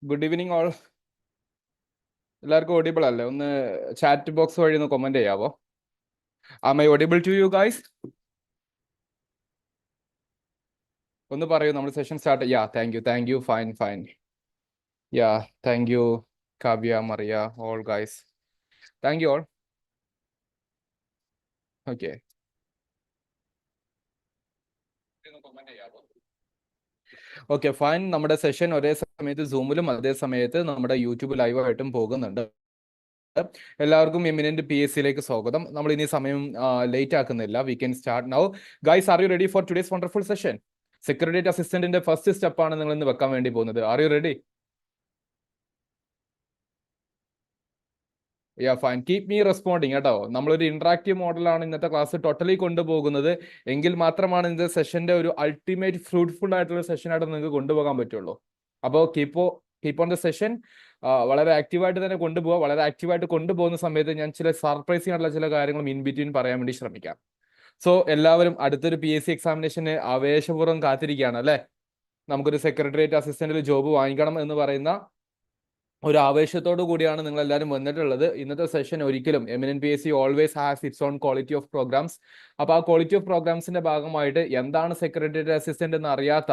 Good evening all. എല്ലാവർക്കും audible അല്ലേ? ഒന്ന് ചാറ്റ് ബോക്സ് വഴി ഒന്ന് കമന്റ് ചെയ്യാവോ? Am I audible to you guys? ഒന്ന് പറയൂ, നമ്മൾ session start. Yeah, thank you, fine fine. Yeah, thank you Kavya, Maria, all guys, thank you all. Okay, okay fine. നമ്മുടെ സെഷൻ ഒരേ സമയത്ത് സൂമിലും അതേ സമയത്ത് നമ്മുടെ യൂട്യൂബ് ലൈവായിട്ടും പോകുന്നുണ്ട്. എല്ലാവർക്കും എമിനന്റ് PSC സ്വാഗതം. നമ്മൾ ഇനി സമയം ലേറ്റ് ആക്കുന്നില്ല. We can start now. Guys, are you ready for today's wonderful session? Secretariat അസിസ്റ്റന്റിന്റെ ഫസ്റ്റ് സ്റ്റെപ്പാണ് നിങ്ങൾ ഇന്ന് വെക്കാൻ വേണ്ടി പോകുന്നത്. Are you ready? Yeah fine, keep me responding കേട്ടോ. നമ്മളൊരു ഇന്ററാക്റ്റീവ് മോഡലാണ് ഇന്നത്തെ ക്ലാസ് ടോട്ടലി കൊണ്ടുപോകുന്നത്. എങ്കിൽ മാത്രമാണ് ഇന്നത്തെ സെഷന്റെ ഒരു അൾട്ടിമേറ്റ് ഫ്രൂട്ട്ഫുൾ ആയിട്ടുള്ള സെഷനായിട്ട് നിങ്ങൾക്ക് കൊണ്ടുപോകാൻ പറ്റുള്ളൂ. അപ്പോൾ കീപ്പ് ഓൺ ദ സെഷൻ. വളരെ ആക്റ്റീവായിട്ട് തന്നെ കൊണ്ടുപോകുക. വളരെ ആക്റ്റീവായിട്ട് കൊണ്ടുപോകുന്ന സമയത്ത് ഞാൻ ചില സർപ്രൈസിംഗ് ആയിട്ടുള്ള ചില കാര്യങ്ങൾ ഇൻ ബിറ്റ്വീൻ പറയാൻ വേണ്ടി ശ്രമിക്കാം. സോ എല്ലാവരും അടുത്തൊരു PSC എക്സാമിനേഷന് ആവേശപൂർവ്വം കാത്തിരിക്കുകയാണ് അല്ലേ? നമുക്കൊരു സെക്രട്ടേറിയറ്റ് അസിസ്റ്റന്റിൽ ജോബ് വാങ്ങിക്കണം എന്ന് പറയുന്ന ഒരു ആവേശത്തോടു കൂടിയാണ് നിങ്ങൾ എല്ലാവരും വന്നിട്ടുള്ളത്. ഇന്നത്തെ സെഷൻ ഒരിക്കലും eminent PSC always has its on quality of programmes. അപ്പോൾ ആ ക്വാളിറ്റി ഓഫ് പ്രോഗ്രാംസിന്റെ ഭാഗമായിട്ട് എന്താണ് സെക്രട്ടേറിയറ്റ് അസിസ്റ്റന്റ് എന്ന് അറിയാത്ത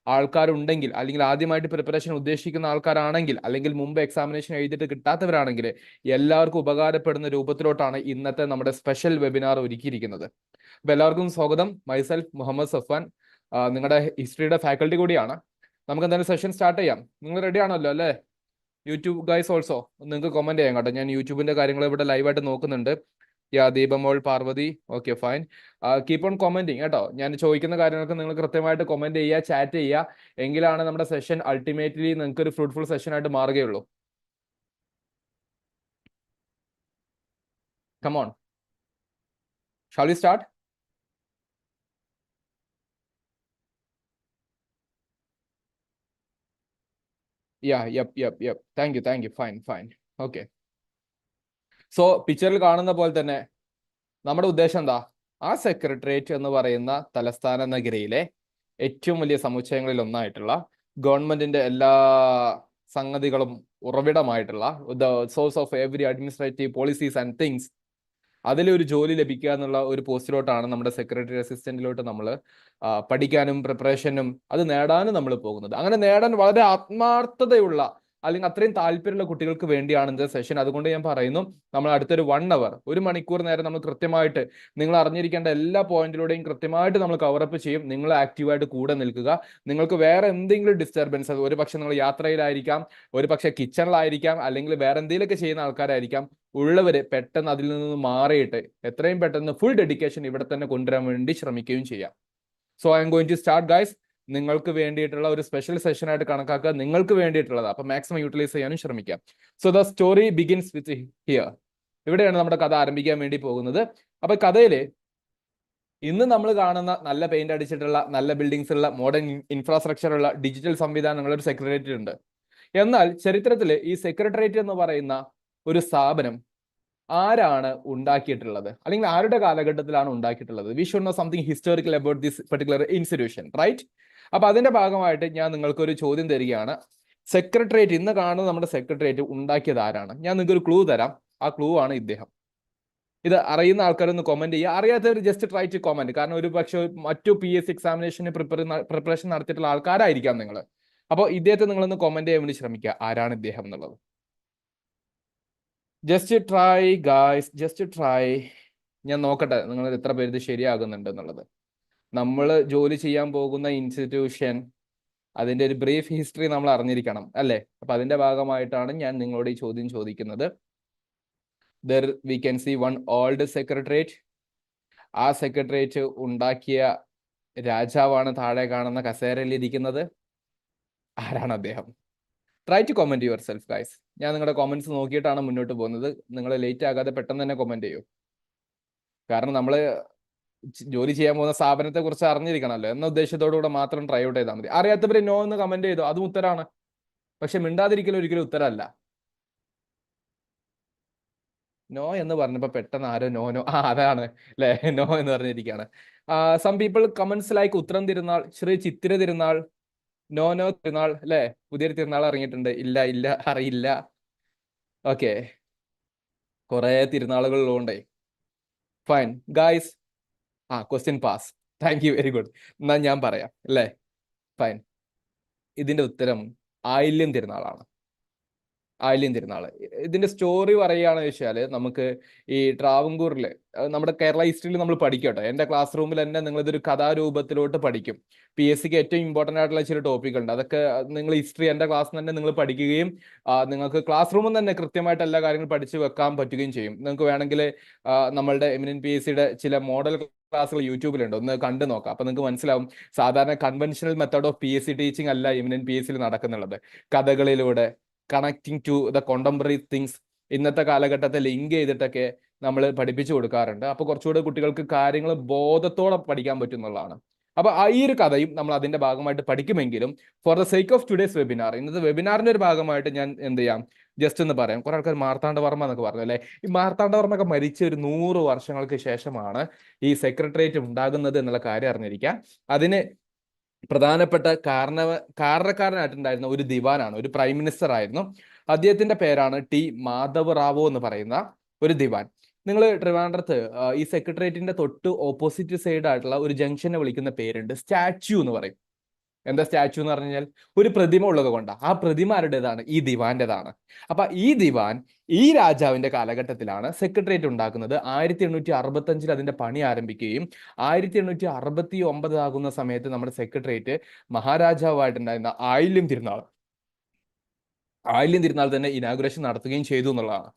ആൾക്കാരുണ്ടെങ്കിൽ, അല്ലെങ്കിൽ ആദ്യമായിട്ട് പ്രിപ്പറേഷൻ ഉദ്ദേശിക്കുന്ന ആൾക്കാരാണെങ്കിൽ, അല്ലെങ്കിൽ മുമ്പ് എക്സാമിനേഷൻ എഴുതിയിട്ട് കിട്ടാത്തവരാണെങ്കിൽ, എല്ലാവർക്കും ഉപകാരപ്പെടുന്ന രൂപത്തിലോട്ടാണ് ഇന്നത്തെ നമ്മുടെ സ്പെഷ്യൽ വെബിനാർ ഒരുക്കിയിരിക്കുന്നത്. അപ്പോൾ എല്ലാവർക്കും സ്വാഗതം. മൈസെൽഫ് മുഹമ്മദ് സഫ്വാൻ, നിങ്ങളുടെ ഹിസ്റ്ററിയുടെ ഫാക്കൽറ്റി കൂടിയാണ്. നമുക്ക് എന്തായാലും സെഷൻ സ്റ്റാർട്ട് ചെയ്യാം. നിങ്ങൾ റെഡി ആണല്ലോ അല്ലേ? യൂട്യൂബ് ഗൈസ് ഓൾസോ നിങ്ങൾക്ക് കമന്റ് ചെയ്യാം കേട്ടോ. ഞാൻ യൂട്യൂബിന്റെ കാര്യങ്ങൾ ഇവിടെ ലൈവായിട്ട് നോക്കുന്നുണ്ട്. Yeah, Deepamol, Parvathi, okay fine. Keep on commenting കേട്ടോ. ഞാൻ ചോദിക്കുന്ന കാര്യങ്ങൾക്ക് നിങ്ങൾ കൃത്യമായിട്ട് കമന്റ് ചെയ്യുക, ചാറ്റ് ചെയ്യുക. എങ്കിലാണ് നമ്മുടെ സെഷൻ അൾട്ടിമേറ്റ്ലി നിങ്ങൾക്ക് ഒരു ഫ്രൂട്ട്ഫുൾ സെഷൻ ആയിട്ട് മാറുകയുള്ളൂ. Come on, shall we start? Yup. Thank you, fine. Okay, so പിക്ചറിൽ കാണുന്ന പോലെ തന്നെ നമ്മുടെ ഉദ്ദേശം എന്താ? ആ സെക്രട്ടേറിയറ്റ് എന്ന് പറയുന്ന തലസ്ഥാന നഗരിയിലെ ഏറ്റവും വലിയ സമുച്ചയങ്ങളിൽ ഒന്നായിട്ടുള്ള ഗവൺമെന്റിന്റെ എല്ലാ സംഗതികളും ഉറവിടമായിട്ടുള്ള the source of every administrative policies and things, അതിലൊരു ജോലി ലഭിക്കുക എന്നുള്ള ഒരു പോസ്റ്റിലോട്ടാണ് നമ്മുടെ സെക്രട്ടറി അസിസ്റ്റന്റിലോട്ട് നമ്മൾ പഠിക്കാനും പ്രിപ്പറേഷനും അത് നേടാനും നമ്മൾ പോകുന്നത്. അങ്ങനെ നേടാൻ വളരെ ആത്മാർത്ഥതയുള്ള അല്ലെങ്കിൽ അത്രയും താല്പര്യമുള്ള കുട്ടികൾക്ക് വേണ്ടിയാണ് ഇന്നത്തെ സെഷൻ. അതുകൊണ്ട് ഞാൻ പറയുന്നു, നമ്മൾ അടുത്തൊരു 1 hour, 1 മണിക്കൂർ നേരം നമ്മൾ കൃത്യമായിട്ട് നിങ്ങൾ അറിഞ്ഞിരിക്കേണ്ട എല്ലാ പോയിന്റിലൂടെയും കൃത്യമായിട്ട് നമ്മൾ കവറപ്പ് ചെയ്യും. നിങ്ങൾ ആക്റ്റീവായിട്ട് കൂടെ നിൽക്കുക. നിങ്ങൾക്ക് വേറെ എന്തെങ്കിലും ഡിസ്റ്റർബൻസ്, ഒരു പക്ഷെ നിങ്ങൾ യാത്രയിലായിരിക്കാം, ഒരു പക്ഷെ കിച്ചണിലായിരിക്കാം, അല്ലെങ്കിൽ വേറെ എന്തെങ്കിലുമൊക്കെ ചെയ്യുന്ന ആൾക്കാരായിരിക്കാം, ഉള്ളവര് പെട്ടെന്ന് അതിൽ നിന്ന് മാറിയിട്ട് എത്രയും പെട്ടെന്ന് ഫുൾ ഡെഡിക്കേഷൻ ഇവിടെ തന്നെ കൊണ്ടുവരാൻ വേണ്ടി ശ്രമിക്കുകയും ചെയ്യാം. So I am going to start guys. നിങ്ങൾക്ക് വേണ്ടിയിട്ടുള്ള ഒരു സ്പെഷ്യൽ സെഷൻ ആയിട്ട് കണക്കാക്കുക, നിങ്ങൾക്ക് വേണ്ടിയിട്ടുള്ളത്. അപ്പൊ മാക്സിമം യൂട്ടിലൈസ് ചെയ്യാനും ശ്രമിക്കാം. So the story begins with here. ഇവിടെയാണ് നമ്മുടെ കഥ ആരംഭിക്കാൻ വേണ്ടി പോകുന്നത്. അപ്പൊ കഥയില് ഇന്ന് നമ്മൾ കാണുന്ന നല്ല പെയിന്റ് അടിച്ചിട്ടുള്ള, നല്ല ബിൽഡിങ്സ് ഉള്ള, മോഡേൺ ഇൻഫ്രാസ്ട്രക്ചർ ഉള്ള, ഡിജിറ്റൽ സംവിധാനങ്ങൾ ഒരു സെക്രട്ടേറിയറ്റ് ഉണ്ട്. എന്നാൽ ചരിത്രത്തിൽ ഈ സെക്രട്ടേറിയറ്റ് എന്ന് പറയുന്ന ഒരു സ്ഥാപനം ആരാണ് ഉണ്ടാക്കിയിട്ടുള്ളത്, അല്ലെങ്കിൽ ആരുടെ കാലഘട്ടത്തിലാണ് ഉണ്ടാക്കിയിട്ടുള്ളത്? We should know something historical about this particular institution, right? അപ്പൊ അതിന്റെ ഭാഗമായിട്ട് ഞാൻ നിങ്ങൾക്ക് ഒരു ചോദ്യം തരികയാണ്. സെക്രട്ടേറിയറ്റ്, ഇന്ന് കാണുന്ന നമ്മുടെ സെക്രട്ടേറിയറ്റ് ഉണ്ടാക്കിയത് ആരാണ്? ഞാൻ നിങ്ങൾക്ക് ഒരു ക്ലൂ തരാം. ആ ക്ലൂ ആണ് ഇദ്ദേഹം. ഇത് അറിയുന്ന ആൾക്കാരൊന്ന് കമന്റ് ചെയ്യുക, അറിയാത്തവർ ജസ്റ്റ് ട്രൈ ടു കമന്റ്. കാരണം ഒരു പക്ഷേ മറ്റു PSC എക്സാമിനേഷന് പ്രിപ്പറേഷൻ നടത്തിയിട്ടുള്ള ആൾക്കാരായിരിക്കാം നിങ്ങൾ. അപ്പോൾ ഇദ്ദേഹത്തെ നിങ്ങളൊന്ന് കമന്റ് ചെയ്യാൻ വേണ്ടി ശ്രമിക്കുക, ആരാണ് ഇദ്ദേഹം എന്നുള്ളത്. Just try guys, just try. ഞാൻ നോക്കട്ടെ നിങ്ങൾ എത്ര പേര് ഇത് ശരിയാകുന്നുണ്ട് എന്നുള്ളത്. നമ്മൾ ജോലി ചെയ്യാൻ പോകുന്ന ഇൻസ്റ്റിറ്റ്യൂഷൻ, അതിന്റെ ഒരു ബ്രീഫ് ഹിസ്റ്ററി നമ്മൾ അറിഞ്ഞിരിക്കണം അല്ലേ? അപ്പൊ അതിന്റെ ഭാഗമായിട്ടാണ് ഞാൻ നിങ്ങളോട് ഈ ചോദ്യം ചോദിക്കുന്നത്. There we can see one old secretariat. ആ സെക്രട്ടേറിയറ്റ് ഉണ്ടാക്കിയ രാജാവാണ് താഴെ കാണുന്ന കസേരയിൽ ഇരിക്കുന്നത്. ആരാണ് അദ്ദേഹം? Try to comment yourself guys. ഞാൻ നിങ്ങളുടെ കമന്റ്സ് നോക്കിയിട്ടാണ് മുന്നോട്ട് പോകുന്നത്. നിങ്ങൾ ലേറ്റ് ആകാതെ പെട്ടെന്ന് തന്നെ കമന്റ് ചെയ്യൂ. കാരണം നമ്മൾ ജോലി ചെയ്യാൻ പോകുന്ന സ്ഥാപനത്തെ കുറിച്ച് അറിഞ്ഞിരിക്കണമല്ലോ എന്ന ഉദ്ദേശത്തോടുകൂടെ മാത്രം ട്രൈ ഔട്ട് ചെയ്താൽ മതി. അറിയാത്തവര് നോ എന്ന് കമന്റ് ചെയ്തു, അതും ഉത്തരാണ്. പക്ഷെ മിണ്ടാതിരിക്കലും ഒരിക്കലും ഉത്തരമല്ല. നോ എന്ന് പറഞ്ഞപ്പോ പെട്ടെന്ന് ആരോ നോ അതാണ് അല്ലെ, നോ എന്ന് പറഞ്ഞിരിക്കുകയാണ്. സം പീപ്പിൾ കമന്റ്സ് ലൈക്ക് ഉത്തരം തിരുനാൾ, ശ്രീ ചിത്തിര തിരുനാൾ, നോ നോ തിരുനാൾ അല്ലെ? പുതിയൊരു തിരുനാൾ ഇറങ്ങിയിട്ടുണ്ട്. ഇല്ല ഇല്ല അറിയില്ല. ഓക്കെ, കുറെ തിരുനാളുകൾ ഉള്ളതുകൊണ്ടേ. Fine guys. Question pass. Thank you, very good. എന്നാ ഞാൻ പറയാം അല്ലേ? ഫൈൻ. ഇതിന്റെ ഉത്തരം ആയില്യം തിരുനാളാണ്. ആയില്യം തിരുനാൾ. ഇതിന്റെ സ്റ്റോറി പറയുകയാണെന്ന് വെച്ചാല്, നമുക്ക് ഈ ട്രാവൻകൂറില് നമ്മുടെ കേരള ഹിസ്റ്ററിയിൽ നമ്മൾ പഠിക്കട്ടെ. എന്റെ ക്ലാസ് റൂമിൽ തന്നെ നിങ്ങൾ ഇതൊരു കഥാരൂപത്തിലോട്ട് പഠിക്കും. PSCക്ക് ഏറ്റവും ഇമ്പോർട്ടന്റ് ആയിട്ടുള്ള ചില ടോപ്പിക് ഉണ്ട്. അതൊക്കെ നിങ്ങൾ ഹിസ്റ്ററി എന്റെ ക്ലാസ്സിൽ തന്നെ നിങ്ങൾ പഠിക്കുകയും നിങ്ങൾക്ക് ക്ലാസ് റൂമിൽ തന്നെ കൃത്യമായിട്ട് എല്ലാ കാര്യങ്ങളും പഠിച്ചു വെക്കാൻ പറ്റുകയും ചെയ്യും. നിങ്ങൾക്ക് വേണമെങ്കിൽ നമ്മളുടെ എമിനന്റ് PSCയുടെ ചില മോഡൽ ക്ലാസ്സുകൾ യൂട്യൂബിലുണ്ട്, ഒന്ന് കണ്ടു നോക്കാം. അപ്പൊ നിങ്ങൾക്ക് മനസ്സിലാവും സാധാരണ conventional method of PSC teaching അല്ല എമിനന്റ് PSCയിൽ നടക്കുന്നുള്ളത്. കഥകളിലൂടെ connecting to the contemporary things ഇന്നത്തെ കാലഘട്ടത്തെ ലിങ്ക് ചെയ്തിട്ടൊക്കെ നമ്മൾ പഠിപ്പിച്ചു കൊടുക്കാറുണ്ട്. അപ്പൊ കുറച്ചുകൂടെ കുട്ടികൾക്ക് കാര്യങ്ങൾ ബോധത്തോടെ പഠിക്കാൻ പറ്റുന്നതാണ്. അപ്പൊ ഈ ഒരു കഥയും നമ്മൾ അതിന്റെ ഭാഗമായിട്ട് പഠിക്കുമെങ്കിലും for the sake of today's webinar, ഇന്നത്തെ വെബിനാറിന്റെ ഒരു ഭാഗമായിട്ട് ഞാൻ എന്ത് ചെയ്യാം, ജസ്റ്റ് ഒന്ന് പറയാം. കുറെ ആൾക്കാർ മാർത്താണ്ഡവർമ്മ എന്നൊക്കെ പറഞ്ഞു അല്ലെ? ഈ മാർത്താണ്ഡവർമ്മ ഒക്കെ മരിച്ച ഒരു 100 വർഷങ്ങൾക്ക് ശേഷമാണ് ഈ സെക്രട്ടേറിയറ്റ് ഉണ്ടാകുന്നത് എന്നുള്ള കാര്യം അറിഞ്ഞിരിക്കുക. അതിന് പ്രധാനപ്പെട്ട കാരണക്കാരനായിട്ടുണ്ടായിരുന്ന ഒരു ദിവാനാണ്, ഒരു പ്രൈം മിനിസ്റ്റർ ആയിരുന്നു. അദ്ദേഹത്തിന്റെ പേരാണ് ടി മാധവ് റാവു എന്ന് പറയുന്ന ഒരു ദിവാൻ. നിങ്ങൾ ട്രിവാൻഡ്രത്ത് ഈ സെക്രട്ടേറിയറ്റിന്റെ തൊട്ട് ഓപ്പോസിറ്റ് സൈഡ് ആയിട്ടുള്ള ഒരു ജംഗ്ഷനെ വിളിക്കുന്ന പേരുണ്ട്, സ്റ്റാച്യു എന്ന് പറയും. എന്താ സ്റ്റാച്യു എന്ന് പറഞ്ഞാൽ ഒരു പ്രതിമ ഉള്ളത് കൊണ്ടാണ്. ആ പ്രതിമ ആരുടേതാണ്? ഈ ദിവാന്റേതാണ്. അപ്പൊ ഈ ദിവാൻ ഈ രാജാവിന്റെ കാലഘട്ടത്തിലാണ് സെക്രട്ടേറിയറ്റ് ഉണ്ടാക്കുന്നത്. 1865 അതിന്റെ പണി ആരംഭിക്കുകയും 1869 ആകുന്ന സമയത്ത് നമ്മുടെ സെക്രട്ടേറിയറ്റ് മഹാരാജാവായിട്ടുണ്ടായിരുന്ന ആയില്യം തിരുനാൾ തന്നെ ഇനാഗുറേഷൻ നടത്തുകയും ചെയ്തു എന്നുള്ളതാണ്.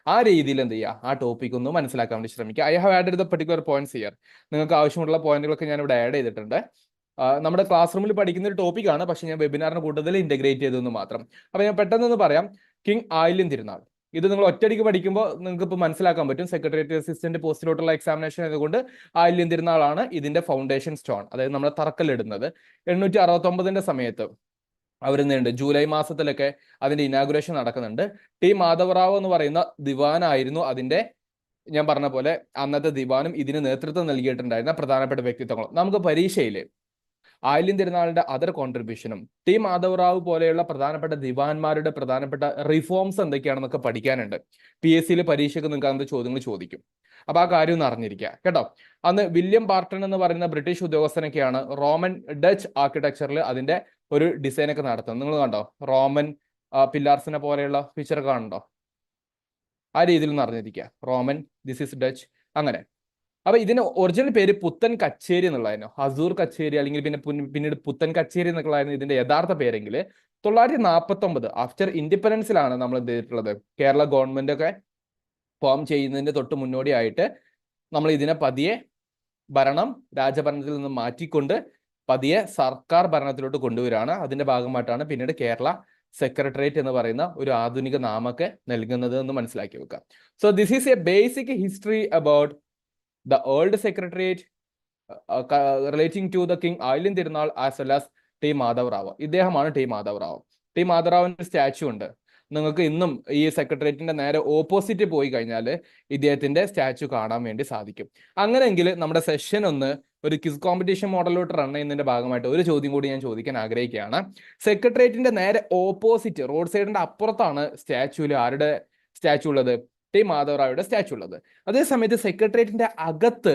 ആ രീതിയിൽ എന്ത് ചെയ്യുക, ആ ടോപ്പിക് ഒന്ന് മനസ്സിലാക്കാൻ വേണ്ടി ശ്രമിക്കുക. I have added the particular points here. നിങ്ങൾക്ക് ആവശ്യമുള്ള പോയിന്റുകളൊക്കെ ഞാൻ ഇവിടെ ആഡ് ചെയ്തിട്ടുണ്ട്. നമ്മുടെ ക്ലാസ് റൂമിൽ പഠിക്കുന്ന ഒരു ടോപ്പിക്കാണ്, പക്ഷെ ഞാൻ വെബിനാറിന് കൂടുതൽ ഇന്റഗ്രേറ്റ് ചെയ്തെന്ന് മാത്രം. അപ്പൊ ഞാൻ പെട്ടെന്ന് പറയാം. കിങ് ആയില്യം തിരുനാൾ, ഇത് നിങ്ങൾ ഒറ്റയടിക്ക് പഠിക്കുമ്പോൾ നിങ്ങൾക്ക് ഇപ്പോൾ മനസ്സിലാക്കാൻ പറ്റും. സെക്രട്ടേറിയറ്റ് അസിസ്റ്റന്റ് പോസ്റ്റിലോട്ടുള്ള എക്സാമിനേഷൻ ആയതുകൊണ്ട് ആയില്യം തിരുനാളാണ് ഇതിന്റെ ഫൗണ്ടേഷൻ സ്റ്റോൺ, അതായത് നമ്മൾ തറക്കല്ലിടുന്നത്. 869 സമയത്ത് അവരെന്തുണ്ട്, ജൂലൈ മാസത്തിലൊക്കെ അതിന്റെ ഇനാഗുറേഷൻ നടക്കുന്നുണ്ട്. ടി മാധവറാവു എന്ന് പറയുന്ന ദിവാനായിരുന്നു അതിന്റെ, ഞാൻ പറഞ്ഞ പോലെ അന്നത്തെ ദിവാനും ഇതിന് നേതൃത്വം നൽകിയിട്ടുണ്ടായിരുന്ന പ്രധാനപ്പെട്ട വ്യക്തിത്വങ്ങളും. നമുക്ക് പരീക്ഷയിൽ ആയില്യം തിരുനാളിന്റെ അതർ കോൺട്രിബ്യൂഷനും ടി മാധവറാവു പോലെയുള്ള പ്രധാനപ്പെട്ട ദിവാൻമാരുടെ പ്രധാനപ്പെട്ട റിഫോംസ് എന്തൊക്കെയാണെന്നൊക്കെ പഠിക്കാനുണ്ട്. PSCയിൽ പരീക്ഷയ്ക്ക് നിങ്ങൾക്ക് അങ്ങനത്തെ ചോദ്യങ്ങൾ ചോദിക്കും. അപ്പൊ ആ കാര്യം ഒന്ന് അറിഞ്ഞിരിക്കുക കേട്ടോ. അന്ന് വില്യം ബാർട്ടൺ എന്ന് പറയുന്ന ബ്രിട്ടീഷ് ഉദ്യോഗസ്ഥനൊക്കെയാണ് റോമൻ ഡച്ച് ആർക്കിടെക്ചറിൽ അതിന്റെ ഒരു ഡിസൈൻ ഒക്കെ നടത്തുന്നത്. നിങ്ങൾ കണ്ടോ റോമൻ പില്ലാർസിനെ പോലെയുള്ള ഫീച്ചർ കാണുന്നുണ്ടോ? ആ രീതിയിൽ ഒന്ന് അറിഞ്ഞിരിക്കുക. റോമൻ, ദിസ് ഇസ് ഡച്ച്, അങ്ങനെ. അപ്പൊ ഇതിന് ഒറിജിനൽ പേര് പുത്തൻ കച്ചേരി എന്നുള്ളതായിരുന്നു. ഹസൂർ കച്ചേരി അല്ലെങ്കിൽ പിന്നീട് പുത്തൻ കച്ചേരി എന്നുള്ളതായിരുന്നു ഇതിന്റെ യഥാർത്ഥ പേരെങ്കിൽ 949 ആഫ്റ്റർ ഇൻഡിപെൻഡൻസിലാണ് നമ്മൾ എന്ത് ചെയ്തിട്ടുള്ളത്, കേരള ഗവൺമെന്റ് ഒക്കെ ഫോം ചെയ്യുന്നതിന്റെ തൊട്ട് മുന്നോടിയായിട്ട് നമ്മൾ ഇതിനെ പതിയെ രാജഭരണത്തിൽ നിന്ന് മാറ്റിക്കൊണ്ട് പതിയെ സർക്കാർ ഭരണത്തിലോട്ട് കൊണ്ടുവരികയാണ്. അതിന്റെ ഭാഗമായിട്ടാണ് പിന്നീട് കേരള സെക്രട്ടേറിയറ്റ് എന്ന് പറയുന്ന ഒരു ആധുനിക നാമൊക്കെ നൽകുന്നത് എന്ന് മനസ്സിലാക്കി വെക്കാം. So this is A basic history about the old secretariat relating to the King Ayilyam Thirunal as well as T Madhav Rao. ഇദ്ദേഹമാണ് ടി മാധവ് റാവു. ടി മാധവ് റാവുവിന്റെ സ്റ്റാച്യു ഉണ്ട്. നിങ്ങൾക്ക് ഇന്നും ഈ സെക്രട്ടേറിയറ്റിന്റെ നേരെ ഓപ്പോസിറ്റ് പോയി കഴിഞ്ഞാൽ ഇദ്ദേഹത്തിന്റെ സ്റ്റാച്യു കാണാൻ വേണ്ടി സാധിക്കും. അങ്ങനെയെങ്കിൽ നമ്മുടെ സെഷൻ ഒന്ന് ഒരു ക്വിസ് കോമ്പറ്റീഷൻ മോഡലിലോട്ട് റൺ ചെയ്യുന്നതിന്റെ ഭാഗമായിട്ട് ഒരു ചോദ്യം കൂടി ഞാൻ ചോദിക്കാൻ ആഗ്രഹിക്കുകയാണ്. സെക്രട്ടേറിയറ്റിന്റെ നേരെ ഓപ്പോസിറ്റ് റോഡ് സൈഡിന്റെ അപ്പുറത്താണ് സ്റ്റാച്യുവിൽ ആരുടെ സ്റ്റാച്യു ഉള്ളത്? ടി മാധവറാവയുടെ സ്റ്റാച്യു ഉള്ളത്. അതേസമയത്ത് സെക്രട്ടേറിയറ്റിന്റെ അകത്ത്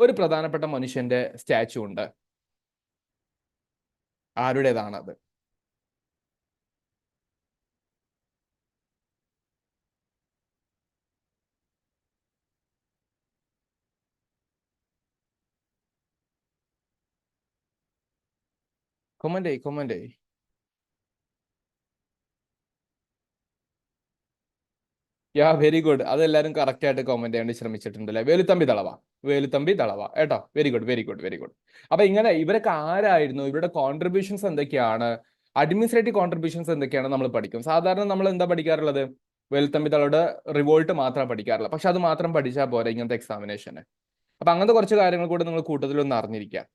ഒരു പ്രധാനപ്പെട്ട മനുഷ്യന്റെ സ്റ്റാച്യു ഉണ്ട്. ആരുടേതാണ് അത്? കൊമന്റ്. യാ, വെരി ഗുഡ്. അതെല്ലാവരും കറക്റ്റ് ആയിട്ട് കമന്റ് ചെയ്യാൻ ശ്രമിച്ചിട്ടുണ്ടല്ലേ. വേലുത്തമ്പി ദളവ കേട്ടോ. Very good. അപ്പൊ ഇങ്ങനെ ഇവരൊക്കെ ആരായിരുന്നു, ഇവരുടെ കോൺട്രിബ്യൂഷൻസ് എന്തൊക്കെയാണ്, അഡ്മിനിസ്ട്രേറ്റീവ് കോൺട്രിബ്യൂഷൻസ് എന്തൊക്കെയാണ് നമ്മൾ പഠിക്കും. സാധാരണ നമ്മൾ എന്താ പഠിക്കാറുള്ളത്? വേലുത്തമ്പി ദളവയുടെ റിവോൾട്ട് മാത്രം പഠിക്കാറുള്ളത്. പക്ഷെ അത് മാത്രം പഠിച്ചാൽ പോരാ ഇങ്ങനത്തെ എക്സാമിനേഷന്. അപ്പൊ അങ്ങനത്തെ കുറച്ച് കാര്യങ്ങൾ കൂടെ നിങ്ങൾ കൂട്ടത്തിലൊന്ന് അറിഞ്ഞിരിക്കുക.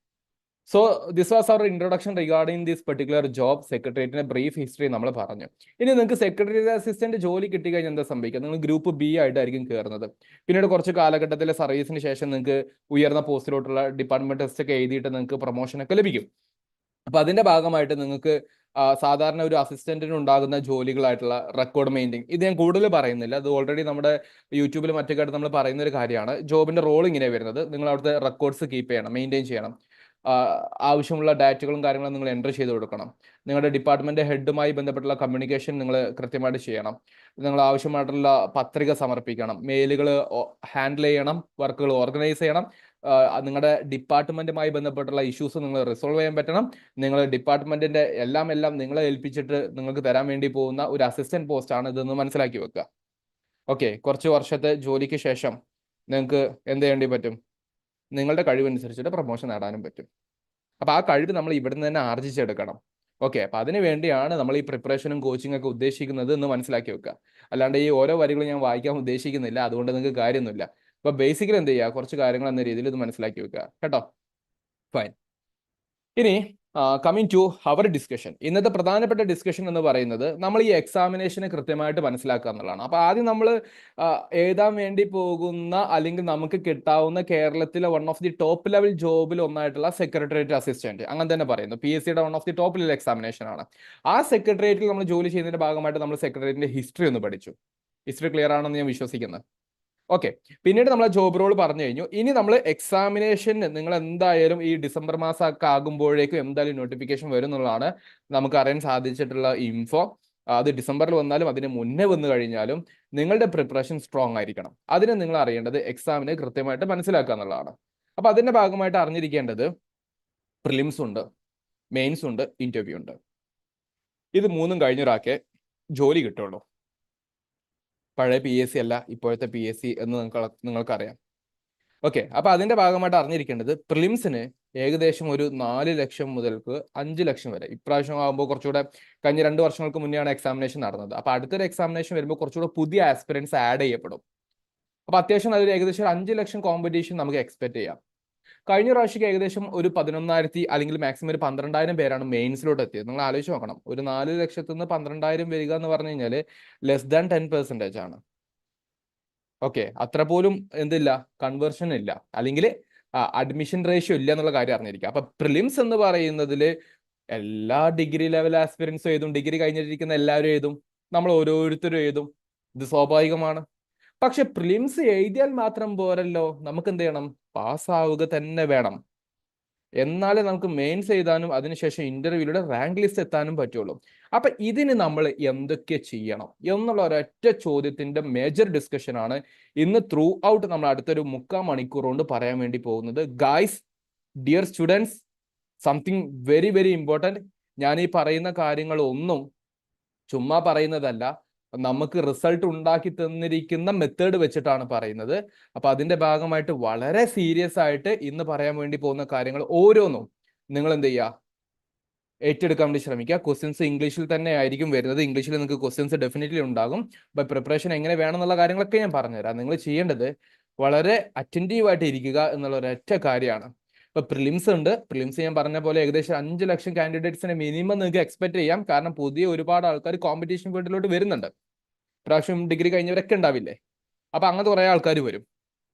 So this was our introduction regarding this particular job. സെക്രട്ടേറിയറ്റിന്റെ ബ്രീഫ് ഹിസ്റ്ററി നമ്മൾ പറഞ്ഞു. ഇനി നിങ്ങൾക്ക് സെക്രട്ടേറിയറ്റ് അസിസ്റ്റന്റ് ജോലി കിട്ടിക്കഴിഞ്ഞാൽ എന്താ സംഭവിക്കുക? നിങ്ങൾ ഗ്രൂപ്പ് B ആയിട്ടായിരിക്കും കയറുന്നത്. പിന്നീട് കുറച്ച് കാലഘട്ടത്തിലെ സർവീസിന് ശേഷം നിങ്ങൾക്ക് ഉയർന്ന പോസ്റ്റിലോട്ടുള്ള ഡിപ്പാർട്ട്മെന്റ് ടെസ്റ്റ് ഒക്കെ എഴുതിയിട്ട് നിങ്ങൾക്ക് പ്രൊമോഷൻ ഒക്കെ ലഭിക്കും. അപ്പൊ അതിന്റെ ഭാഗമായിട്ട് നിങ്ങൾക്ക് സാധാരണ ഒരു അസിസ്റ്റന്റിന് ഉണ്ടാകുന്ന ജോലികളായിട്ടുള്ള റെക്കോർഡ് മെയിൻറ്റെയിൻ, ഇത് ഞാൻ കൂടുതൽ പറയുന്നില്ല, അത് ഓൾറെഡി നമ്മുടെ യൂട്യൂബിൽ മറ്റൊക്കെ ആയിട്ട് നമ്മൾ പറയുന്ന ഒരു കാര്യമാണ്. ജോബിന്റെ റോൾ ഇങ്ങനെ വരുന്നത്, നിങ്ങൾ അവിടുത്തെ റെക്കോർഡ്സ് കീപ്പ് ചെയ്യണം, മെയിൻറ്റെയിൻ ചെയ്യണം, ആവശ്യമുള്ള ഡാറ്റകളും കാര്യങ്ങളും നിങ്ങൾ എൻ്റർ ചെയ്ത് കൊടുക്കണം, നിങ്ങളുടെ ഡിപ്പാർട്ട്മെന്റ് ഹെഡുമായി ബന്ധപ്പെട്ടുള്ള കമ്മ്യൂണിക്കേഷൻ നിങ്ങൾ കൃത്യമായിട്ട് ചെയ്യണം, നിങ്ങൾ ആവശ്യമായിട്ടുള്ള പത്രിക സമർപ്പിക്കണം, മെയിലുകൾ ഹാൻഡിൽ ചെയ്യണം, വർക്കുകൾ ഓർഗനൈസ് ചെയ്യണം, നിങ്ങളുടെ ഡിപ്പാർട്ട്മെന്റുമായി ബന്ധപ്പെട്ടുള്ള ഇഷ്യൂസ് നിങ്ങൾ റിസോൾവ് ചെയ്യാൻ പറ്റണം. നിങ്ങൾ ഡിപ്പാർട്ട്മെന്റിന്റെ എല്ലാം നിങ്ങളെ ഏൽപ്പിച്ചിട്ട് നിങ്ങൾക്ക് തരാൻ വേണ്ടി പോകുന്ന ഒരു അസിസ്റ്റന്റ് പോസ്റ്റ് ആണ് ഇതെന്ന് മനസ്സിലാക്കി വെക്കുക. ഓക്കെ, കുറച്ച് വർഷത്തെ ജോലിക്ക് ശേഷം നിങ്ങൾക്ക് എന്ത് ചെയ്യേണ്ടി പറ്റും? നിങ്ങളുടെ കഴിവനുസരിച്ചിട്ട് പ്രൊമോഷൻ നേടാനും പറ്റും. അപ്പൊ ആ കഴിവ് നമ്മൾ ഇവിടുന്ന് തന്നെ ആർജിച്ചെടുക്കണം. ഓക്കെ, അപ്പൊ അതിന് വേണ്ടിയാണ് നമ്മൾ ഈ പ്രിപ്പറേഷനും കോച്ചിങ് ഒക്കെ ഉദ്ദേശിക്കുന്നത് എന്ന് മനസ്സിലാക്കി വെക്കുക. അല്ലാണ്ട് ഈ ഓരോ വരികളും ഞാൻ വായിക്കാൻ ഉദ്ദേശിക്കുന്നില്ല, അതുകൊണ്ട് നിങ്ങൾക്ക് കാര്യമൊന്നുമില്ല. അപ്പൊ ബേസിക്കലി എന്ത് ചെയ്യുക, കുറച്ച് കാര്യങ്ങൾ എന്ന രീതിയിൽ ഇത് മനസ്സിലാക്കി വെക്കുക കേട്ടോ. ഫൈൻ. ഇനി കമ്മിങ് ടു അവർ ഡിസ്കഷൻ. ഇന്നത്തെ പ്രധാനപ്പെട്ട ഡിസ്കഷൻ എന്ന് പറയുന്നത് നമ്മൾ ഈ എക്സാമിനേഷനെ കൃത്യമായിട്ട് മനസ്സിലാക്കുക എന്നുള്ളതാണ്. അപ്പൊ ആദ്യം നമ്മൾ എഴുതാൻ വേണ്ടി പോകുന്ന അല്ലെങ്കിൽ നമുക്ക് കിട്ടാവുന്ന കേരളത്തിലെ one of the top level ജോബിൽ ഒന്നായിട്ടുള്ള സെക്രട്ടേറിയറ്റ് അസിസ്റ്റന്റ്, അങ്ങനെ തന്നെ പറയുന്നു, PSCയുടെ one of the top level examination ആണ്. ആ സെക്രട്ടേറിയറ്റിൽ നമ്മൾ ജോലി ചെയ്യുന്നതിന്റെ ഭാഗമായിട്ട് നമ്മൾ സെക്രട്ടേറിയറ്റിന്റെ ഹിസ്റ്ററി ഒന്ന് പഠിച്ചു. ഹിസ്റ്ററി ക്ലിയർ ആണെന്ന് ഞാൻ വിശ്വസിക്കുന്നത്. ഓക്കെ, പിന്നീട് നമ്മൾ ജോബ് റോൾ പറഞ്ഞു കഴിഞ്ഞു. ഇനി നമ്മൾ എക്സാമിനേഷന് നിങ്ങൾ എന്തായാലും ഈ ഡിസംബർ മാസമൊക്കെ ആകുമ്പോഴേക്കും എന്തായാലും നോട്ടിഫിക്കേഷൻ വരും എന്നുള്ളതാണ് നമുക്ക് അറിയാൻ സാധിച്ചിട്ടുള്ള ഇൻഫോ. അത് ഡിസംബറിൽ വന്നാലും അതിന് മുന്നേ വന്നു കഴിഞ്ഞാലും നിങ്ങളുടെ പ്രിപ്പറേഷൻ സ്ട്രോങ് ആയിരിക്കണം. അതിന് നിങ്ങൾ അറിയേണ്ടത് എക്സാമിനെ കൃത്യമായിട്ട് മനസ്സിലാക്കുക എന്നുള്ളതാണ്. അപ്പൊ അതിന്റെ ഭാഗമായിട്ട് അറിഞ്ഞിരിക്കേണ്ടത് പ്രിലിംസ് ഉണ്ട്, മെയിൻസ് ഉണ്ട്, ഇന്റർവ്യൂ ഉണ്ട്. ഇത് മൂന്നും കഴിഞ്ഞൊരാക്കെ ജോലി കിട്ടുള്ളൂ. പഴയ PSC അല്ല ഇപ്പോഴത്തെ PSC എന്ന് നിങ്ങൾക്കറിയാം. ഓക്കെ, അപ്പൊ അതിന്റെ ഭാഗമായിട്ട് അറിഞ്ഞിരിക്കേണ്ടത് പ്രിലിംസിന് ഏകദേശം ഒരു 4 ലക്ഷം മുതൽക്ക് 5 ലക്ഷം വരെ. ഇപ്രാവശ്യം ആകുമ്പോൾ കുറച്ചുകൂടെ, കഴിഞ്ഞ 2 വർഷങ്ങൾക്ക് മുന്നെയാണ് എക്സാമിനേഷൻ നടന്നത്. അപ്പൊ അടുത്തൊരു എക്സാമിനേഷൻ വരുമ്പോൾ കുറച്ചുകൂടെ പുതിയ ആസ്പിറൻസ് ആഡ് ചെയ്യപ്പെടും. അപ്പൊ അത്യാവശ്യം അതിൽ ഏകദേശം 5 ലക്ഷം കോമ്പറ്റീഷൻ നമുക്ക് എക്സ്പെക്ട് ചെയ്യാം. കഴിഞ്ഞ പ്രാവശ്യം ഏകദേശം ഒരു 11,000 അല്ലെങ്കിൽ മാക്സിമം ഒരു 12,000 പേരാണ് മെയിൻസിലോട്ട് എത്തിയത്. നിങ്ങൾ ആലോചിച്ച് നോക്കണം, ഒരു 4 ലക്ഷത്തിൽ നിന്ന് 12,000 വരിക എന്ന് പറഞ്ഞു കഴിഞ്ഞാൽ ലെസ് ദാൻ 10% ആണ്. ഓക്കെ, അത്ര പോലും എന്തില്ല, കൺവേർഷൻ ഇല്ല, അല്ലെങ്കിൽ അഡ്മിഷൻ റേഷ്യോ ഇല്ല എന്നുള്ള കാര്യം അറിഞ്ഞിരിക്കുക. അപ്പൊ പ്രിലിംസ് എന്ന് പറയുന്നതിൽ എല്ലാ ഡിഗ്രി ലെവൽ ആസ്പിറൻസും എഴുതും, ഡിഗ്രി കഴിഞ്ഞിരിക്കുന്ന എല്ലാവരും എഴുതും, നമ്മൾ ഓരോരുത്തരും എഴുതും, ഇത് സ്വാഭാവികമാണ്. പക്ഷെ പ്രിലിംസ് എഴുതിയാൽ മാത്രം പോരല്ലോ, നമുക്ക് എന്ത് ചെയ്യണം, പാസ്സാവുക തന്നെ വേണം. എന്നാലേ നമുക്ക് മെയിൻസ് എഴുതാനും അതിനുശേഷം ഇന്റർവ്യൂയുടെ റാങ്ക് ലിസ്റ്റ് എത്താനും പറ്റുള്ളൂ. അപ്പൊ ഇതിന് നമ്മൾ എന്തൊക്കെ ചെയ്യണം എന്നുള്ള ഒരൊറ്റ ചോദ്യത്തിന്റെ മേജർ ഡിസ്കഷൻ ആണ് ഇന്ന് ത്രൂ ഔട്ട് നമ്മൾ അടുത്തൊരു 3/4 മണിക്കൂർ കൊണ്ട് പറയാൻ വേണ്ടി പോകുന്നത്. Guys, dear students, something very very important. ഞാൻ ഈ പറയുന്ന കാര്യങ്ങളൊന്നും ചുമ്മാ പറയുന്നതല്ല, നമുക്ക് റിസൾട്ട് ഉണ്ടാക്കി തന്നിരിക്കുന്ന മെത്തേഡ് വെച്ചിട്ടാണ് പറയുന്നത്. അപ്പൊ അതിന്റെ ഭാഗമായിട്ട് വളരെ സീരിയസ് ആയിട്ട് ഇന്ന് പറയാൻ വേണ്ടി പോകുന്ന കാര്യങ്ങൾ ഓരോന്നും നിങ്ങൾ എന്ത് ചെയ്യുക, ഏറ്റെടുക്കാൻ വേണ്ടി ശ്രമിക്കുക. ക്വസ്റ്റ്യൻസ് ഇംഗ്ലീഷിൽ തന്നെ ആയിരിക്കും വരുന്നത്. ഇംഗ്ലീഷിൽ നിങ്ങൾക്ക് ക്വസ്റ്റ്യൻസ് ഡെഫിനറ്റ്ലി ഉണ്ടാകും. ബൈ പ്രിപ്പറേഷൻ എങ്ങനെ വേണമെന്നുള്ള കാര്യങ്ങളൊക്കെ ഞാൻ പറഞ്ഞുതരാം. നിങ്ങൾ ചെയ്യേണ്ടത് വളരെ അറ്റൻറ്റീവായിട്ട് ഇരിക്കുക എന്നുള്ള ഒരൊറ്റ കാര്യമാണ്. ഇപ്പൊ പ്രിലിംസ് ഉണ്ട്. പ്രിലിംസ് ഞാൻ പറഞ്ഞ പോലെ ഏകദേശം 5 ലക്ഷം കാൻഡിഡേറ്റ്സിനെ മിനിമം നിങ്ങൾക്ക് എക്സ്പെക്ട് ചെയ്യാം. കാരണം പുതിയ ഒരുപാട് ആൾക്കാർ കോമ്പറ്റീഷൻ ഫീൽഡിലോട്ട് വരുന്നുണ്ട്. പ്രാവശ്യം ഡിഗ്രി കഴിഞ്ഞവരൊക്കെ ഉണ്ടാവില്ലേ, അപ്പൊ അങ്ങനത്തെ കുറെ ആൾക്കാർ വരും.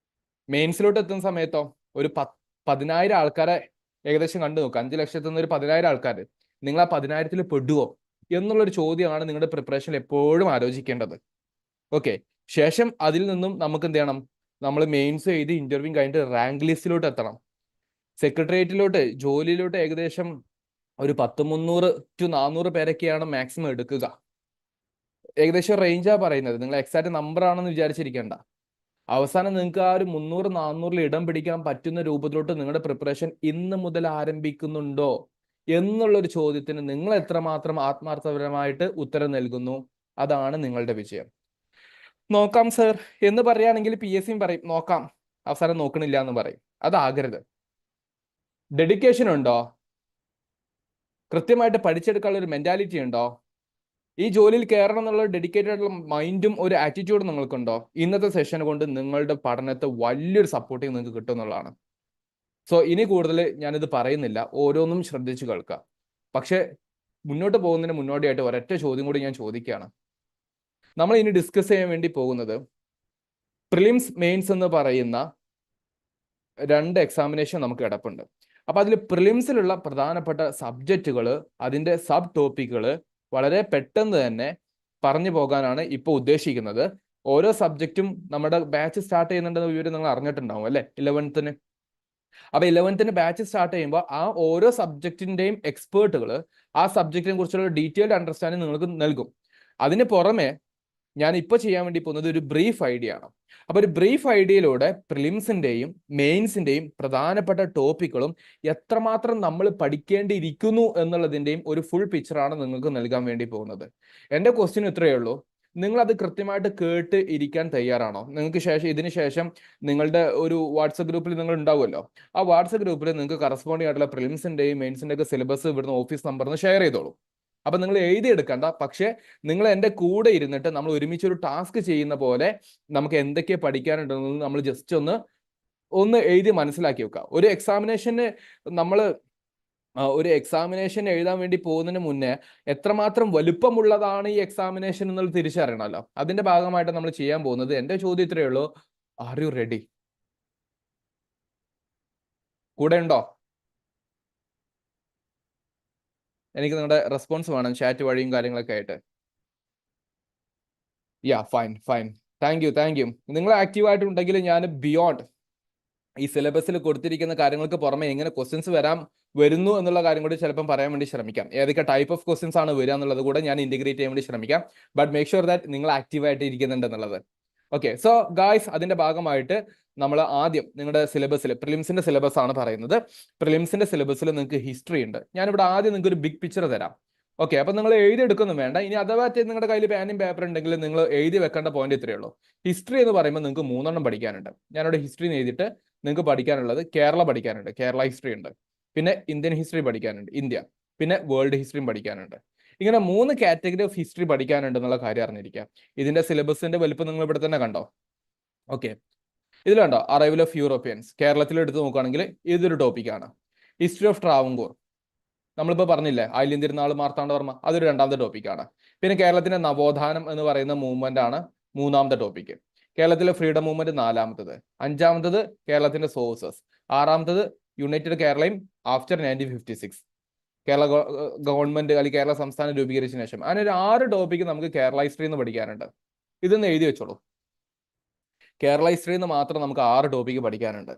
മെയിൻസിലോട്ട് എത്തുന്ന സമയത്തോ ഒരു 10,000 ആൾക്കാരെ ഏകദേശം കണ്ടു നോക്കുക. 5 ലക്ഷത്തിൽ നിന്ന് ഒരു 10,000 ആൾക്കാർ, നിങ്ങൾ ആ 10,000-ൽ പെടുവോ എന്നുള്ളൊരു ചോദ്യമാണ് നിങ്ങളുടെ പ്രിപ്പറേഷനിൽ എപ്പോഴും ആലോചിക്കേണ്ടത്. ഓക്കെ, ശേഷം അതിൽ നിന്നും നമുക്ക് എന്ത് ചെയ്യണം, നമ്മൾ മെയിൻസ് എഴുതി ഇന്റർവ്യൂ കഴിഞ്ഞിട്ട് റാങ്ക് ലിസ്റ്റിലോട്ട് എത്തണം. സെക്രട്ടേറിയറ്റിലോട്ട് ജോലിയിലോട്ട് ഏകദേശം ഒരു 300 to 400 പേരൊക്കെയാണ് മാക്സിമം എടുക്കുക. ഏകദേശം റേഞ്ചാ പറയുന്നത്, നിങ്ങൾ എക്സാക്ട് നമ്പർ ആണെന്ന് വിചാരിച്ചിരിക്കേണ്ട. അവസാനം നിങ്ങൾക്ക് ആ ഒരു 300-400 ഇടം പിടിക്കാൻ പറ്റുന്ന രൂപത്തിലോട്ട് നിങ്ങളുടെ പ്രിപ്പറേഷൻ ഇന്ന് മുതൽ ആരംഭിക്കുന്നുണ്ടോ എന്നുള്ളൊരു ചോദ്യത്തിന് നിങ്ങൾ എത്രമാത്രം ആത്മാർത്ഥപരമായിട്ട് ഉത്തരം നൽകുന്നു, അതാണ് നിങ്ങളുടെ വിജയം. നോക്കാം സർ എന്ന് പറയുകയാണെങ്കിൽ PSC പറയും നോക്കാം, അവസാനം നോക്കണില്ല എന്ന് പറയും. അതാകരുത്. ഡെഡിക്കേഷൻ ഉണ്ടോ, കൃത്യമായിട്ട് പഠിച്ചെടുക്കാനുള്ള ഒരു മെന്റാലിറ്റി ഉണ്ടോ, ഈ ജോലിയിൽ കയറണം എന്നുള്ള ഡെഡിക്കേറ്റഡ് ആയിട്ടുള്ള മൈൻഡും ഒരു ആറ്റിറ്റ്യൂഡും നിങ്ങൾക്കുണ്ടോ, ഇന്നത്തെ സെഷൻ കൊണ്ട് നിങ്ങളുടെ പഠനത്തെ വലിയൊരു സപ്പോർട്ടിങ് നിങ്ങൾക്ക് കിട്ടും എന്നുള്ളതാണ്. സോ ഇനി കൂടുതൽ ഞാനിത് പറയുന്നില്ല, ഓരോന്നും ശ്രദ്ധിച്ചു കേൾക്കുക. പക്ഷെ മുന്നോട്ട് പോകുന്നതിന് മുന്നോടിയായിട്ട് ഒരൊറ്റ ചോദ്യം കൂടി ഞാൻ ചോദിക്കുകയാണ്. നമ്മൾ ഇനി ഡിസ്കസ് ചെയ്യാൻ വേണ്ടി പോകുന്നത് പ്രിലിംസ് മെയിൻസ് എന്ന് പറയുന്ന 2 എക്സാമിനേഷൻ നമുക്ക് കിടപ്പുണ്ട്. അപ്പൊ അതിൽ പ്രിലിംസിലുള്ള പ്രധാനപ്പെട്ട സബ്ജക്റ്റുകൾ, അതിന്റെ സബ് ടോപ്പിക്കുകൾ വളരെ പെട്ടെന്ന് തന്നെ പറഞ്ഞു പോകാനാണ് ഇപ്പോൾ ഉദ്ദേശിക്കുന്നത്. ഓരോ സബ്ജക്റ്റും നമ്മുടെ ബാച്ച് സ്റ്റാർട്ട് ചെയ്യുന്നുണ്ടെന്ന വിവരം നിങ്ങൾ അറിഞ്ഞിട്ടുണ്ടാവും അല്ലെ 11th. അപ്പൊ 11th ബാച്ച് സ്റ്റാർട്ട് ചെയ്യുമ്പോൾ ആ ഓരോ സബ്ജക്റ്റിന്റെയും എക്സ്പേർട്ടുകൾ ആ സബ്ജക്റ്റിനെ കുറിച്ചുള്ള ഡീറ്റെയിൽഡ് അണ്ടർസ്റ്റാൻഡിങ് നിങ്ങൾക്ക് നൽകും. അതിന് പുറമെ ഞാൻ ഇപ്പോൾ ചെയ്യാൻ വേണ്ടി പോകുന്നത് ഒരു ബ്രീഫ് ഐഡിയ ആണ്. അപ്പൊ ഒരു ബ്രീഫ് ഐഡിയയിലൂടെ പ്രിലിംസിന്റെയും മെയിൻസിന്റെയും പ്രധാനപ്പെട്ട ടോപ്പിക്കുകളും എത്രമാത്രം നമ്മൾ പഠിക്കേണ്ടിയിരിക്കുന്നു എന്നുള്ളതിന്റെയും ഒരു ഫുൾ പിക്ചറാണ് നിങ്ങൾക്ക് നൽകാൻ വേണ്ടി പോകുന്നത്. എന്റെ ക്വസ്റ്റ്യൻ ഇത്രയേ ഉള്ളൂ, നിങ്ങൾ അത് കൃത്യമായിട്ട് കേട്ട് ഇരിക്കാൻ തയ്യാറാണോ? നിങ്ങൾക്ക് ശേഷം ഇതിന് ശേഷം നിങ്ങളുടെ ഒരു വാട്സപ്പ് ഗ്രൂപ്പിൽ നിങ്ങൾ ഉണ്ടാവുമല്ലോ, ആ വാട്സപ്പ് ഗ്രൂപ്പിൽ നിങ്ങൾക്ക് കറസ്പോണ്ടിങ് ആയിട്ടുള്ള പ്രിലിംസിന്റെയും മെയിൻസിന്റെ ഒക്കെ സിലബസ് ഇവിടുന്ന് ഓഫീസ് നമ്പറിന് ഷെയർ ചെയ്തോളൂ. അപ്പൊ നിങ്ങൾ എഴുതിയെടുക്കണ്ട, പക്ഷെ നിങ്ങൾ എൻ്റെ കൂടെ ഇരുന്നിട്ട് നമ്മൾ ഒരുമിച്ച് ഒരു ടാസ്ക് ചെയ്യുന്ന പോലെ നമുക്ക് എന്തൊക്കെ പഠിക്കാനുണ്ടെന്ന് നമ്മൾ ജസ്റ്റ് ഒന്ന് എഴുതി മനസ്സിലാക്കി വെക്കുക. ഒരു എക്സാമിനേഷൻ എഴുതാൻ വേണ്ടി പോകുന്നതിന് മുന്നേ എത്രമാത്രം വലുപ്പമുള്ളതാണ് ഈ എക്സാമിനേഷൻ എന്നുള്ളത് തിരിച്ചറിയണമല്ലോ. അതിന്റെ ഭാഗമായിട്ട് നമ്മൾ ചെയ്യാൻ പോകുന്നത്, എൻ്റെ ചോദ്യം ഇത്രയേ ഉള്ളൂ, ആർ യു റെഡി? കൂടെ ഉണ്ടോ? എനിക്ക് നിങ്ങളുടെ റെസ്പോൺസ് വേണം ചാറ്റ് വഴിയും കാര്യങ്ങളൊക്കെ ആയിട്ട്. യാ, ഫൈൻ. Thank you. നിങ്ങൾ ആക്റ്റീവായിട്ടുണ്ടെങ്കിൽ ഞാൻ ബിയോണ്ട് ഈ സിലബസിൽ കൊടുത്തിരിക്കുന്ന കാര്യങ്ങൾക്ക് പുറമെ എങ്ങനെ ക്വസ്റ്റ്യൻസ് വരുന്നു എന്നുള്ള കാര്യം കൂടി ചിലപ്പം പറയാൻ വേണ്ടി ശ്രമിക്കാം. ഏതൊക്കെ ടൈപ്പ് ഓഫ് ക്വസ്റ്റ്യൻസ് ആണ് വരിക എന്നുള്ളത് കൂടെ ഞാൻ ഇന്റഗ്രേറ്റ് ചെയ്യാൻ വേണ്ടി ശ്രമിക്കാം. ബട്ട് മേക്ക് ഷുവർ ദാറ്റ് നിങ്ങൾ ആക്റ്റീവായിട്ട് ഇരിക്കുന്നുണ്ട് എന്നുള്ളത്. ഓക്കെ, സോ ഗായ്സ്, അതിന്റെ ഭാഗമായിട്ട് നമ്മൾ ആദ്യം നിങ്ങളുടെ സിലബസിൽ, പ്രിലിംസിന്റെ സിലബസ് ആണ് പറയുന്നത്. പ്രിലിംസിന്റെ സിലബസിൽ നിങ്ങൾക്ക് ഹിസ്റ്ററി ഉണ്ട്. ഞാനിവിടെ ആദ്യം നിങ്ങൾക്ക് ഒരു ബിഗ് പിക്ചർ തരാം. ഓക്കെ, അപ്പൊ നിങ്ങൾ എഴുതിയെടുക്കൊന്നും വേണ്ട. ഇനി അഥവാ നിങ്ങളുടെ കയ്യിൽ പേനും പേപ്പർ ഉണ്ടെങ്കിൽ നിങ്ങൾ എഴുതി വെക്കേണ്ട പോയിന്റ് ഇത്രയേ ഉള്ളൂ. ഹിസ്റ്ററി എന്ന് പറയുമ്പോൾ നിങ്ങൾക്ക് 3 പഠിക്കാനുണ്ട്. ഞാനിവിടെ ഹിസ്റ്ററി എഴുതിയിട്ട് നിങ്ങൾക്ക് പഠിക്കാനുള്ളത് കേരള പഠിക്കാനുണ്ട്, കേരള ഹിസ്റ്ററി ഉണ്ട്. പിന്നെ ഇന്ത്യൻ ഹിസ്റ്ററി പഠിക്കാനുണ്ട്, ഇന്ത്യ. പിന്നെ വേൾഡ് ഹിസ്റ്ററിയും പഠിക്കാനുണ്ട്. ഇങ്ങനെ 3 കാറ്റഗറി ഓഫ് ഹിസ്റ്ററി പഠിക്കാനുണ്ട് എന്നുള്ള കാര്യം അറിഞ്ഞിരിക്കാം. ഇതിന്റെ സിലബസിന്റെ വലുപ്പം നിങ്ങൾ ഇവിടെ തന്നെ കണ്ടോ? ഓക്കെ, ഇതിൽ കണ്ടോ അറൈവൽ ഓഫ് യൂറോപ്യൻസ്. കേരളത്തിൽ എടുത്ത് നോക്കുകയാണെങ്കിൽ ഇതൊരു ടോപ്പിക്കാണ്. ഹിസ്റ്ററി ഓഫ് ട്രാവൻകൂർ, നമ്മളിപ്പോൾ പറഞ്ഞില്ലേ ആയില്യം തിരുനാൾ മാർത്താണ്ഡവർമ്മ, അതൊരു 2ാമത്തെ ടോപ്പിക്കാണ്. പിന്നെ കേരളത്തിന്റെ നവോത്ഥാനം എന്ന് പറയുന്ന മൂവ്മെന്റ് ആണ് 3ാമത്തെ ടോപ്പിക്ക്. കേരളത്തിലെ ഫ്രീഡം മൂവ്മെന്റ് 4ാമത്തത്. 5ാമത്തത് കേരളത്തിന്റെ സോഴ്സസ്. 6ാമത്തത് യുണൈറ്റഡ് കേരളയും ആഫ്റ്റർ 1956, കേരള ഗവൺമെന്റ് അല്ലെങ്കിൽ കേരള സംസ്ഥാനം രൂപീകരിച്ചതിന് ശേഷം. അങ്ങനെ ഒരു 6 ടോപ്പിക്ക് നമുക്ക് കേരള ഹിസ്റ്ററി എന്ന് പഠിക്കാനുണ്ട്. ഇതൊന്ന് എഴുതി വെച്ചോളൂ. കേരള ഹിസ്റ്ററിയിൽ നിന്ന് മാത്രം നമുക്ക് 6 ടോപ്പിക്ക് പഠിക്കാനുണ്ട്.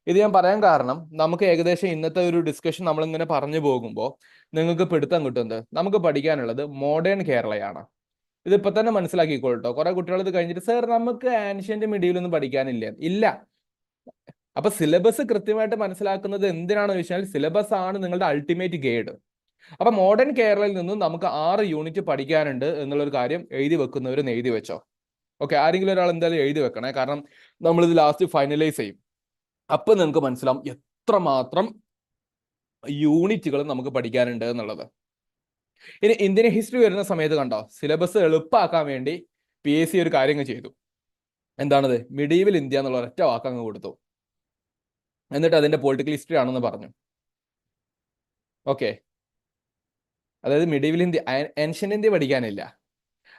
ഇത് ഞാൻ പറയാൻ കാരണം, നമുക്ക് ഏകദേശം ഇന്നത്തെ ഒരു ഡിസ്കഷൻ നമ്മളിങ്ങനെ പറഞ്ഞു പോകുമ്പോൾ നിങ്ങൾക്ക് പിടുത്തം കിട്ടുന്നത് നമുക്ക് പഠിക്കാനുള്ളത് മോഡേൺ കേരളയാണ്. ഇതിപ്പോ തന്നെ മനസ്സിലാക്കിക്കോട്ടോ. കുറെ കുട്ടികൾ ഇത് കഴിഞ്ഞിട്ട് സർ നമുക്ക് ആൻഷ്യന്റ് മിഡീവലൊന്നും പഠിക്കാനില്ല. ഇല്ല. അപ്പൊ സിലബസ് കൃത്യമായിട്ട് മനസ്സിലാക്കുന്നത് എന്തിനാണെന്ന് ചോദിച്ചാൽ സിലബസ് ആണ് നിങ്ങളുടെ അൾട്ടിമേറ്റ് ഗൈഡ്. അപ്പൊ മോഡേൺ കേരളയിൽ നിന്നും നമുക്ക് 6 യൂണിറ്റ് പഠിക്കാനുണ്ട് എന്നുള്ളൊരു കാര്യം എഴുതി വെക്കുന്നവരൊന്ന് എഴുതി വെച്ചോ. ഓക്കെ, ആരെങ്കിലും ഒരാൾ എന്തായാലും എഴുതി വെക്കണേ, കാരണം നമ്മളിത് ലാസ്റ്റ് ഫൈനലൈസ് ചെയ്യും. അപ്പൊ നിങ്ങൾക്ക് മനസ്സിലാവും എത്രമാത്രം യൂണിറ്റുകൾ നമുക്ക് പഠിക്കാനുണ്ട് എന്നുള്ളത്. ഇനി ഇന്ത്യൻ ഹിസ്റ്ററി വരുന്ന സമയത്ത് കണ്ടോ, സിലബസ് എളുപ്പമാക്കാൻ വേണ്ടി PSC ഒരു കാര്യങ്ങൾ ചെയ്തു. എന്താണത്? മിഡീവൽ ഇന്ത്യ എന്നുള്ള ഒരൊറ്റ വാക്കങ്ങ് കൊടുത്തു. എന്നിട്ട് അതിന്റെ പൊളിറ്റിക്കൽ ഹിസ്റ്ററി ആണെന്ന് പറഞ്ഞു. ഓക്കെ, അതായത് മിഡീവൽ ഇന്ത്യ, ഏൻഷ്യന്റ് ഇന്ത്യ പഠിക്കാനില്ല.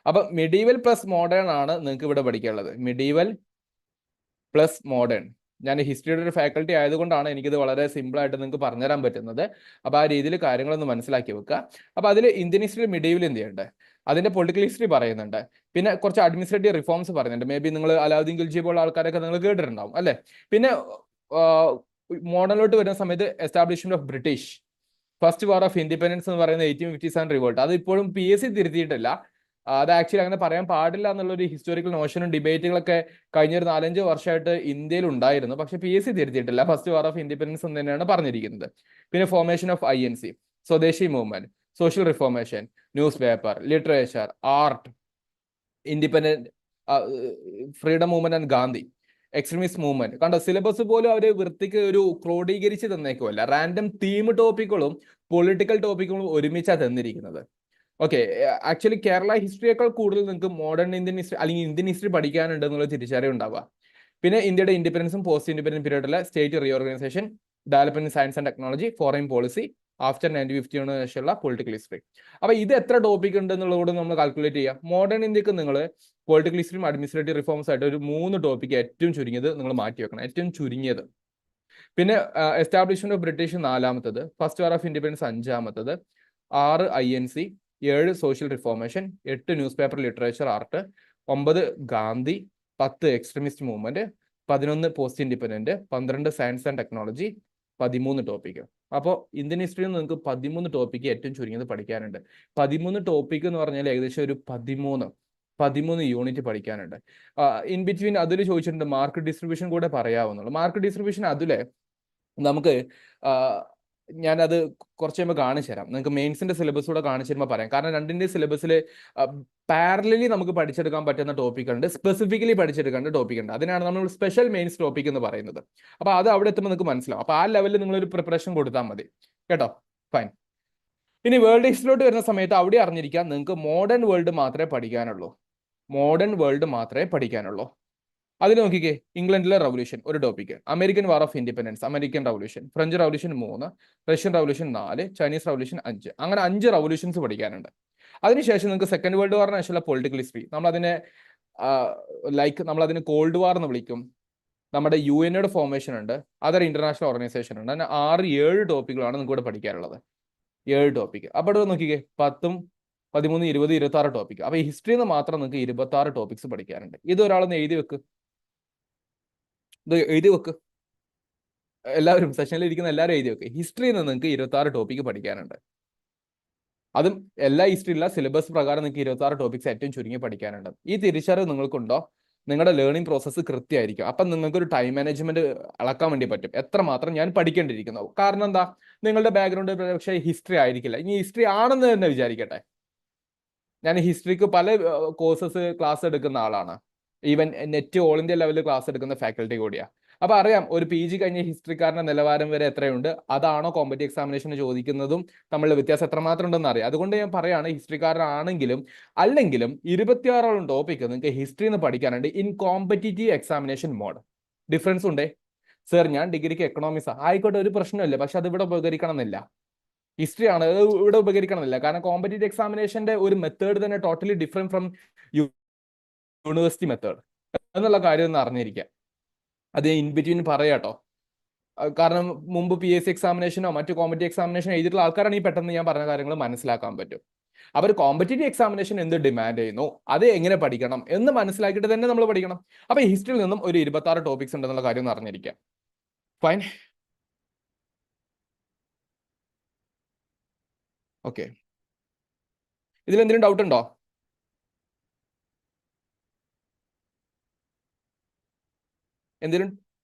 അപ്പൊ മിഡീവൽ പ്ലസ് മോഡേൺ ആണ് നിങ്ങൾക്ക് ഇവിടെ പഠിക്കാനുള്ളത്. Medieval plus modern. ഞാൻ ഹിസ്റ്ററിയുടെ ഒരു ഫാക്കൽറ്റി ആയതുകൊണ്ടാണ് എനിക്കിത് വളരെ സിമ്പിൾ ആയിട്ട് നിങ്ങൾക്ക് പറഞ്ഞുതരാൻ പറ്റുന്നത്. അപ്പൊ ആ രീതിയിൽ കാര്യങ്ങളൊന്ന് മനസ്സിലാക്കി വെക്കുക. അപ്പൊ അതിൽ ഇന്ത്യൻ ഹിസ്റ്ററി മിഡീവൽ ഇന്ത്യ ഉണ്ട്, അതിന്റെ പൊളിറ്റിക്കൽ ഹിസ്റ്ററി പറയുന്നുണ്ട്, പിന്നെ കുറച്ച് അഡ്മിനിസ്ട്രേറ്റീവ് റിഫോംസ് പറയുന്നുണ്ട്. മേ ബി നിങ്ങൾ അലാവുദ്ദീൻ ഖിൽജി പോലുള്ള ആൾക്കാരൊക്കെ നിങ്ങൾ കേട്ടിട്ടുണ്ടാവും അല്ലെ. പിന്നെ മോഡേണിലോട്ട് വരുന്ന സമയത്ത് establishment of British, first war of independence എന്ന് പറയുന്ന 1857 റിവോൾട്ട്. അത് ഇപ്പോഴും PSC തിരുത്തിയിട്ടില്ല. അത് ആക്ച്വലി അങ്ങനെ പറയാൻ പാടില്ല എന്നുള്ളൊരു ഹിസ്റ്റോറിക്കൽ നോഷനും ഡിബേറ്റുകളൊക്കെ കഴിഞ്ഞൊരു 4-5 വർഷമായിട്ട് ഇന്ത്യയിൽ ഉണ്ടായിരുന്നു. പക്ഷെ PSC തിരുത്തിയിട്ടില്ല. ഫസ്റ്റ് വാർ ഓഫ് ഇൻഡിപെൻഡൻസ് എന്ന് തന്നെയാണ് പറഞ്ഞിരിക്കുന്നത്. പിന്നെ formation of INC, swadeshi movement, social reformation, news paper, literature, art, independent, freedom movement and Gandhi, extremist movement. കണ്ടോ, സിലബസ് പോലും അവർ വൃത്തിക്ക് ഒരു ക്രോഡീകരിച്ച് തന്നേക്കുമല്ല. റാൻഡം തീം ടോപ്പിക്കുകളും പൊളിറ്റിക്കൽ ടോപ്പിക്കുകളും ഒരുമിച്ചാണ് തന്നിരിക്കുന്നത്. ഓക്കെ, ആക്ച്വലി കേരള ഹിസ്റ്ററിയേക്കാൾ കൂടുതൽ നിങ്ങൾക്ക് മോഡേൺ ഇന്ത്യൻ ഹിസ്റ്ററി അല്ലെങ്കിൽ ഇന്ത്യൻ ഹിസ്റ്ററി പഠിക്കാനുണ്ട് എന്നുള്ള തിരിച്ചറിവ് ഉണ്ടാവുക. പിന്നെ ഇന്ത്യയുടെ ഇൻഡിപെൻഡൻസും പോസ്റ്റ് ഇൻഡിപെൻഡന്റ് പീരീഡിലെ state reorganisation, development science and technology, foreign policy, after 1950 ശേഷമുള്ള പൊളിറ്റിക്കൽ ഹിസ്റ്ററി. അപ്പൊ ഇത് എത്ര ടോപ്പിക് ഉണ്ട് എന്നുള്ളത് നമ്മൾ കാൽക്കുലേറ്റ് ചെയ്യാം. മോഡേൺ ഇന്ത്യക്ക് നിങ്ങൾ പൊളിറ്റിക്കൽ ഹിസ്റ്ററിയും അഡ്മിനിസ്ട്രേറ്റീവ് റിഫോംസ് ആയിട്ട് ഒരു 3 ടോപ്പിക്ക് ഏറ്റവും ചുരുങ്ങിയത് നിങ്ങൾ മാറ്റി വെക്കണം. ഏറ്റവും ചുരുങ്ങിയത് പിന്നെ എസ്റ്റാബ്ലിഷ്മെന്റ് ഓഫ് ബ്രിട്ടീഷ് 4-മത്തത്, ഫസ്റ്റ് വാർ ഓഫ് ഇൻഡിപെൻഡൻസ് 5-മത്തത്, 6 INC, 7 social reformation, 8 news paper literature art, 9 Gandhi, 10 extremist movement, 11 post independent, 12 science and technology, 13 topic. അപ്പോൾ ഇന്ത്യൻ ഹിസ്റ്ററിയിൽ നിങ്ങൾക്ക് 13 ടോപ്പിക്ക് ഏറ്റവും ചുരുങ്ങിയത് പഠിക്കാനുണ്ട്. 13 ടോപ്പിക് എന്ന് പറഞ്ഞാൽ ഏകദേശം ഒരു 13 യൂണിറ്റ് പഠിക്കാനുണ്ട്. ഇൻ ബിറ്റ്വീൻ അതിൽ ചോദിച്ചിട്ടുണ്ട് മാർക്ക് ഡിസ്ട്രിബ്യൂഷൻ കൂടെ പറയാവുന്നുള്ളൂ. മാർക്ക് ഡിസ്ട്രിബ്യൂഷൻ അതിലെ നമുക്ക് ഞാനത് കുറച്ച് കഴിയുമ്പോൾ കാണിച്ചു തരാം. നിങ്ങൾക്ക് മെയിൻസിന്റെ സിലബസ് കൂടെ കാണിച്ചു തരുമ്പോൾ പറയാം. കാരണം രണ്ടിന്റെ സിലബസിൽ പാരലലി നമുക്ക് പഠിച്ചെടുക്കാൻ പറ്റുന്ന ടോപ്പിക് ഉണ്ട്, സ്പെസിഫിക്കലി പഠിച്ചെടുക്കേണ്ട ടോപ്പിക് ഉണ്ട്. അതിനാണ് നമ്മൾ സ്പെഷ്യൽ മെയിൻസ് ടോപ്പിക് എന്ന് പറയുന്നത്. അപ്പോൾ അത് അവിടെ എത്തുമ്പോൾ നിങ്ങൾക്ക് മനസ്സിലാവും. അപ്പോൾ ആ ലെവലിൽ നിങ്ങളൊരു പ്രിപ്പറേഷൻ കൊടുത്താൽ മതി കേട്ടോ. ഫൈൻ. ഇനി വേൾഡ് ഹിസ്റ്ററിയിലോട്ട് വരുന്ന സമയത്ത് അവിടെ അറിഞ്ഞിരിക്കാം നിങ്ങൾക്ക് മോഡേൺ വേൾഡ് മാത്രമേ പഠിക്കാനുള്ളൂ. മോഡേൺ വേൾഡ് മാത്രമേ പഠിക്കാനുള്ളൂ. അതിൽ നോക്കിക്കേ, ഇംഗ്ലണ്ടിലെ റവല്യൂഷൻ ഒരു topic, American war of independence, American revolution, French revolution 3, Russian revolution 4, Chinese revolution 5. അങ്ങനെ 5 റവല്യൂഷൻസ് പഠിക്കാനുണ്ട്. അതിനുശേഷം നിങ്ങൾക്ക് സെക്കൻഡ് വേൾഡ് വാറിന് ശേഷമുള്ള പൊളിറ്റിക്കൽ ഹിസ്റ്ററി, നമ്മളതിനെ നമ്മളതിന് കോൾഡ് വാർ എന്ന് വിളിക്കും. നമ്മുടെ UN ഫോർമേഷൻ ഉണ്ട്, അതർ ഇന്റർനാഷണൽ ഓർഗനൈസേഷൻ ഉണ്ട്. അങ്ങനെ 6-7 ടോപ്പിക്കുകളാണ് നിങ്ങൾക്ക് ഇവിടെ പഠിക്കാനുള്ളത്. 7 ടോപ്പിക്ക്. അപ്പോൾ ഇവിടെ നോക്കിക്കേ, 10, 13, 20, 26 ടോപ്പിക്ക്. അപ്പോൾ ഈ ഹിസ്റ്ററിയിൽ നിന്ന് മാത്രം നിങ്ങൾക്ക് 26 ടോപ്പിക്സ് പഠിക്കാനുണ്ട്. ഇത് ഒരാളൊന്ന് എഴുതി വെക്ക്, ഇത് എഴുതി വെക്ക്. എല്ലാവരും സെഷനിൽ ഇരിക്കുന്ന എല്ലാവരും എഴുതി വെക്ക്. ഹിസ്റ്ററിയിൽ നിന്ന് നിങ്ങൾക്ക് 26 ടോപ്പിക്ക് പഠിക്കാനുണ്ട്. അതും എല്ലാ ഹിസ്റ്ററിയില്ല, സിലബസ് പ്രകാരം നിങ്ങൾക്ക് 26 ടോപ്പിക്സ് ഏറ്റവും ചുരുങ്ങി പഠിക്കാനുണ്ട്. ഈ തിരിച്ചറിവ് നിങ്ങൾക്കുണ്ടോ, നിങ്ങളുടെ ലേണിംഗ് പ്രോസസ്സ് കൃത്യമായിരിക്കും. അപ്പം നിങ്ങൾക്കൊരു ടൈം മാനേജ്മെന്റ് അളക്കാൻ വേണ്ടി പറ്റും, എത്രമാത്രം ഞാൻ പഠിക്കേണ്ടിയിരിക്കുന്നു. കാരണം എന്താ, നിങ്ങളുടെ ബാക്ക്ഗ്രൗണ്ട് പക്ഷേ ഹിസ്റ്ററി ആയിരിക്കില്ല. ഇനി ഹിസ്റ്ററി ആണെന്ന് തന്നെ വിചാരിക്കട്ടെ. ഞാൻ ഹിസ്റ്ററിക്ക് പല കോഴ്സസ് ക്ലാസ് എടുക്കുന്ന ആളാണ്. ഈവൻ നെറ്റ് ഓൾ ഇന്ത്യ ലെവലിൽ ക്ലാസ് എടുക്കുന്ന ഫാക്കൽറ്റി കൂടിയാണ്. അപ്പൊ അറിയാം ഒരു PG കഴിഞ്ഞ ഹിസ്റ്ററിക്കാരന്റെ നിലവാരം വരെ എത്രയുണ്ട്, അതാണോ കോമ്പറ്റീവ് എക്സാമിനേഷന് ചോദിക്കുന്നതും തമ്മിലുള്ള വ്യത്യാസം എത്രമാത്രം ഉണ്ടെന്ന് അറിയാം. അതുകൊണ്ട് ഞാൻ പറയാണ്, ഹിസ്റ്ററിക്കാരനാണെങ്കിലും അല്ലെങ്കിലും 26 ടോപ്പിക്ക് നിങ്ങൾക്ക് ഹിസ്റ്ററിയിൽ നിന്ന് പഠിക്കാനുണ്ട് in competitive examination mode. Difference ഉണ്ടേ. സർ ഞാൻ ഡിഗ്രിക്ക് എക്കണോമിക്സ് ആയിക്കോട്ടെ, ഒരു പ്രശ്നമില്ല. പക്ഷെ അത് ഇവിടെ ഉപകരിക്കണം എന്നില്ല. ഹിസ്റ്ററി ആണ് ഇവിടെ ഉപകരിക്കണം എന്നില്ല. കാരണം കോമ്പറ്റീറ്റീവ് എക്സാമിനേഷന്റെ ഒരു മെത്തേഡ് തന്നെ totally different from university method എന്നുള്ള കാര്യം ഒന്ന് അറിഞ്ഞിരിക്കുക. അത് ഇൻ ബിറ്റ്വീൻ പറയാട്ടോ. കാരണം മുമ്പ് PSC എക്സാമിനേഷനോ മറ്റു കോമ്പറ്റീവ് എക്സാമിനേഷനോ എഴുതിയിട്ടുള്ള ആൾക്കാരാണ് ഈ പെട്ടെന്ന് ഞാൻ പറഞ്ഞ കാര്യങ്ങൾ മനസ്സിലാക്കാൻ പറ്റും. അവർ കോമ്പറ്റീറ്റീവ് എക്സാമിനേഷൻ എന്ത് ഡിമാൻഡ് ചെയ്യുന്നു, അത് എങ്ങനെ പഠിക്കണം എന്ന് മനസ്സിലാക്കിയിട്ട് തന്നെ നമ്മൾ പഠിക്കണം. അപ്പൊ ഹിസ്റ്ററിയിൽ നിന്നും ഒരു 26 ടോപ്പിക്സ് ഉണ്ടെന്നുള്ള കാര്യം ഒന്ന് അറിഞ്ഞിരിക്കുക. ഫൈൻ. ഓക്കെ, ഇതിൽ എന്തെങ്കിലും ഡൗട്ട് ഉണ്ടോ? എന്തെങ്കിലും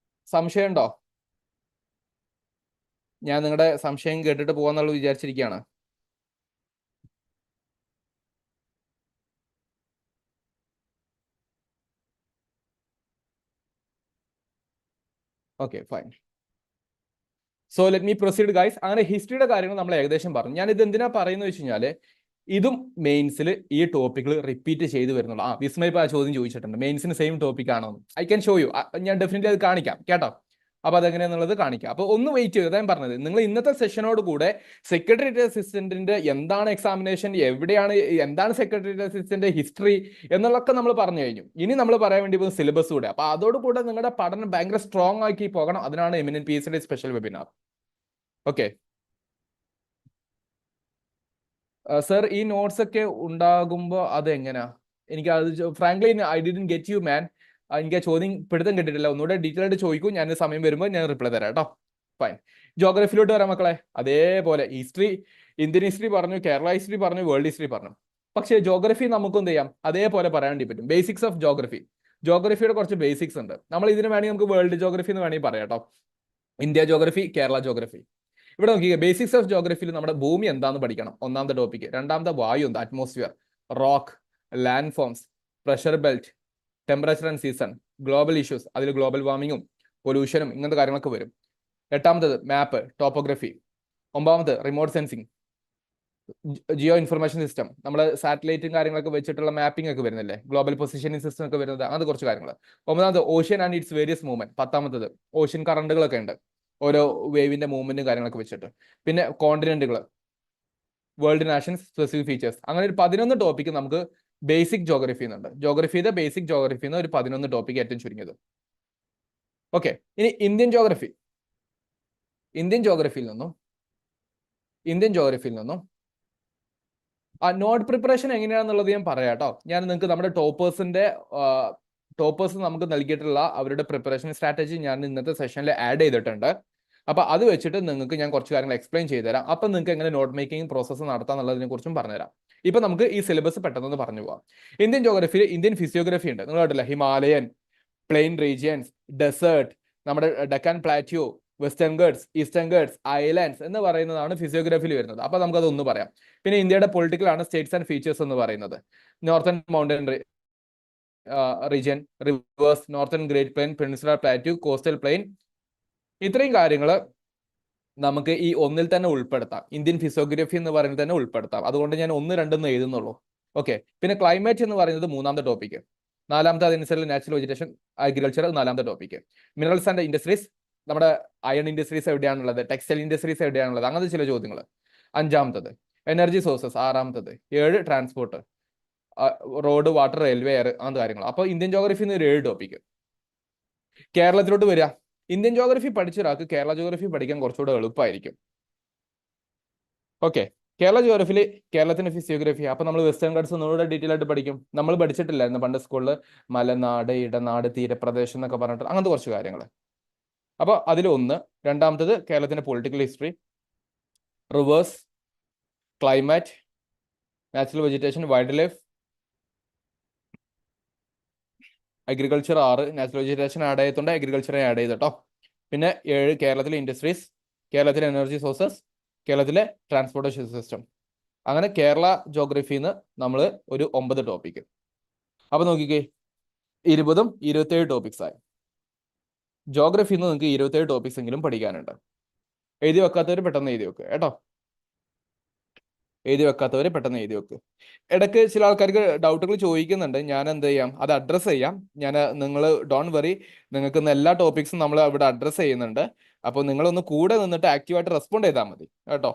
സംശയം ഉണ്ടോ? ഞാൻ നിങ്ങളുടെ സംശയം കേട്ടിട്ട് പോകാന്നുള്ള വിചാരിച്ചിരിക്കുകയാണ്. Okay, fine. So let me proceed guys. അങ്ങനെ ഹിസ്റ്ററിയുടെ കാര്യങ്ങൾ നമ്മൾ ഏകദേശം പറഞ്ഞു. ഞാൻ ഇത് എന്തിനാ പറയുന്നത് വെച്ച് കഴിഞ്ഞാൽ, ഇതും മെയിൻസിൽ ഈ ടോപ്പിക്കുകൾ റിപ്പീറ്റ് ചെയ്ത് വരുന്നുള്ളൂ. വിസ്മയ ഇപ്പോൾ ആ ചോദ്യം ചോദിച്ചിട്ടുണ്ട്, മെയിൻസിന് സെയിം ടോപ്പിക് ആണോ? I can show you. ഞാൻ ഡെഫിനറ്റ്ലി അത് കാണിക്കാം കേട്ടോ. അപ്പോൾ അതെങ്ങനെയാണെന്നുള്ളത് കാണിക്കാം. അപ്പോൾ ഒന്ന് വെയിറ്റ് ചെയ്ത്, ഞാൻ പറഞ്ഞത് നിങ്ങൾ ഇന്നത്തെ സെഷനോട് കൂടെ സെക്രട്ടേറിയറ്റ് അസിസ്റ്റന്റിന്റെ എന്താണ് എക്സാമിനേഷൻ, എവിടെയാണ്, എന്താണ് സെക്രട്ടേറിയറ്റ് അസിസ്റ്റന്റ്, ഹിസ്റ്ററി എന്നുള്ളതൊക്കെ നമ്മൾ പറഞ്ഞു കഴിഞ്ഞു. ഇനി നമ്മൾ പറയാൻ വേണ്ടി പോകുന്ന സിലബസ് കൂടെ. അപ്പോൾ അതോടുകൂടെ നിങ്ങളുടെ പഠനം ഭയങ്കര സ്ട്രോങ് ആക്കി പോകണം. അതിനാണ് എമിനന്റ് PSCയുടെ സ്പെഷ്യൽ വെബിനാർ. ഓക്കെ സർ, ഈ നോട്ട്സ് ഒക്കെ ഉണ്ടാകുമ്പോൾ അത് എങ്ങനെയാ? എനിക്ക് അത് frankly I didn't get you man. എനിക്ക് ആ ചോദ്യം പിടുത്തം കിട്ടിയിട്ടില്ല. ഒന്നുകൂടെ ഡീറ്റെയിൽ ആയിട്ട് ചോദിക്കും. ഞാൻ സമയം വരുമ്പോൾ ഞാൻ റിപ്ലൈ തരാം കേട്ടോ. ഫൈൻ. ജോഗ്രഫിയിലോട്ട് വരാം മക്കളെ. അതേപോലെ ഹിസ്റ്ററി, ഇന്ത്യൻ ഹിസ്റ്ററി പറഞ്ഞു, കേരള ഹിസ്റ്ററി പറഞ്ഞു, വേൾഡ് ഹിസ്റ്ററി പറഞ്ഞു. പക്ഷേ ജോഗ്രഫി നമുക്ക് എന്ത് ചെയ്യാം, അതേപോലെ പറയാൻ വേണ്ടി പറ്റും. ബേസിക്സ് ഓഫ് ജോഗ്രഫി, ജോഗ്രഫിയുടെ കുറച്ച് ബേസിക്സ് ഉണ്ട്. നമ്മൾ ഇതിന് വേണമെങ്കിൽ നമുക്ക് വേൾഡ് ജോഗ്രഫി എന്ന് വേണമെങ്കിൽ പറയാം കേട്ടോ. India geography, Kerala geography. ഇവിടെ നോക്കിക്കുക, ബേസിക്സ് ഓഫ് ജോഗ്രഫിയിൽ നമ്മുടെ ഭൂമി എന്താണെന്ന് പഠിക്കണം, ഒന്നാമത്തെ ടോപ്പിക്ക്. രണ്ടാമത്തെ വായു എന്താ, atmosphere, rock, land forms, pressure belt, temperature and season, global issues, അതിൽ ഗ്ലോബൽ വാർമിങ്ങും പൊല്യൂഷനും ഇങ്ങനത്തെ കാര്യങ്ങളൊക്കെ വരും. എട്ടാമത്തത് മാപ്പ്, ടോപ്പോഗ്രഫി. ഒമ്പതാമത് remote sensing, geo information system, നമ്മൾ സാറ്റലൈറ്റും കാര്യങ്ങളൊക്കെ വെച്ചിട്ടുള്ള മാപ്പിംഗ് ഒക്കെ വരുന്നില്ലേ, ഗ്ലോബൽ പൊസിഷനിങ് സിസ്റ്റം ഒക്കെ വരുന്നത്, അങ്ങനത്തെ കുറച്ച് കാര്യങ്ങൾ. ഒമ്പതാമത് ocean and its various movement. പത്താമത്തത് ഓഷ്യൻ കറണ്ടുകളൊക്കെ ഉണ്ട്, ഓരോ വേവിന്റെ മൂവ്മെന്റും കാര്യങ്ങളൊക്കെ വെച്ചിട്ട്. പിന്നെ കോണ്ടിനെന്റുകൾ, വേൾഡ് നാഷൻസ്, സ്പെസിഫിക് ഫീച്ചേഴ്സ്. അങ്ങനെ ഒരു 11 ടോപ്പിക്ക് നമുക്ക് ബേസിക് ജോഗ്രഫി എന്നുണ്ട്. ജോഗ്രഫിയുടെ ബേസിക് ജോഗ്രഫി എന്ന് ഒരു 11 ടോപ്പിക്ക് ഏറ്റവും ചുരുങ്ങിയത്. ഓക്കെ, ഇനി ഇന്ത്യൻ ജോഗ്രഫി. ഇന്ത്യൻ ജോഗ്രഫിയിൽ നിന്നും നോട്ട് പ്രിപ്പറേഷൻ എങ്ങനെയാണെന്നുള്ളത് ഞാൻ പറയാം കേട്ടോ. ഞാൻ നിങ്ങൾക്ക് നമ്മുടെ ടോപ്പേഴ്സ് നമുക്ക് നൽകിയിട്ടുള്ള അവരുടെ പ്രിപ്പറേഷൻ സ്ട്രാറ്റജി ഞാൻ ഇന്നത്തെ സെഷനിൽ ആഡ് ചെയ്തിട്ടുണ്ട്. അപ്പൊ അത് വെച്ചിട്ട് നിങ്ങൾക്ക് ഞാൻ കുറച്ച് കാര്യങ്ങൾ എക്സ്പ്ലെയിൻ ചെയ്തുതരാം. അപ്പൊ നിങ്ങൾക്ക് എങ്ങനെ നോട്ട് മേക്കിംഗ് പ്രോസസ്സ് നടത്താം എന്നുള്ളതിനെ കുറിച്ചും പറഞ്ഞുതരാം. ഇപ്പൊ നമുക്ക് ഈ സിലബസ് പെട്ടെന്ന് പറഞ്ഞു പോവാം. ഇന്ത്യൻ ജോഗ്രഫിയിൽ ഇന്ത്യൻ ഫിസിയോഗ്രഫി ഉണ്ട്. നിങ്ങൾ കേട്ടില്ല, ഹിമാലയൻ, പ്ലെയിൻ റീജിയൻസ്, ഡെസേർട്ട്, നമ്മുടെ Deccan plateau, western guts, eastern guts, islands എന്ന് പറയുന്നതാണ് ഫിസിയോഗ്രഫിയിൽ വരുന്നത്. അപ്പൊ നമുക്കതൊന്ന് പറയാം. പിന്നെ ഇന്ത്യയുടെ പൊളിറ്റിക്കൽ ആണ് സ്റ്റേറ്റ്സ് ആൻഡ് ഫീച്ചേഴ്സ് എന്ന് പറയുന്നത്. Northern mountain region, rivers, northern great plain, peninsular plateau, coastal plain, ഇത്രയും കാര്യങ്ങൾ നമുക്ക് ഈ ഒന്നിൽ തന്നെ ഉൾപ്പെടുത്താം. ഇന്ത്യൻ ഫിസിയോഗ്രഫി എന്ന് പറയുന്നത് തന്നെ ഉൾപ്പെടുത്താം. അതുകൊണ്ട് ഞാൻ 1, 2 എഴുതുന്നുള്ളൂ. ഓക്കെ. പിന്നെ ക്ലൈമറ്റ് എന്ന് പറയുന്നത് 3ാമത്തെ ടോപ്പിക്ക്. 4ാമത്തെ അതനുസരിച്ച് നാച്ചുറൽ വെജിറ്റേഷൻ, അഗ്രികൾച്ചർ 4ാമത്തെ ടോപ്പിക്ക്. മിനറൽസ് ആൻഡ് ഇൻഡസ്ട്രീസ്, നമ്മുടെ അയൺ ഇൻഡസ്ട്രീസ് എവിടെയാണുള്ളത്, ടെക്സ്റ്റൈൽ ഇൻഡസ്ട്രീസ് എവിടെയാണുള്ളത്, അങ്ങനത്തെ ചില ചോദ്യങ്ങൾ. 5ാമത്തത് എനർജി സോഴ്സസ്, 6ാമത്തത്. 7 transport, road, water, railway, air, അങ്ങനത്തെ കാര്യങ്ങൾ. അപ്പോൾ ഇന്ത്യൻ ജോഗ്രഫി 7 ടോപ്പിക്ക്. കേരളത്തിലോട്ട് വരിക. ഇന്ത്യൻ ജോഗ്രഫി പഠിച്ച ഒരാൾക്ക് കേരള ജോഗ്രഫി പഠിക്കാൻ കുറച്ചുകൂടെ എളുപ്പമായിരിക്കും. ഓക്കെ. കേരള ജോഗ്രഫിയിൽ കേരളത്തിന്റെ ഫിസിയോഗ്രഫി. അപ്പൊ നമ്മൾ വെസ്റ്റേൺ ഗട്ട്സ് ഒന്നുകൂടെ ഡീറ്റെയിൽ ആയിട്ട് പഠിക്കും. നമ്മൾ പഠിച്ചിട്ടില്ലായിരുന്നു പണ്ട് സ്കൂളിൽ മലനാട്, ഇടനാട്, തീരപ്രദേശം എന്നൊക്കെ പറഞ്ഞിട്ട് അങ്ങനത്തെ കുറച്ച് കാര്യങ്ങൾ. അപ്പൊ അതിൽ 1. 2ാമത്തത് കേരളത്തിന്റെ political history, reverse, climate, natural vegetation, wild life, agriculture 6. Natural vegetation add ചെയ്തിട്ടുണ്ട്, അഗ്രികൾച്ചറെ ആഡ് ചെയ്തിട്ടോ. പിന്നെ 7 കേരളത്തിലെ ഇൻഡസ്ട്രീസ്, കേരളത്തിലെ എനർജി സോഴ്സസ്, കേരളത്തിലെ ട്രാൻസ്പോർട്ടേഷൻ സിസ്റ്റം. അങ്ങനെ കേരള ജോഗ്രഫിന്ന് നമ്മൾ ഒരു 9 ടോപ്പിക്ക്. അപ്പൊ നോക്കിക്കേ, 20ഉം 27 ടോപ്പിക്സ് ആയി. ജോഗ്രഫിന്ന് നിങ്ങൾക്ക് 27 ടോപ്പിക്സ് എങ്കിലും പഠിക്കാനുണ്ട്. എഴുതി വെക്കാത്തവർ പെട്ടെന്ന് എഴുതി വെക്കുക കേട്ടോ. എഴുതി വെക്കാത്തവർ പെട്ടെന്ന് എഴുതി വെക്കുക. ഇടയ്ക്ക് ചില ആൾക്കാർക്ക് ഡൗട്ടുകൾ ചോദിക്കുന്നുണ്ട്. ഞാൻ എന്ത് ചെയ്യാം, അത് അഡ്രസ്സ് ചെയ്യാം. നിങ്ങൾ ഡോണ്ട് വറി, നിങ്ങൾക്ക് എല്ലാ ടോപ്പിക്സും നമ്മൾ ഇവിടെ അഡ്രസ്സ് ചെയ്യുന്നുണ്ട്. അപ്പോൾ നിങ്ങളൊന്ന് കൂടെ നിന്നിട്ട് ആക്റ്റീവായിട്ട് റെസ്പോണ്ട് ചെയ്താൽ മതി കേട്ടോ.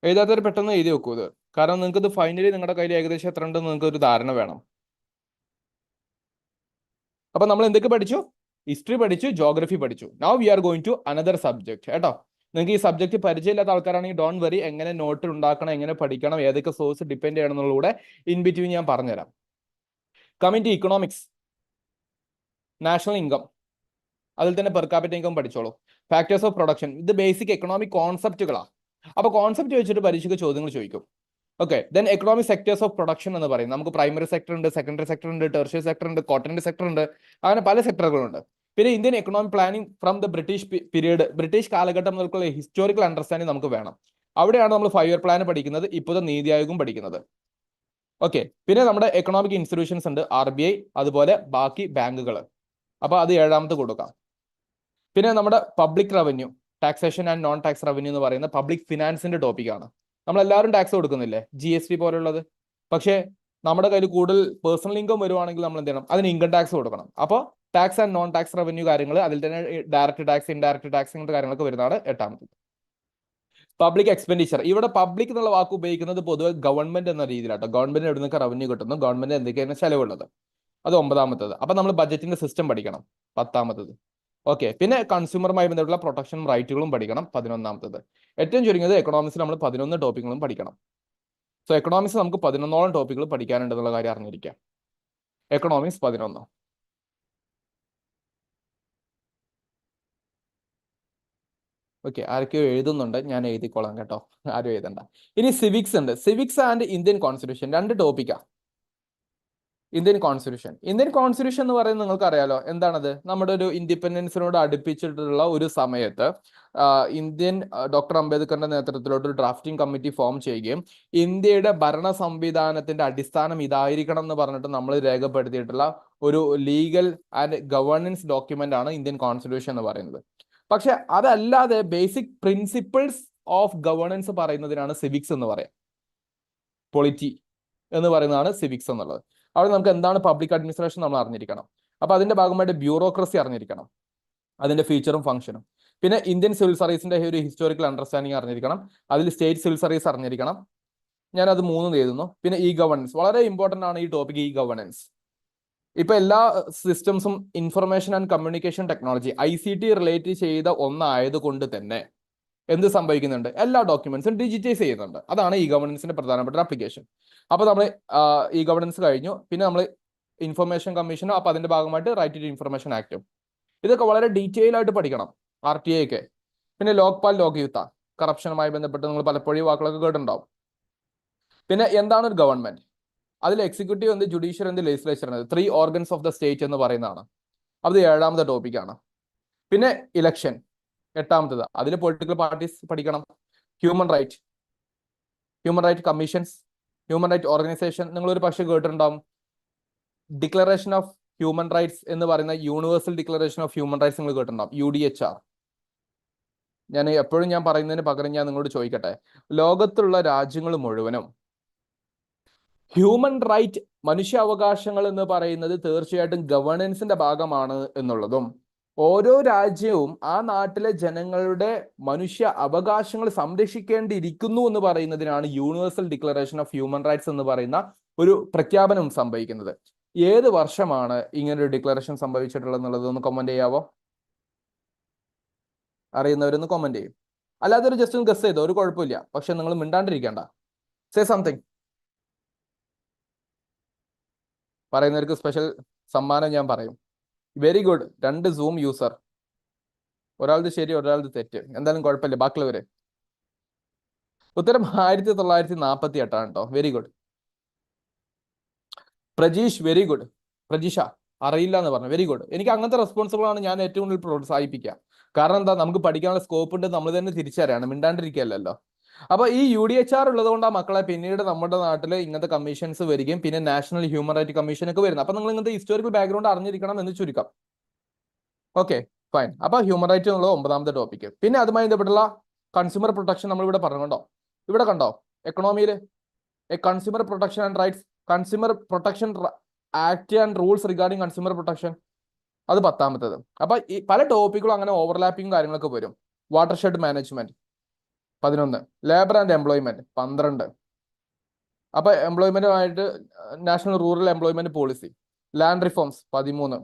എഴുതാത്തവർ പെട്ടെന്ന് എഴുതി വെക്കൂ ഇത്. കാരണം നിങ്ങൾക്ക് ഇത് ഫൈനലി നിങ്ങളുടെ കയ്യിൽ ഏകദേശം എത്ര ഉണ്ടെന്ന് നിങ്ങൾക്ക് ഒരു ധാരണ വേണം. അപ്പൊ നമ്മൾ എന്തൊക്കെ പഠിച്ചു? ഹിസ്റ്ററി പഠിച്ചു, ജോഗ്രഫി പഠിച്ചു. Now we are going to another subject കേട്ടോ. നിങ്ങൾക്ക് ഈ സബ്ജക്ട് പരിചയമില്ലാത്ത ആൾക്കാരാണെങ്കിൽ ഡോൺ വറി, എങ്ങനെ നോട്ട് ഉണ്ടാക്കണം, എങ്ങനെ പഠിക്കണം, ഏതൊക്കെ സോഴ്സ് ഡിപ്പെൻഡ് ചെയ്യണം എന്നുള്ളൂടെ ഇൻ ബിറ്റ്വീൻ ഞാൻ പറഞ്ഞുതരാം. Coming to economics, national income, അതിൽ തന്നെ പെർ ക്യാപിറ്റ ഇൻകം പഠിച്ചോളൂ. ഫാക്ടേഴ്സ് ഓഫ് പ്രൊഡക്ഷൻ, ഇത് ബേസിക് എക്കണോമിക് കോൺസെപ്റ്റുകളാണ്. അപ്പൊ കോൺസെപ്റ്റ് വെച്ചിട്ട് പരീക്ഷയ്ക്ക് ചോദ്യങ്ങൾ ചോദിക്കും. Okay. Then economic sectors of production എന്ന് പറയും. നമുക്ക് പ്രൈമറി സെക്ടർ ഉണ്ട്, സെക്കൻഡറി സെക്ടർ ഉണ്ട്, ടെർഷ്യറി സെക്ടർ ഉണ്ട്, കോട്ടണറി സെക്ടർ ഉണ്ട്, അങ്ങനെ പല സെക്ടറുകളുണ്ട്. പിന്നെ Indian economic planning from the British period, ബ്രിട്ടീഷ് കാലഘട്ടം മുതൽക്കുള്ള ഹിസ്റ്റോറിക്കൽ അണ്ടർസ്റ്റാൻഡിംഗ് നമുക്ക് വേണം. അവിടെയാണ് നമ്മൾ 5 ഇയർ പ്ലാൻ പഠിക്കുന്നത്, ഇപ്പോഴത്തെ നീതി ആയോഗും പഠിക്കുന്നത്. ഓക്കെ. പിന്നെ നമ്മുടെ എക്കണോമിക് ഇൻസ്റ്റിറ്റ്യൂഷൻസ് ഉണ്ട്, RBI, അതുപോലെ ബാക്കി ബാങ്കുകൾ. അപ്പൊ അത് 7ാമത്തെ കൊടുക്കാം. പിന്നെ നമ്മുടെ public revenue, taxation and non tax revenue എന്ന് പറയുന്ന പബ്ലിക് ഫിനാൻസിന്റെ ടോപ്പിക്കാണ്. നമ്മളെല്ലാവരും ടാക്സ് കൊടുക്കുന്നില്ലേ, GST പോലുള്ളത്. പക്ഷേ നമ്മുടെ കയ്യിൽ കൂടുതൽ പേഴ്സണൽ ഇൻകം വരുവാണെങ്കിൽ നമ്മൾ എന്ത് ചെയ്യണം, അതിന് ഇൻകം ടാക്സ് കൊടുക്കണം. അപ്പോൾ tax and non tax revenue കാര്യങ്ങൾ, അതിൽ തന്നെ ഡയറക്റ്റ് ടാക്സ്, ഇൻഡയറക്റ്റ് ടാക്സ്, ഇങ്ങനത്തെ കാര്യങ്ങളൊക്കെ വരുന്നതാണ് 8ാമത്. പബ്ലിക് എക്സ്പെൻഡിച്ചർ, ഇവിടെ പബ്ലിക് എന്നുള്ള വാക്ക് ഉപയോഗിക്കുന്നത് പൊതുവെ ഗവൺമെന്റ് എന്ന രീതിയിലാട്ടോ. ഗവൺമെന്റിന് എവിടെ നിന്നൊക്കെ റവന്യൂ കിട്ടുന്നു, ഗവൺമെന്റ് എന്തൊക്കെയാണ് ചെലവുള്ളത്, അത് 9ാമത്തത്. അപ്പൊ നമ്മൾ ബജറ്റിന്റെ സിസ്റ്റം പഠിക്കണം, 10ാമത്തത്. ഓക്കെ. പിന്നെ കൺസ്യൂമറുമായി ബന്ധപ്പെട്ടുള്ള പ്രൊട്ടക്ഷനും റൈറ്റുകളും പഠിക്കണം, 11ാമത്തത്. ഏറ്റവും ചുരുങ്ങിയത് എക്കണോമിക്സിൽ നമ്മൾ 11 ടോപ്പിക്കുകളും പഠിക്കണം. സോ എക്കണോമിക്സ് നമുക്ക് 11ഓളം ടോപ്പിക്കുകൾ പഠിക്കാനുണ്ടെന്നുള്ള കാര്യം അറിഞ്ഞിരിക്കാം. എക്കണോമിക്സ് 11. ഓക്കെ. ആരൊക്കെയോ എഴുതുന്നുണ്ട്, ഞാൻ എഴുതിക്കോളാം കേട്ടോ, ആരും എഴുതണ്ട. ഇനി സിവിക്സ് ഉണ്ട്. സിവിക്സ് ആൻഡ് ഇന്ത്യൻ കോൺസ്റ്റിറ്റ്യൂഷൻ 2 ടോപ്പിക്കാണ്. ഇന്ത്യൻ കോൺസ്റ്റിറ്റ്യൂഷൻ എന്ന് പറയുന്നത് നിങ്ങൾക്ക് അറിയാലോ എന്താണത്. നമ്മുടെ ഒരു ഇൻഡിപെൻഡൻസിനോട് അടുപ്പിച്ചിട്ടുള്ള ഒരു സമയത്ത് ഡോക്ടർ അംബേദ്കറിന്റെ നേതൃത്വത്തിലോട്ട് ഒരു ഡ്രാഫ്റ്റിംഗ് കമ്മിറ്റി ഫോം ചെയ്യുകയും ഇന്ത്യയുടെ ഭരണ സംവിധാനത്തിന്റെ അടിസ്ഥാനം ഇതായിരിക്കണം എന്ന് പറഞ്ഞിട്ട് നമ്മൾ രേഖപ്പെടുത്തിയിട്ടുള്ള ഒരു ലീഗൽ ആൻഡ് ഗവേണൻസ് ഡോക്യുമെന്റ് ആണ് ഇന്ത്യൻ കോൺസ്റ്റിറ്റ്യൂഷൻ എന്ന് പറയുന്നത്. പക്ഷെ അതല്ലാതെ ബേസിക് പ്രിൻസിപ്പിൾസ് ഓഫ് ഗവേണൻസ് പറയുന്നതിനാണ് സിവിക്സ് എന്ന് പറയാം. പൊളിറ്റി എന്ന് പറയുന്നതാണ് സിവിക്സ് എന്നുള്ളത്. അവിടെ നമുക്ക് എന്താണ് പബ്ലിക് അഡ്മിനിസ്ട്രേഷൻ നമ്മൾ അറിഞ്ഞിരിക്കണം. അപ്പൊ അതിന്റെ ഭാഗമായിട്ട് ബ്യൂറോക്രസി അറിഞ്ഞിരിക്കണം, അതിന്റെ ഫീച്ചറും ഫംഗ്ഷനും. പിന്നെ ഇന്ത്യൻ സിവിൽ സർവീസിന്റെ ഒരു ഹിസ്റ്റോറിക്കൽ അണ്ടർസ്റ്റാൻഡിങ് അറിഞ്ഞിരിക്കണം. അതിൽ സ്റ്റേറ്റ് സിവിൽ സർവീസ് അറിഞ്ഞിരിക്കണം. ഞാൻ അത് 3 എഴുതുന്നു. പിന്നെ ഇ ഗവേണൻസ്, വളരെ ഇമ്പോർട്ടന്റ് ആണ് ഈ ടോപ്പിക്. ഇ ഗവേണൻസ് ഇപ്പൊ എല്ലാ സിസ്റ്റംസും information and communication technology ICT relate ചെയ്ത ഒന്നായത് കൊണ്ട് തന്നെ എന്ത് സംഭവിക്കുന്നുണ്ട്, എല്ലാ ഡോക്യുമെന്റ്സും ഡിജിറ്റൈസ് ചെയ്യുന്നുണ്ട്. അതാണ് ഇ ഗവേണൻസിന്റെ പ്രധാനപ്പെട്ട ആപ്ലിക്കേഷൻ. അപ്പൊ നമ്മൾ ഇ ഗവേണൻസ് കഴിഞ്ഞു. പിന്നെ നമ്മൾ ഇൻഫർമേഷൻ കമ്മീഷനും, അപ്പൊ അതിന്റെ ഭാഗമായിട്ട് റൈറ്റ് ടു ഇൻഫർമേഷൻ ആക്ടും. ഇതൊക്കെ വളരെ ഡീറ്റെയിൽ ആയിട്ട് പഠിക്കണം, RTA ഒക്കെ. പിന്നെ ലോക്പാൽ ലോകയുക്ത, കറപ്ഷനുമായി ബന്ധപ്പെട്ട് നിങ്ങൾ പലപ്പോഴും വാക്കുകളൊക്കെ കേട്ടിട്ടുണ്ടാവും. പിന്നെ എന്താണ് ഒരു ഗവൺമെന്റ്, അതിൽ എക്സിക്യൂട്ടീവ് എന്ത്, ജുഡീഷ്യൽ എന്ത്, ലെജിസ്ലേച്ചർ എന്ത്, 3 ഓർഗൻസ് ഓഫ് ദ സ്റ്റേറ്റ് എന്ന് പറയുന്നതാണ്. അത് 7ാമത്തെ ടോപ്പിക്കാണ്. പിന്നെ ഇലക്ഷൻ 8ാമത്തത്. അതിൽ പൊളിറ്റിക്കൽ പാർട്ടീസ് പഠിക്കണം. Human right commissions, human right organisation. നിങ്ങൾ ഒരു പക്ഷേ കേട്ടിട്ടുണ്ടാവും ഡിക്ലറേഷൻ ഓഫ് ഹ്യൂമൻ റൈറ്റ്സ് എന്ന് പറയുന്ന universal declaration of human rights നിങ്ങൾ കേട്ടിട്ടുണ്ടാവും, UDHR. ഞാൻ എപ്പോഴും ഞാൻ പറയുന്നതിന് പകരം ഞാൻ നിങ്ങളോട് ചോദിക്കട്ടെ, ലോകത്തുള്ള രാജ്യങ്ങൾ മുഴുവനും ഹ്യൂമൻ റൈറ്റ്, മനുഷ്യാവകാശങ്ങൾ എന്ന് പറയുന്നത് തീർച്ചയായിട്ടും ഗവേണൻസിന്റെ ഭാഗമാണ് എന്നുള്ളതും, ഓരോ രാജ്യവും ആ നാട്ടിലെ ജനങ്ങളുടെ മനുഷ്യ അവകാശങ്ങൾ സംരക്ഷിക്കേണ്ടിയിരിക്കുന്നു എന്ന് പറയുന്നതിനാണ് universal declaration of human rights എന്ന് പറയുന്ന ഒരു പ്രഖ്യാപനം സംഭവിക്കുന്നത്. ഏത് വർഷമാണ് ഇങ്ങനൊരു ഡിക്ലറേഷൻ സംഭവിച്ചിട്ടുള്ളത് എന്നുള്ളത് ഒന്ന് കമന്റ് ചെയ്യാവോ? അറിയുന്നവരൊന്ന് കമന്റ് ചെയ്യും. അല്ലാതെ ഒരു ജസ്റ്റ് ഒന്ന് ഗസ് ചെയ്തോ, ഒരു കുഴപ്പമില്ല. പക്ഷെ നിങ്ങൾ മിണ്ടാണ്ടിരിക്കേണ്ട. Say something. പറയുന്നവർക്ക് സ്പെഷ്യൽ സമ്മാനം ഞാൻ പറയും. Very good. 2 സൂം യൂസർ, ഒരാളത് ശരി ഒരാളത് തെറ്റ്. എന്തായാലും കുഴപ്പമില്ല, ബാക്കിയുള്ളവര്. ഉത്തരം 1948 ആണ് കേട്ടോ. Very good. Prajeesh, very good. Prajeesha അറിയില്ല എന്ന് പറഞ്ഞു, വെരി ഗുഡ്. എനിക്ക് അങ്ങനത്തെ റെസ്പോൺസിബിളാണ് ഞാൻ ഏറ്റവും കൂടുതൽ പ്രോത്സാഹിപ്പിക്കുക. കാരണം എന്താ, നമുക്ക് പഠിക്കാനുള്ള സ്കോപ്പ് ഉണ്ട്, നമ്മൾ തന്നെ തിരിച്ചറിയാണ്, മിണ്ടാണ്ടിരിക്കുകയല്ലോ. അപ്പൊ ഈ UDHR ഉള്ളത് കൊണ്ട് ആ മക്കളെ പിന്നീട് നമ്മുടെ നാട്ടിൽ ഇങ്ങനത്തെ കമ്മീഷൻസ് വരികയും പിന്നെ നാഷണൽ ഹ്യൂമൻ റൈറ്റ് കമ്മീഷൻ ഒക്കെ വരുന്നത്. അപ്പൊ നിങ്ങൾ ഇങ്ങനത്തെ ഹിസ്റ്റോറിക്കൽ ബാക്ക്ഗ്രൗണ്ട് അറിഞ്ഞിരിക്കണം എന്ന് ചുരുക്കം. Okay, fine. അപ്പൊ ഹ്യൂമൻ റൈറ്റ് എന്നുള്ളത് 9ാമത്തെ ടോപ്പിക്ക്. പിന്നെ അതുമായി ബന്ധപ്പെട്ടുള്ള കൺസ്യൂമർ പ്രൊട്ടക്ഷൻ നമ്മൾ ഇവിടെ പറഞ്ഞുകൊണ്ടോ, ഇവിടെ കണ്ടോ എക്കണോമിയിൽ consumer protection and rights, consumer protection act and rules regarding consumer protection, അത് 10ാമത്തേത്. അപ്പൊ ഈ പല ടോപ്പിക്കുകളും അങ്ങനെ ഓവർലാപ്പിംഗ് കാര്യങ്ങളൊക്കെ വരും. Watershed management 11, labour and employment 12. അപ്പൊ എംപ്ലോയ്മെന്റുമായിട്ട് national rural employment policy, land reforms 13,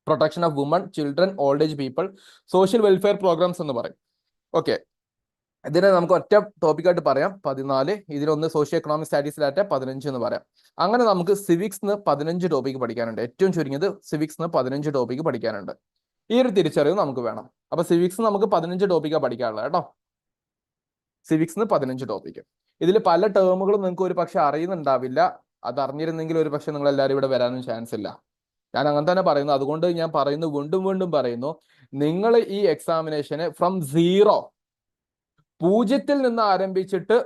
protection of woman, children, old age people, social welfare programmes എന്ന് പറയും. ഓക്കെ, ഇതിനെ നമുക്ക് ഒറ്റ ടോപ്പിക്കായിട്ട് പറയാം 14. ഇതിലൊന്ന് സോഷ്യോ എക്കണോമിക് സ്റ്റാറ്റസ് ഡാറ്റ 15 എന്ന് പറയാം. അങ്ങനെ നമുക്ക് സിവിക്സിന് 15 ടോപ്പിക്ക് പഠിക്കാനുണ്ട്. ഏറ്റവും ചുരുങ്ങിയത് സിവിക്സിന് 15 ടോപ്പിക്ക് പഠിക്കാനുണ്ട്. ഈ ഒരു തിരിച്ചറിവ് നമുക്ക് വേണം. അപ്പൊ സിവിക്സ് നമുക്ക് 15 ടോപ്പിക്കാണ് പഠിക്കാനുള്ളത് കേട്ടോ. സിവിക്സിന് 15 ടോപ്പിക്ക്. ഇതിൽ പല ടേമുകളും നിങ്ങൾക്ക് ഒരു പക്ഷെ അറിയുന്നുണ്ടാവില്ല. അത് അറിഞ്ഞിരുന്നെങ്കിൽ ഒരു പക്ഷെ നിങ്ങൾ എല്ലാവരും ഇവിടെ വരാനും ചാൻസ് ഇല്ല. ഞാൻ അങ്ങനെ തന്നെ പറയുന്നു. അതുകൊണ്ട് ഞാൻ പറയുന്നു, വീണ്ടും വീണ്ടും പറയുന്നു, നിങ്ങൾ ഈ എക്സാമിനേഷന് ഫ്രം 0, 0 നിന്ന് ആരംഭിച്ചിട്ട്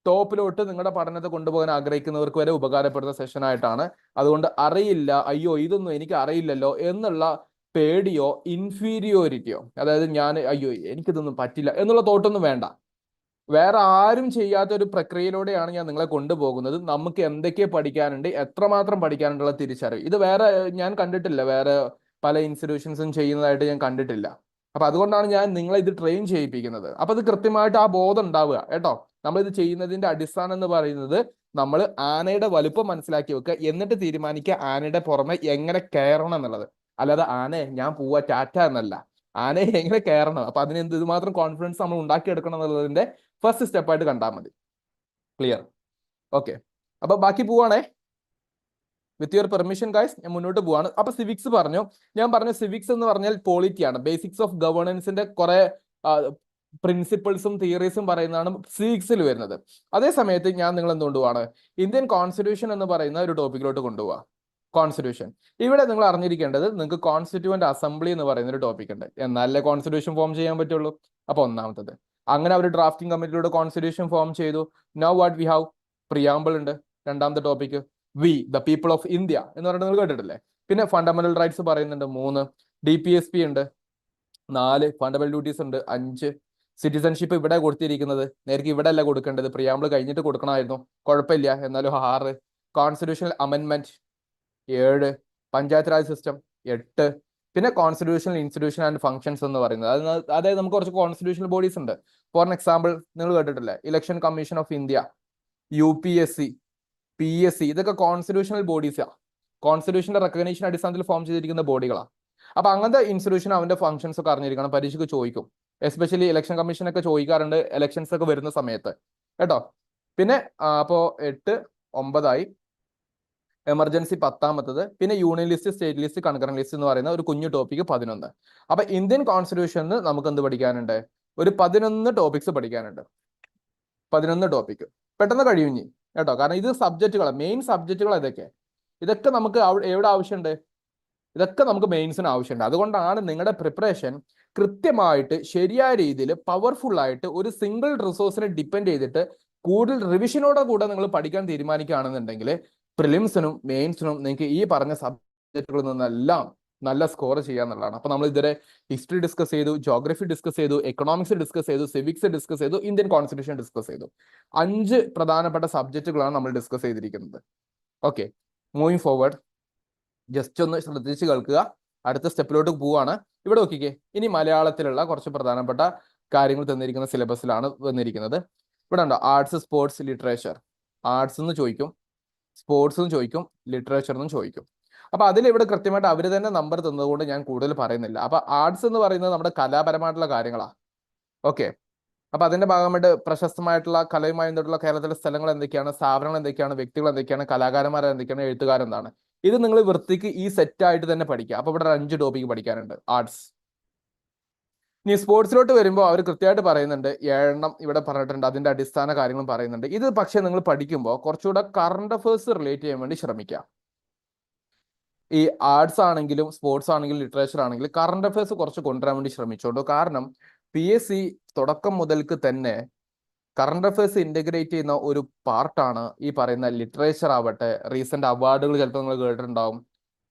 ടോപ്പിലോട്ട് നിങ്ങളുടെ പഠനത്തെ കൊണ്ടുപോകാൻ ആഗ്രഹിക്കുന്നവർക്ക് വരെ ഉപകാരപ്പെടുന്ന സെഷൻ ആയിട്ടാണ്. അതുകൊണ്ട് അറിയില്ല, അയ്യോ ഇതൊന്നും എനിക്ക് അറിയില്ലല്ലോ എന്നുള്ള പേടിയോ ഇൻഫീരിയോറിറ്റിയോ, അതായത് ഞാൻ അയ്യോ എനിക്കിതൊന്നും പറ്റില്ല എന്നുള്ള തോട്ടൊന്നും വേണ്ട. വേറെ ആരും ചെയ്യാത്ത ഒരു പ്രക്രിയയിലൂടെയാണ് ഞാൻ നിങ്ങളെ കൊണ്ടുപോകുന്നത്. നമുക്ക് എന്തൊക്കെ പഠിക്കാനുണ്ട്, എത്രമാത്രം പഠിക്കാനുണ്ടുള്ള തിരിച്ചറിവ് ഇത് വേറെ ഞാൻ കണ്ടിട്ടില്ല. വേറെ പല ഇൻസ്റ്റിറ്റ്യൂഷൻസും ചെയ്യുന്നതായിട്ട് ഞാൻ കണ്ടിട്ടില്ല. അപ്പൊ അതുകൊണ്ടാണ് ഞാൻ നിങ്ങളെ ഇത് ട്രെയിൻ ചെയ്യിപ്പിക്കുന്നത്. അപ്പൊ അത് കൃത്യമായിട്ട് ആ ബോധം ഉണ്ടാവുക കേട്ടോ. നമ്മളിത് ചെയ്യുന്നതിന്റെ അടിസ്ഥാനം എന്ന് പറയുന്നത്, നമ്മൾ ആനയുടെ വലുപ്പം മനസ്സിലാക്കി വെക്കുക, എന്നിട്ട് തീരുമാനിക്കുക ആനയുടെ പുറമെ എങ്ങനെ കയറണം എന്നുള്ളത്. അല്ലാതെ ആനയെ ഞാൻ പോവാ ടാറ്റ എന്നല്ല, ആനയെ എങ്ങനെ കയറണം. അപ്പൊ അതിന് എന്തുമാത്രം കോൺഫിഡൻസ് നമ്മൾ ഉണ്ടാക്കിയെടുക്കണം എന്നുള്ളതിന്റെ ഫസ്റ്റ് സ്റ്റെപ്പായിട്ട് കണ്ടാൽ മതി. ക്ലിയർ? ഓക്കെ, അപ്പൊ ബാക്കി പോവാണേ. വിത്ത് യുവർ പെർമിഷൻ ഗൈസ് ഞാൻ മുന്നോട്ട് പോവാണ്. അപ്പൊ സിവിക്സ് പറഞ്ഞു. ഞാൻ പറഞ്ഞു സിവിക്സ് എന്ന് പറഞ്ഞാൽ പോളിറ്റിയാണ്. ബേസിക്സ് ഓഫ് ഗവേണൻസിന്റെ കുറെ പ്രിൻസിപ്പിൾസും തിയറീസും പറയുന്നതാണ് സിവിക്സിൽ വരുന്നത്. അതേ സമയത്ത് ഞാൻ നിങ്ങൾ എന്തുകൊണ്ടുപോവാണ്, ഇന്ത്യൻ കോൺസ്റ്റിറ്റ്യൂഷൻ എന്ന് പറയുന്ന ഒരു ടോപ്പിക്കിലോട്ട് കൊണ്ടുപോവാ. കോൺസ്റ്റിറ്റ്യൂഷൻ, ഇവിടെ നിങ്ങൾ അറിഞ്ഞിരിക്കേണ്ടത്, നിങ്ങൾക്ക് കോൺസ്റ്റിറ്റ്യൂവന്റ് അസംബ്ലി എന്ന് പറയുന്ന ഒരു ടോപ്പിക് ഉണ്ട്. എന്നാലേ കോൺസ്റ്റിറ്റ്യൂഷൻ ഫോം ചെയ്യാൻ പറ്റുള്ളൂ. അപ്പൊ ഒന്നാമത്തത്, അങ്ങനെ അവർ ഡ്രാഫ്റ്റിംഗ് കമ്മിറ്റിയിലൂടെ കോൺസ്റ്റിറ്റ്യൂഷൻ ഫോം ചെയ്തു. Now what we have, preamble ഉണ്ട്. 2ാമത്തെ topic we the people of India എന്ന് പറഞ്ഞിട്ട് നിങ്ങൾ കേട്ടിട്ടില്ലേ. പിന്നെ ഫണ്ടമെന്റൽ റൈറ്റ്സ് പറയുന്നുണ്ട് 3, DPSP ഉണ്ട് 4, ഫണ്ടമെന്റൽ ഡ്യൂട്ടീസ് ഉണ്ട് 5, സിറ്റിസൺഷിപ്പ് ഇവിടെ കൊടുത്തിരിക്കുന്നത്, നേരത്തെ ഇവിടെ അല്ല കൊടുക്കേണ്ടത്, പ്രിയാമ്പിൾ കഴിഞ്ഞിട്ട് കൊടുക്കണമായിരുന്നു, കുഴപ്പമില്ല എന്നാലും 6, കോൺസ്റ്റിറ്റ്യൂഷണൽ അമെൻമെന്റ് 7, പഞ്ചായത്ത് രാജ് സിസ്റ്റം 8, പിന്നെ കോൺസ്റ്റിറ്റ്യൂഷണൽ ഇൻസ്റ്റിറ്റ്യൂഷൻ ആൻഡ് ഫംഗ്ഷൻസ് എന്ന് പറയുന്നത് അതായത് നമുക്ക് കുറച്ച് കോൺസ്റ്റിറ്റ്യൂഷണൽ ബോഡീസ് ഉണ്ട്. ഫോർ എക്സാമ്പിൾ നിങ്ങൾ കേട്ടിട്ടില്ലേ, election commission of India, UPSC, PSC, ഇതൊക്കെ കോൺസ്റ്റിറ്റ്യൂഷണൽ ബോഡീസാണ്. കോൺസ്റ്റിറ്റ്യൂഷന്റെ റെക്കഗ്നീഷൻ അടിസ്ഥാനത്തിൽ ഫോം ചെയ്തിരിക്കുന്ന ബോഡികളാണ്. അപ്പൊ അങ്ങനത്തെ ഇൻസ്റ്റിറ്റ്യൂഷൻ അവന്റെ ഫംഗ്ഷൻസ് ഒക്കെ അറിഞ്ഞിരിക്കണം, പരീക്ഷയ്ക്ക് ചോദിക്കും. എസ്പെഷ്യലി ഇലക്ഷൻ കമ്മീഷൻ ഒക്കെ ചോദിക്കാറുണ്ട് ഇലക്ഷൻസ് ഒക്കെ വരുന്ന സമയത്ത് കേട്ടോ. പിന്നെ അപ്പോ 8, 9 എമർജൻസി 10ാമത്തത്, പിന്നെ union list, state list, concurrent list എന്ന് പറയുന്ന ഒരു കുഞ്ഞു ടോപ്പിക് 11. അപ്പൊ ഇന്ത്യൻ കോൺസ്റ്റിറ്റ്യൂഷനിൽ നമുക്ക് എന്ത് പഠിക്കാനുണ്ട്? ഒരു 11 ടോപ്പിക്സ് പഠിക്കാനുണ്ട്. 11 ടോപ്പിക് പെട്ടെന്ന് കഴിയും ഇനി കേട്ടോ, കാരണം ഇത് സബ്ജക്റ്റുകൾ, മെയിൻ സബ്ജക്റ്റുകൾ ഇതൊക്കെ നമുക്ക് എവിടെ ആവശ്യമുണ്ട്? ഇതൊക്കെ നമുക്ക് മെയിൻസിന് ആവശ്യമുണ്ട്. അതുകൊണ്ടാണ് നിങ്ങളുടെ പ്രിപ്പറേഷൻ കൃത്യമായിട്ട് ശരിയായ രീതിയിൽ പവർഫുൾ ആയിട്ട് ഒരു സിംഗിൾ റിസോഴ്സിനെ ഡിപ്പെൻഡ് ചെയ്തിട്ട് കൂടുതൽ റിവിഷനോടെ കൂടെ നിങ്ങൾ പഠിക്കാൻ തീരുമാനിക്കുകയാണെന്നുണ്ടെങ്കിൽ പ്രിലിംസിനും മെയിൻസിനും നിങ്ങൾക്ക് ഈ പറഞ്ഞ സബ്ജക്റ്റുകളിൽ നിന്നെല്ലാം നല്ല സ്കോർ ചെയ്യാന്നുള്ളതാണ്. അപ്പൊ നമ്മൾ ഇതുവരെ ഹിസ്റ്ററി ഡിസ്കസ് ചെയ്തു, ജോഗ്രഫി ഡിസ്കസ് ചെയ്തു, എക്കണോമിക്സ് ഡിസ്കസ് ചെയ്തു, സിവിക്സ് ഡിസ്കസ് ചെയ്തു, ഇന്ത്യൻ കോൺസ്റ്റിറ്റ്യൂഷൻ ഡിസ്കസ് ചെയ്തു. 5 പ്രധാനപ്പെട്ട സബ്ജക്റ്റുകളാണ് നമ്മൾ ഡിസ്കസ് ചെയ്തിരിക്കുന്നത്. ഓക്കെ, മൂവിങ് ഫോർവേഡ്, ജസ്റ്റ് ഒന്ന് ശ്രദ്ധിച്ച് കേൾക്കുക. അടുത്ത സ്റ്റെപ്പിലോട്ട് പോവാണ്. ഇവിടെ നോക്കിക്കേ, ഇനി മലയാളത്തിലുള്ള കുറച്ച് പ്രധാനപ്പെട്ട കാര്യങ്ങൾ തന്നിരിക്കുന്ന സിലബസിലാണ് വന്നിരിക്കുന്നത്. ഇവിടെ ഉണ്ടോ ആർട്സ്, സ്പോർട്സ്, ലിറ്ററേച്ചർ. ആർട്സ് എന്ന് ചോദിക്കും, സ്പോർട്സ് എന്ന് ചോദിക്കും, ലിറ്ററേച്ചർ എന്നും ചോദിക്കും. അപ്പൊ അതിൽ ഇവിടെ കൃത്യമായിട്ട് അവർ തന്നെ നമ്പർ തന്നതുകൊണ്ട് ഞാൻ കൂടുതൽ പറയുന്നില്ല. അപ്പൊ ആർട്സ് എന്ന് പറയുന്നത് നമ്മുടെ കലാപരമായിട്ടുള്ള കാര്യങ്ങളാണ്. ഓക്കെ, അപ്പൊ അതിന്റെ ഭാഗമായിട്ട് പ്രശസ്തമായിട്ടുള്ള കലയുമായി ബന്ധപ്പെട്ടുള്ള കേരളത്തിലെ സ്ഥലങ്ങൾ എന്തൊക്കെയാണ്, സ്ഥാപനങ്ങൾ എന്തൊക്കെയാണ്, വ്യക്തികൾ എന്തൊക്കെയാണ്, കലാകാരന്മാർ എന്തൊക്കെയാണ്, എഴുത്തുകാരെന്താണ്, ഇത് നിങ്ങൾ വൃത്തിക്ക് ഈ സെറ്റ് ആയിട്ട് തന്നെ പഠിക്കുക. അപ്പൊ ഇവിടെ 5 ടോപ്പിക് പഠിക്കാനുണ്ട് ആർട്സ്. ഇനി സ്പോർട്സിലോട്ട് വരുമ്പോൾ അവർ കൃത്യമായിട്ട് പറയുന്നുണ്ട്, 7 ഇവിടെ പറഞ്ഞിട്ടുണ്ട്, അതിന്റെ അടിസ്ഥാന കാര്യങ്ങളും പറയുന്നുണ്ട്. ഇത് പക്ഷേ നിങ്ങൾ പഠിക്കുമ്പോൾ കുറച്ചുകൂടെ കറണ്ട് അഫേഴ്സ് റിലേറ്റ് ചെയ്യാൻ വേണ്ടി ശ്രമിക്കുക. ഈ ആർട്സ് ആണെങ്കിലും സ്പോർട്സ് ആണെങ്കിലും ലിറ്ററേച്ചർ ആണെങ്കിലും കറണ്ട് അഫേഴ്സ് കുറച്ച് കൊണ്ടുവരാൻ വേണ്ടി ശ്രമിച്ചോളൂ. കാരണം PSC തുടക്കം മുതൽക്ക് തന്നെ കറണ്ട് അഫേഴ്സ് ഇന്റഗ്രേറ്റ് ചെയ്യുന്ന ഒരു പാർട്ടാണ് ഈ പറയുന്ന ലിറ്ററേച്ചർ ആവട്ടെ. റീസെന്റ് അവാർഡുകൾ ചിലപ്പോൾ നിങ്ങൾ കേട്ടിട്ടുണ്ടാവും.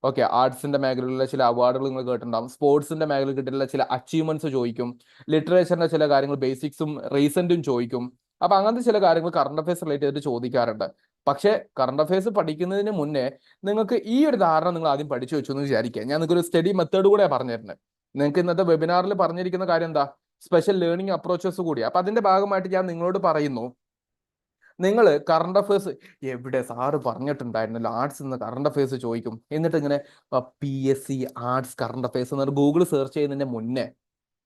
ഓക്കെ, ആർട്സിന്റെ മേഖലയിലുള്ള ചില അവാർഡുകൾ നിങ്ങൾ കേട്ടിട്ടുണ്ടാവും. സ്പോർട്സിന്റെ മേഖലയിൽ കിട്ടിയിട്ടുള്ള ചില അച്ചീവ്മെന്റ്സ് ചോദിക്കും. ലിറ്ററേച്ചറിന്റെ ചില കാര്യങ്ങൾ ബേസിക്സും റീസെന്റും ചോദിക്കും. അപ്പൊ അങ്ങനത്തെ ചില കാര്യങ്ങൾ കറണ്ട് അഫേഴ്സ് റിലേറ്റ് ചെയ്തിട്ട് ചോദിക്കാറുണ്ട്. പക്ഷേ കറണ്ട് അഫേഴ്സ് പഠിക്കുന്നതിന് മുന്നേ നിങ്ങൾക്ക് ഈ ഒരു ധാരണ നിങ്ങൾ ആദ്യം പഠിച്ചു വെച്ചു എന്ന് വിചാരിക്കുക. ഞാൻ നിങ്ങൾക്ക് ഒരു സ്റ്റഡി മെത്തേഡ് കൂടെ പറഞ്ഞിരുന്നത്. നിങ്ങൾക്ക് ഇന്നത്തെ വെബിനാറിൽ പറഞ്ഞിരിക്കുന്ന കാര്യം എന്താ? സ്പെഷ്യൽ ലേണിംഗ് അപ്രോച്ചസ് കൂടി. അപ്പൊ അതിന്റെ ഭാഗമായിട്ട് ഞാൻ നിങ്ങളോട് പറയുന്നു, നിങ്ങൾ കറണ്ട് അഫേഴ്സ് എവിടെ സാറ് പറഞ്ഞിട്ടുണ്ടായിരുന്നല്ലോ ആർട്സ് നിന്ന് കറണ്ട് അഫേഴ്സ് ചോദിക്കും, എന്നിട്ട് ഇങ്ങനെ PSC ആർട്സ് കറണ്ട് അഫേഴ്സ് എന്ന് ഗൂഗിൾ സെർച്ച് ചെയ്യുന്നതിന്റെ മുന്നേ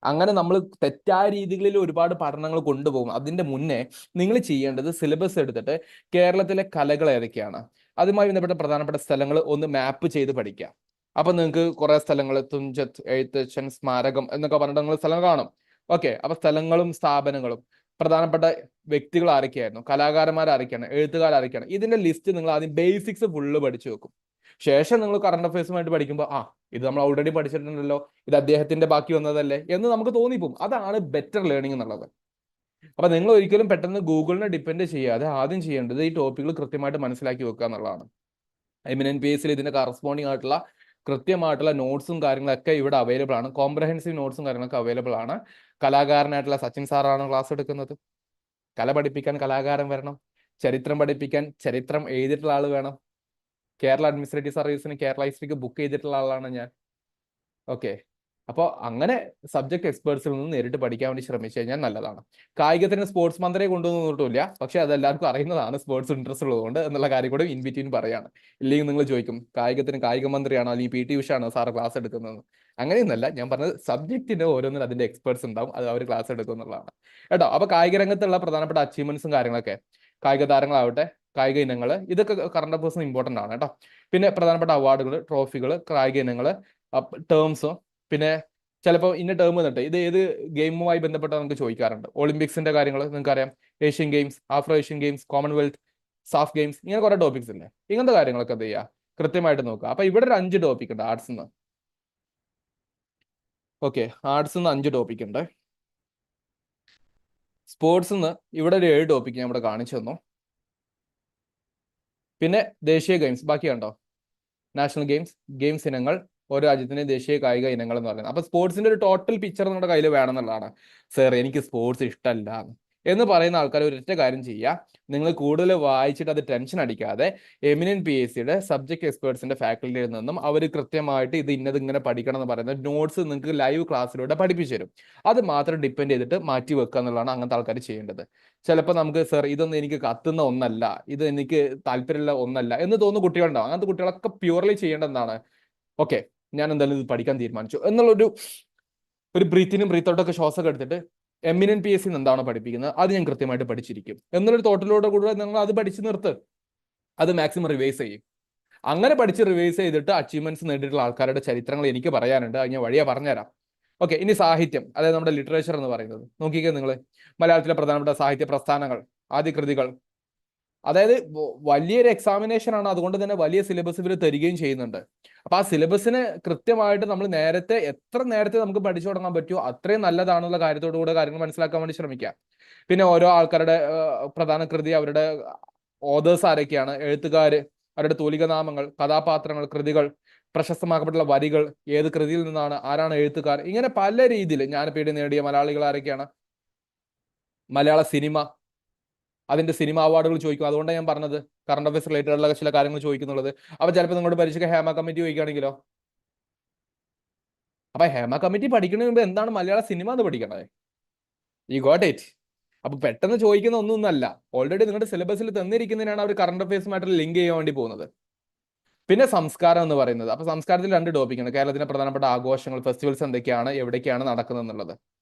അങ്ങനെ നമ്മൾ തെറ്റായ രീതികളിൽ ഒരുപാട് പഠനങ്ങൾ കൊണ്ടുപോകും. അതിന്റെ മുന്നേ നിങ്ങൾ ചെയ്യേണ്ടത് സിലബസ് എടുത്തിട്ട് കേരളത്തിലെ കലകൾ ഏതൊക്കെയാണ്, അതുമായി ബന്ധപ്പെട്ട പ്രധാനപ്പെട്ട സ്ഥലങ്ങൾ ഒന്ന് മാപ്പ് ചെയ്ത് പഠിക്കുക. അപ്പൊ നിങ്ങൾക്ക് കുറെ സ്ഥലങ്ങൾ, തുഞ്ചത്ത് എഴുത്തച്ഛൻ സ്മാരകം എന്നൊക്കെ പറഞ്ഞിട്ട് നിങ്ങൾ സ്ഥലം കാണും. ഓക്കെ, അപ്പൊ സ്ഥലങ്ങളും സ്ഥാപനങ്ങളും പ്രധാനപ്പെട്ട വ്യക്തികൾ ആരൊക്കെയായിരുന്നു, കലാകാരന്മാർ ആരൊക്കെയാണ്, എഴുത്തുകാർ ആരൊക്കെയാണ്, ഇതിന്റെ ലിസ്റ്റ് നിങ്ങൾ ആദ്യം ബേസിക്സ് ഫുള്ള് പഠിച്ചു വെക്കും. ശേഷം നിങ്ങൾ കറണ്ട് അഫയേഴ്സുമായിട്ട് പഠിക്കുമ്പോൾ ഇത് നമ്മൾ ഓൾറെഡി പഠിച്ചിട്ടുണ്ടല്ലോ, ഇത് അദ്ദേഹത്തിന്റെ ബാക്കി വന്നതല്ലേ എന്ന് നമുക്ക് തോന്നിപ്പോവും. അതാണ് ബെറ്റർ ലേണിംഗ് എന്നുള്ളത്. അപ്പൊ നിങ്ങൾ ഒരിക്കലും പെട്ടെന്ന് ഗൂഗിളിനെ ഡിപ്പെൻഡ് ചെയ്യാതെ ആദ്യം ചെയ്യേണ്ടത് ഈ ടോപ്പിക്കുകൾ കൃത്യമായിട്ട് മനസ്സിലാക്കി വെക്കുക എന്നുള്ളതാണ്. എമിനന്റ് PSCയിൽ ഇതിന്റെ കറസ്പോണ്ടിങ് ആയിട്ടുള്ള കൃത്യമായിട്ടുള്ള നോട്ട്സും കാര്യങ്ങളൊക്കെ ഇവിടെ അവൈലബിൾ ആണ്. കോംപ്രഹെൻസീവ് നോട്ട്സും കാര്യങ്ങളൊക്കെ അവൈലബിൾ ആണ്. കലാകാരനായിട്ടുള്ള സച്ചിൻ സാറാണ് ക്ലാസ് എടുക്കുന്നത്. കല പഠിപ്പിക്കാൻ കലാകാരൻ വരണം, ചരിത്രം പഠിപ്പിക്കാൻ ചരിത്രം എഴുതിയിട്ടുള്ള ആൾ വേണം. കേരള അഡ്മിനിസ്ട്രേറ്റീവ് സർവീസിന് കേരള ഹിസ്റ്ററിക്ക് ബുക്ക് ചെയ്തിട്ടുള്ള ആളാണ് ഞാൻ. ഓക്കെ, അപ്പോൾ അങ്ങനെ സബ്ജക്ട് എക്സ്പേർട്സിൽ നിന്ന് നേരിട്ട് പഠിക്കാൻ വേണ്ടി ശ്രമിച്ചു കഴിഞ്ഞാൽ നല്ലതാണ്. കായികത്തിന് സ്പോർട്സ് മന്ത്രിയെ കൊണ്ടുവന്നിട്ടില്ല, പക്ഷെ അതെല്ലാവർക്കും അറിയുന്നതാണ് സ്പോർട്സ് ഇൻട്രസ്റ്റ് ഉള്ളതുകൊണ്ട് എന്നുള്ള കാര്യം കൂടെ ഇൻ ബിറ്റ്വീൻ പറയാണ്. ഇല്ലെങ്കിൽ നിങ്ങൾ ചോദിക്കും കായികത്തിന് കായിക മന്ത്രിയാണോ അല്ലെങ്കിൽ PT ഉഷ ആണോ സാറ് ക്ലാസ് എടുക്കുന്നത്? അങ്ങനെയൊന്നല്ല, ഞാൻ പറഞ്ഞത് സബ്ജക്റ്റിന് ഓരോന്നിനും അതിന്റെ എക്സ്പേർട്സ് ഉണ്ടാവും, അത് അവർ ക്ലാസ് എടുക്കും എന്നുള്ളതാണ് കേട്ടോ. അപ്പൊ കായിക രംഗത്തുള്ള പ്രധാനപ്പെട്ട അച്ചീവ്മെന്റ്സും കാര്യങ്ങളൊക്കെ, കായിക താരങ്ങളാവട്ടെ, കായിക ഇനങ്ങൾ, ഇതൊക്കെ കറണ്ട് അഫേഴ്സിന് ഇമ്പോർട്ടന്റ് ആണ് കേട്ടോ. പിന്നെ പ്രധാനപ്പെട്ട അവാർഡുകൾ, ട്രോഫികൾ, കായിക ഇനങ്ങൾ, ടേംസും, പിന്നെ ചിലപ്പോൾ ഇന്ന ടേം വന്നിട്ട് ഇത് ഏത് ഗെയിമുമായി ബന്ധപ്പെട്ട് നമുക്ക് ചോദിക്കാറുണ്ട്. ഒളിമ്പിക്സിന്റെ കാര്യങ്ങൾ നിങ്ങൾക്കറിയാം, Asian games, Afro Asian games, Commonwealth, SAF games, ഇങ്ങനെ കുറെ ടോപ്പിക്സ് ഇല്ലേ. ഇങ്ങനത്തെ കാര്യങ്ങളൊക്കെ എന്ത് ചെയ്യുക, കൃത്യമായിട്ട് നോക്കുക. അപ്പൊ ഇവിടെ ഒരു 5 ടോപ്പിക് ഉണ്ട് ആർട്സ് നിന്ന്. ഓക്കെ, ആർട്സ് നിന്ന് 5 ടോപ്പിക് ഉണ്ട്. സ്പോർട്സ് നിന്ന് ഇവിടെ ഒരു 7 ടോപ്പിക് ഞാൻ ഇവിടെ കാണിച്ചു തന്നു. പിന്നെ ദേശീയ ഗെയിംസ് ബാക്കി കണ്ടോ, നാഷണൽ ഗെയിംസ് ഇനങ്ങൾ, ഓരോ രാജ്യത്തിന്റെ ദേശീയ കായിക ഇനങ്ങൾ എന്ന് പറയുന്നത്. അപ്പൊ സ്പോർട്സിന്റെ ഒരു ടോട്ടൽ പിക്ചർ നമ്മുടെ കയ്യിൽ വേണമെന്നുള്ളതാണ്. സാർ എനിക്ക് സ്പോർട്സ് ഇഷ്ടമല്ല, എന്ന് പറയുന്ന ആൾക്കാർ ഒരൊറ്റ കാര്യം ചെയ്യുക, നിങ്ങൾ കൂടുതൽ വായിച്ചിട്ട് അത് ടെൻഷൻ അടിക്കാതെ എമിനന്റ് PSCയുടെ സബ്ജക്ട് എക്സ്പേർട്സിന്റെ ഫാക്കൽറ്റിയിൽ നിന്നും അവർ കൃത്യമായിട്ട് ഇത് ഇന്നത് ഇങ്ങനെ പഠിക്കണം എന്ന് പറയുന്ന നോട്ട്സ് നിങ്ങൾക്ക് ലൈവ് ക്ലാസ്സിലൂടെ പഠിപ്പിച്ചു തരും. അത് മാത്രം ഡിപ്പെൻഡ് ചെയ്തിട്ട് മാറ്റി വെക്കുക എന്നുള്ളതാണ് അങ്ങനത്തെ ആൾക്കാർ ചെയ്യേണ്ടത്. ചിലപ്പോൾ നമുക്ക് സർ ഇതൊന്നും എനിക്ക് കത്തുന്ന ഒന്നല്ല, ഇത് എനിക്ക് താല്പര്യമുള്ള ഒന്നല്ല എന്ന് തോന്നുന്ന കുട്ടികളുണ്ടാവും. അങ്ങനത്തെ കുട്ടികളൊക്കെ പ്യൂർലി ചെയ്യേണ്ട എന്താണ്, ഓക്കെ ഞാൻ എന്തായാലും ഇത് പഠിക്കാൻ തീരുമാനിച്ചു എന്നുള്ളൊരു ബ്രീത്തിനും ബ്രീത്തോട്ടൊക്കെ ശ്വാസമൊക്കെ എടുത്തിട്ട് എമിനന്റ് PSC എന്താണോ പഠിപ്പിക്കുന്നത് അത് ഞാൻ കൃത്യമായിട്ട് പഠിച്ചിരിക്കും എന്നുള്ളൊരു തോട്ടിലൂടെ കൂടെ നിങ്ങൾ അത് പഠിച്ചു നിർത്ത്. അത് മാക്സിമം റിവൈസ് ചെയ്യും. അങ്ങനെ പഠിച്ച് റിവൈസ് ചെയ്തിട്ട് അച്ചീവ്മെന്റ്സ് നേടിയിട്ടുള്ള ആൾക്കാരുടെ ചരിത്രങ്ങൾ എനിക്ക് പറയാനുണ്ട്, അത് ഞാൻ വഴിയാ പറഞ്ഞുതരാം. ഓക്കെ, ഇനി സാഹിത്യം, അതായത് നമ്മുടെ ലിറ്ററേച്ചർ എന്ന് പറയുന്നത് നോക്കിക്കേ നിങ്ങൾ. മലയാളത്തിലെ പ്രധാനപ്പെട്ട സാഹിത്യ പ്രസ്ഥാനങ്ങൾ, ആദ്യ കൃതികൾ, അതായത് വലിയൊരു എക്സാമിനേഷൻ ആണ്, അതുകൊണ്ട് തന്നെ വലിയ സിലബസ് ഇവർ തരികയും ചെയ്യുന്നുണ്ട്. അപ്പൊ ആ സിലബസിന് കൃത്യമായിട്ട് നമ്മൾ എത്ര നേരത്തെ നമുക്ക് പഠിച്ചു തുടങ്ങാൻ പറ്റുമോ അത്രയും നല്ലതാണെന്നുള്ള കാര്യത്തോടു കൂടെ കാര്യങ്ങൾ മനസ്സിലാക്കാൻ വേണ്ടി ശ്രമിക്കുക. പിന്നെ ഓരോ ആൾക്കാരുടെ പ്രധാന കൃതി, അവരുടെ ഓതേഴ്സ് ആരൊക്കെയാണ്, എഴുത്തുകാര്, അവരുടെ തൂലികനാമങ്ങൾ, കഥാപാത്രങ്ങൾ, കൃതികൾ, പ്രശസ്തമാക്കപ്പെട്ടുള്ള വരികൾ, ഏത് കൃതിയിൽ നിന്നാണ്, ആരാണ് എഴുത്തുകാർ, ഇങ്ങനെ പല രീതിയിൽ ജ്ഞാനപീഠ നേടിയ മലയാളികൾ ആരൊക്കെയാണ്, മലയാള സിനിമ, അതിന്റെ സിനിമ അവാർഡുകൾ ചോദിക്കും. അതുകൊണ്ടാണ് ഞാൻ പറഞ്ഞത് കറണ്ട് അഫയേഴ്സ് റിലേറ്റഡ് ആയിട്ടുള്ള ചില കാര്യങ്ങൾ ചോദിക്കുന്നുള്ളത്. അപ്പൊ ചിലപ്പോൾ നിങ്ങളുടെ പരീക്ഷയ്ക്ക് ഹേമ കമ്മിറ്റി ചോദിക്കുകയാണെങ്കിലോ, അപ്പൊ ഹേമ കമ്മിറ്റി പഠിക്കുന്നതിന് മുമ്പ് എന്താണ് മലയാള സിനിമ എന്ന് പഠിക്കണത്. You got it. അപ്പൊ പെട്ടെന്ന് ചോദിക്കുന്ന ഒന്നല്ല, ഓൾറെഡി നിങ്ങളുടെ സിലബസിൽ തന്നിരിക്കുന്നതിനാണ് അവർ കറണ്ട് അഫയേഴ്സുമായിട്ട് ലിങ്ക് ചെയ്യാൻ വേണ്ടി പോകുന്നത്. പിന്നെ സംസ്കാരം എന്ന് പറയുന്നത്, അപ്പൊ സംസ്കാരത്തിൽ 2 ടോപ്പിക്കാണ്. കേരളത്തിലെ പ്രധാനപ്പെട്ട ആഘോഷങ്ങൾ, ഫെസ്റ്റിവൽസ് എന്തൊക്കെയാണ്, എവിടേക്കാണ് നടക്കുന്നത് എന്നുള്ളത്.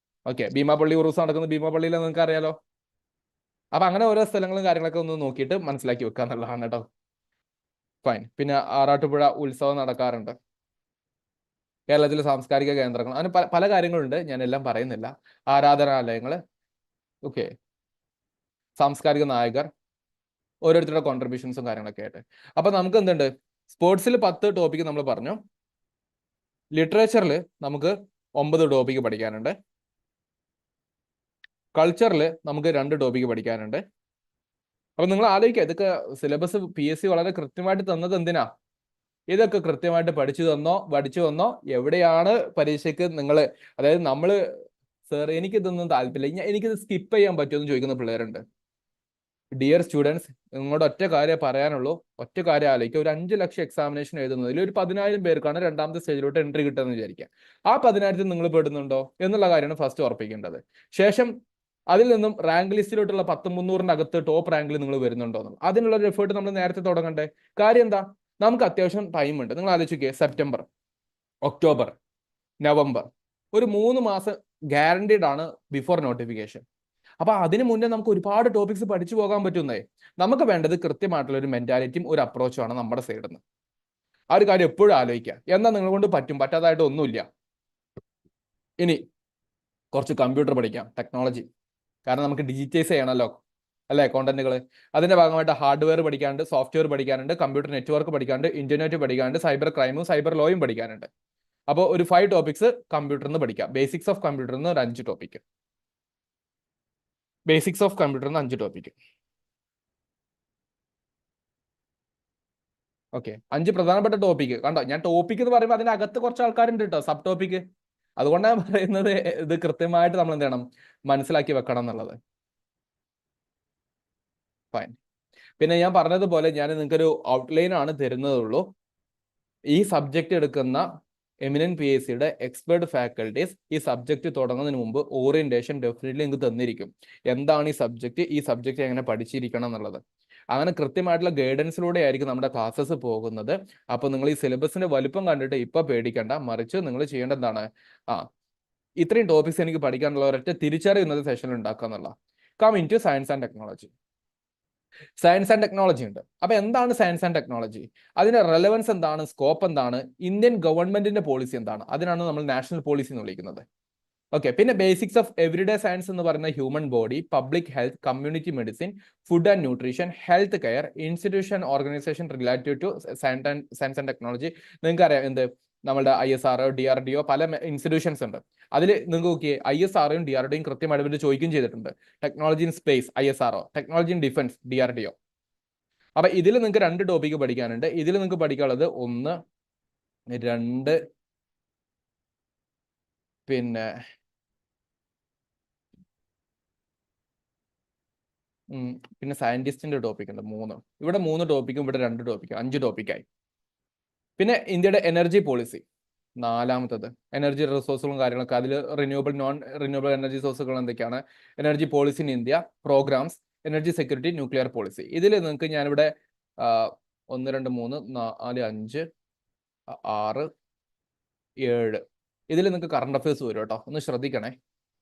ഓക്കെ, ഭീമാപള്ളി ഉറൂസ് നടക്കുന്നത് ഭീമാപള്ളിയിൽ നിങ്ങൾക്ക് അറിയാലോ. അപ്പൊ അങ്ങനെ ഓരോ സ്ഥലങ്ങളും കാര്യങ്ങളൊക്കെ ഒന്ന് നോക്കിയിട്ട് മനസ്സിലാക്കി വെക്കുക എന്നുള്ളതാണ് കേട്ടോ. ഫൈൻ. പിന്നെ ആറാട്ടുപുഴ ഉത്സവം നടക്കാറുണ്ട്. കേരളത്തിലെ സാംസ്കാരിക കേന്ദ്രങ്ങൾ, അങ്ങനെ പല കാര്യങ്ങളുണ്ട്, ഞാൻ എല്ലാം പറയുന്നില്ല. ആരാധനാലയങ്ങൾ, ഓക്കെ, സാംസ്കാരിക നായകർ, ഓരോരുത്തരുടെ കോൺട്രിബ്യൂഷൻസും കാര്യങ്ങളൊക്കെ ആയിട്ട്. അപ്പൊ നമുക്ക് എന്തുണ്ട്, സ്പോർട്സിൽ 10 ടോപ്പിക്ക് നമ്മൾ പറഞ്ഞു, ലിറ്ററേച്ചറിൽ നമുക്ക് 9 ടോപ്പിക്ക് പഠിക്കാനുണ്ട്, കൾച്ചറിൽ നമുക്ക് 2 ടോപ്പിക്ക് പഠിക്കാനുണ്ട്. അപ്പൊ നിങ്ങൾ ആലോചിക്കുക, ഇതൊക്കെ സിലബസ് PSC വളരെ കൃത്യമായിട്ട് തന്നത് എന്തിനാ, ഇതൊക്കെ കൃത്യമായിട്ട് പഠിച്ചു തന്നോ എവിടെയാണ് പരീക്ഷയ്ക്ക് നിങ്ങൾ, അതായത് നമ്മള് സർ എനിക്കിതൊന്നും താല്പര്യമില്ല, എനിക്കിത് സ്കിപ്പ് ചെയ്യാൻ പറ്റുമെന്ന് ചോദിക്കുന്ന പിള്ളേരുണ്ട്. ഡിയർ സ്റ്റുഡൻസ്, നിങ്ങളുടെ ഒറ്റ കാര്യം പറയാനുള്ളൂ, ഒറ്റ കാര്യം ആലോചിക്കുക. ഒരു 5 ലക്ഷം എക്സാമിനേഷൻ എഴുതുന്നതിൽ ഒരു 10,000 പേർക്കാണ് രണ്ടാമത്തെ സ്റ്റേജിലോട്ട് എൻട്രി കിട്ടുമെന്ന് വിചാരിക്കുക. ആ 10,000 നിങ്ങൾ പെടുന്നുണ്ടോ എന്നുള്ള കാര്യമാണ് ഫസ്റ്റ് ഉറപ്പിക്കേണ്ടത്. ശേഷം അതിൽ നിന്നും റാങ്ക് ലിസ്റ്റിലോട്ടുള്ള 10,300-ന്റെ അകത്ത് ടോപ്പ് റാങ്കിൽ നിങ്ങൾ വരുന്നുണ്ടോ എന്നും, അതിനുള്ള ഒരു എഫേർട്ട് നമ്മൾ നേരത്തെ തുടങ്ങണ്ടേ. കാര്യം എന്താ, നമുക്ക് അത്യാവശ്യം ടൈം ഉണ്ട്. നിങ്ങൾ ആലോചിക്കുക, സെപ്റ്റംബർ, ഒക്ടോബർ, നവംബർ, ഒരു 3 മാസം ഗ്യാരണ്ടീഡ് ആണ് ബിഫോർ നോട്ടിഫിക്കേഷൻ. അപ്പൊ അതിന് മുന്നേ നമുക്ക് ഒരുപാട് ടോപ്പിക്സ് പഠിച്ചു പോകാൻ പറ്റുന്നേ. നമുക്ക് വേണ്ടത് കൃത്യമായിട്ടുള്ള ഒരു മെന്റാലിറ്റിയും ഒരു അപ്രോച്ചും ആണ് നമ്മുടെ സൈഡിൽ നിന്ന്. ആ ഒരു കാര്യം എപ്പോഴും ആലോചിക്കുക. എന്നാൽ നിങ്ങളെ കൊണ്ട് പറ്റും, പറ്റാതായിട്ട് ഒന്നുമില്ല. ഇനി കുറച്ച് കമ്പ്യൂട്ടർ പഠിക്കാം, ടെക്നോളജി, കാരണം നമുക്ക് ഡിജിറ്റൈസ് ചെയ്യണമല്ലോ അല്ലേ കോണ്ടന്റുകൾ. അതിന്റെ ഭാഗമായിട്ട് ഹാർഡ്വെയർ പഠിക്കാനുണ്ട്, സോഫ്റ്റ്വെയർ പഠിക്കാനുണ്ട്, കമ്പ്യൂട്ടർ നെറ്റ്വർക്ക് പഠിക്കാനുണ്ട്, ഇന്റർനെറ്റ് പഠിക്കാനുണ്ട്, സൈബർ ക്രൈമും സൈബർ ലോയും പഠിക്കാനുണ്ട്. അപ്പോൾ ഒരു 5 ടോപ്പിക്സ് കമ്പ്യൂട്ടറിൽ നിന്ന് പഠിക്കാം. ബേസിക്സ് ഓഫ് കമ്പ്യൂട്ടറിൽ നിന്ന് ഒരു 5 ടോപ്പിക്ക്, ബേസിക്സ് ഓഫ് കമ്പ്യൂട്ടറിൽ നിന്ന് 5 ടോപ്പിക്ക്. ഓക്കെ, 5 പ്രധാനപ്പെട്ട ടോപ്പിക്ക് കണ്ടോ. ഞാൻ ടോപ്പിക് എന്ന് പറയുമ്പോൾ അതിനകത്ത് കുറച്ച് ആൾക്കാരുണ്ട് കേട്ടോ, സബ് ടോപ്പിക്ക്. അതുകൊണ്ടാണ് പറയുന്നത് ഇത് കൃത്യമായിട്ട് നമ്മൾ എന്ത് ചെയ്യണം, മനസ്സിലാക്കി വെക്കണം എന്നുള്ളത്. ഫൈൻ. പിന്നെ ഞാൻ പറഞ്ഞതുപോലെ ഞാൻ നിങ്ങൾക്കൊരു ഔട്ട്ലൈൻ ആണ് തരുന്നതുള്ളൂ. ഈ സബ്ജക്റ്റ് എടുക്കുന്ന എമിനന്റ് PSCയുടെ എക്സ്പെർട്ട് ഫാക്കൽറ്റീസ് ഈ സബ്ജക്റ്റ് തുടങ്ങുന്നതിന് മുമ്പ് ഓറിയന്റേഷൻ ഡെഫിനറ്റ്ലി നിങ്ങൾക്ക് തന്നിരിക്കും. എന്താണ് ഈ സബ്ജക്റ്റ് എങ്ങനെ പഠിച്ചിരിക്കണം എന്നുള്ളത്. അങ്ങനെ കൃത്യമായിട്ടുള്ള ഗൈഡൻസിലൂടെ ആയിരിക്കും നമ്മുടെ ക്ലാസ്സസ് പോകുന്നത്. അപ്പോൾ നിങ്ങൾ ഈ സിലബസിന്റെ വലുപ്പം കണ്ടിട്ട് ഇപ്പൊ പേടിക്കേണ്ട, മറിച്ച് നിങ്ങൾ ചെയ്യേണ്ട എന്താണ്, ഇത്രയും ടോപ്പിക്സ് എനിക്ക് പഠിക്കാനുള്ള ഒരൊറ്റ തിരിച്ചറിവ് ഇന്നത്തെ സെഷനിൽ ഉണ്ടാക്കുക എന്നുള്ള. Coming two science and technology. Science and technology ഉണ്ട്. അപ്പൊ എന്താണ് സയൻസ് ആൻഡ് ടെക്നോളജി, അതിന്റെ റെലവൻസ് എന്താണ്, സ്കോപ്പ് എന്താണ്, ഇന്ത്യൻ ഗവൺമെന്റിന്റെ പോളിസി എന്താണ്, അതിനാണ് നമ്മൾ നാഷണൽ പോളിസി എന്ന് വിളിക്കുന്നത്. ഓക്കെ, പിന്നെ ബേസിക്സ് ഓഫ് എവറിഡേ സയൻസ് എന്ന് പറയുന്ന human body, public health, community medicine, food and nutrition, health care, institution, organisation related two science and technology. നിങ്ങൾക്ക് അറിയാം എന്ത്, നമ്മുടെ ISRO, DRDO, പല ഇൻസ്റ്റിറ്റ്യൂഷൻസ് ഉണ്ട്. അതിൽ നിങ്ങൾക്ക് നോക്കിയേ ISROയും DRDOയും കൃത്യമായിട്ട് ചോദിക്കുകയും ചെയ്തിട്ടുണ്ട്. Technology in space ISRO, technology in defence DRDO. അപ്പൊ ഇതിൽ നിങ്ങൾക്ക് 2 ടോപ്പിക്ക് പഠിക്കാനുണ്ട്. ഇതിൽ നിങ്ങൾക്ക് പഠിക്കാനുള്ളത് 1, 2, പിന്നെ പിന്നെ സയന്റിസ്റ്റിന്റെ ടോപ്പിക് ഉണ്ട് 3. ഇവിടെ 3 ടോപ്പിക്കും ഇവിടെ 2 ടോപ്പിക്കും 5 ടോപ്പിക്കായി. പിന്നെ ഇന്ത്യയുടെ എനർജി പോളിസി 4മത്തത്. എനർജി റിസോഴ്സുകളും കാര്യങ്ങളൊക്കെ അതിൽ റിന്യൂവബിൾ നോൺ റിന്യൂവബിൾ എനർജി സോഴ്സുകൾ എന്തൊക്കെയാണ്, energy policy in India, programmes, energy security, nuclear policy. ഇതിൽ നിങ്ങൾക്ക് ഞാനിവിടെ 1 2 3 4 5 6 7 ഇതിൽ നിങ്ങൾക്ക് കറണ്ട് അഫയേഴ്സ് വരും കേട്ടോ, ഒന്ന് ശ്രദ്ധിക്കണേ.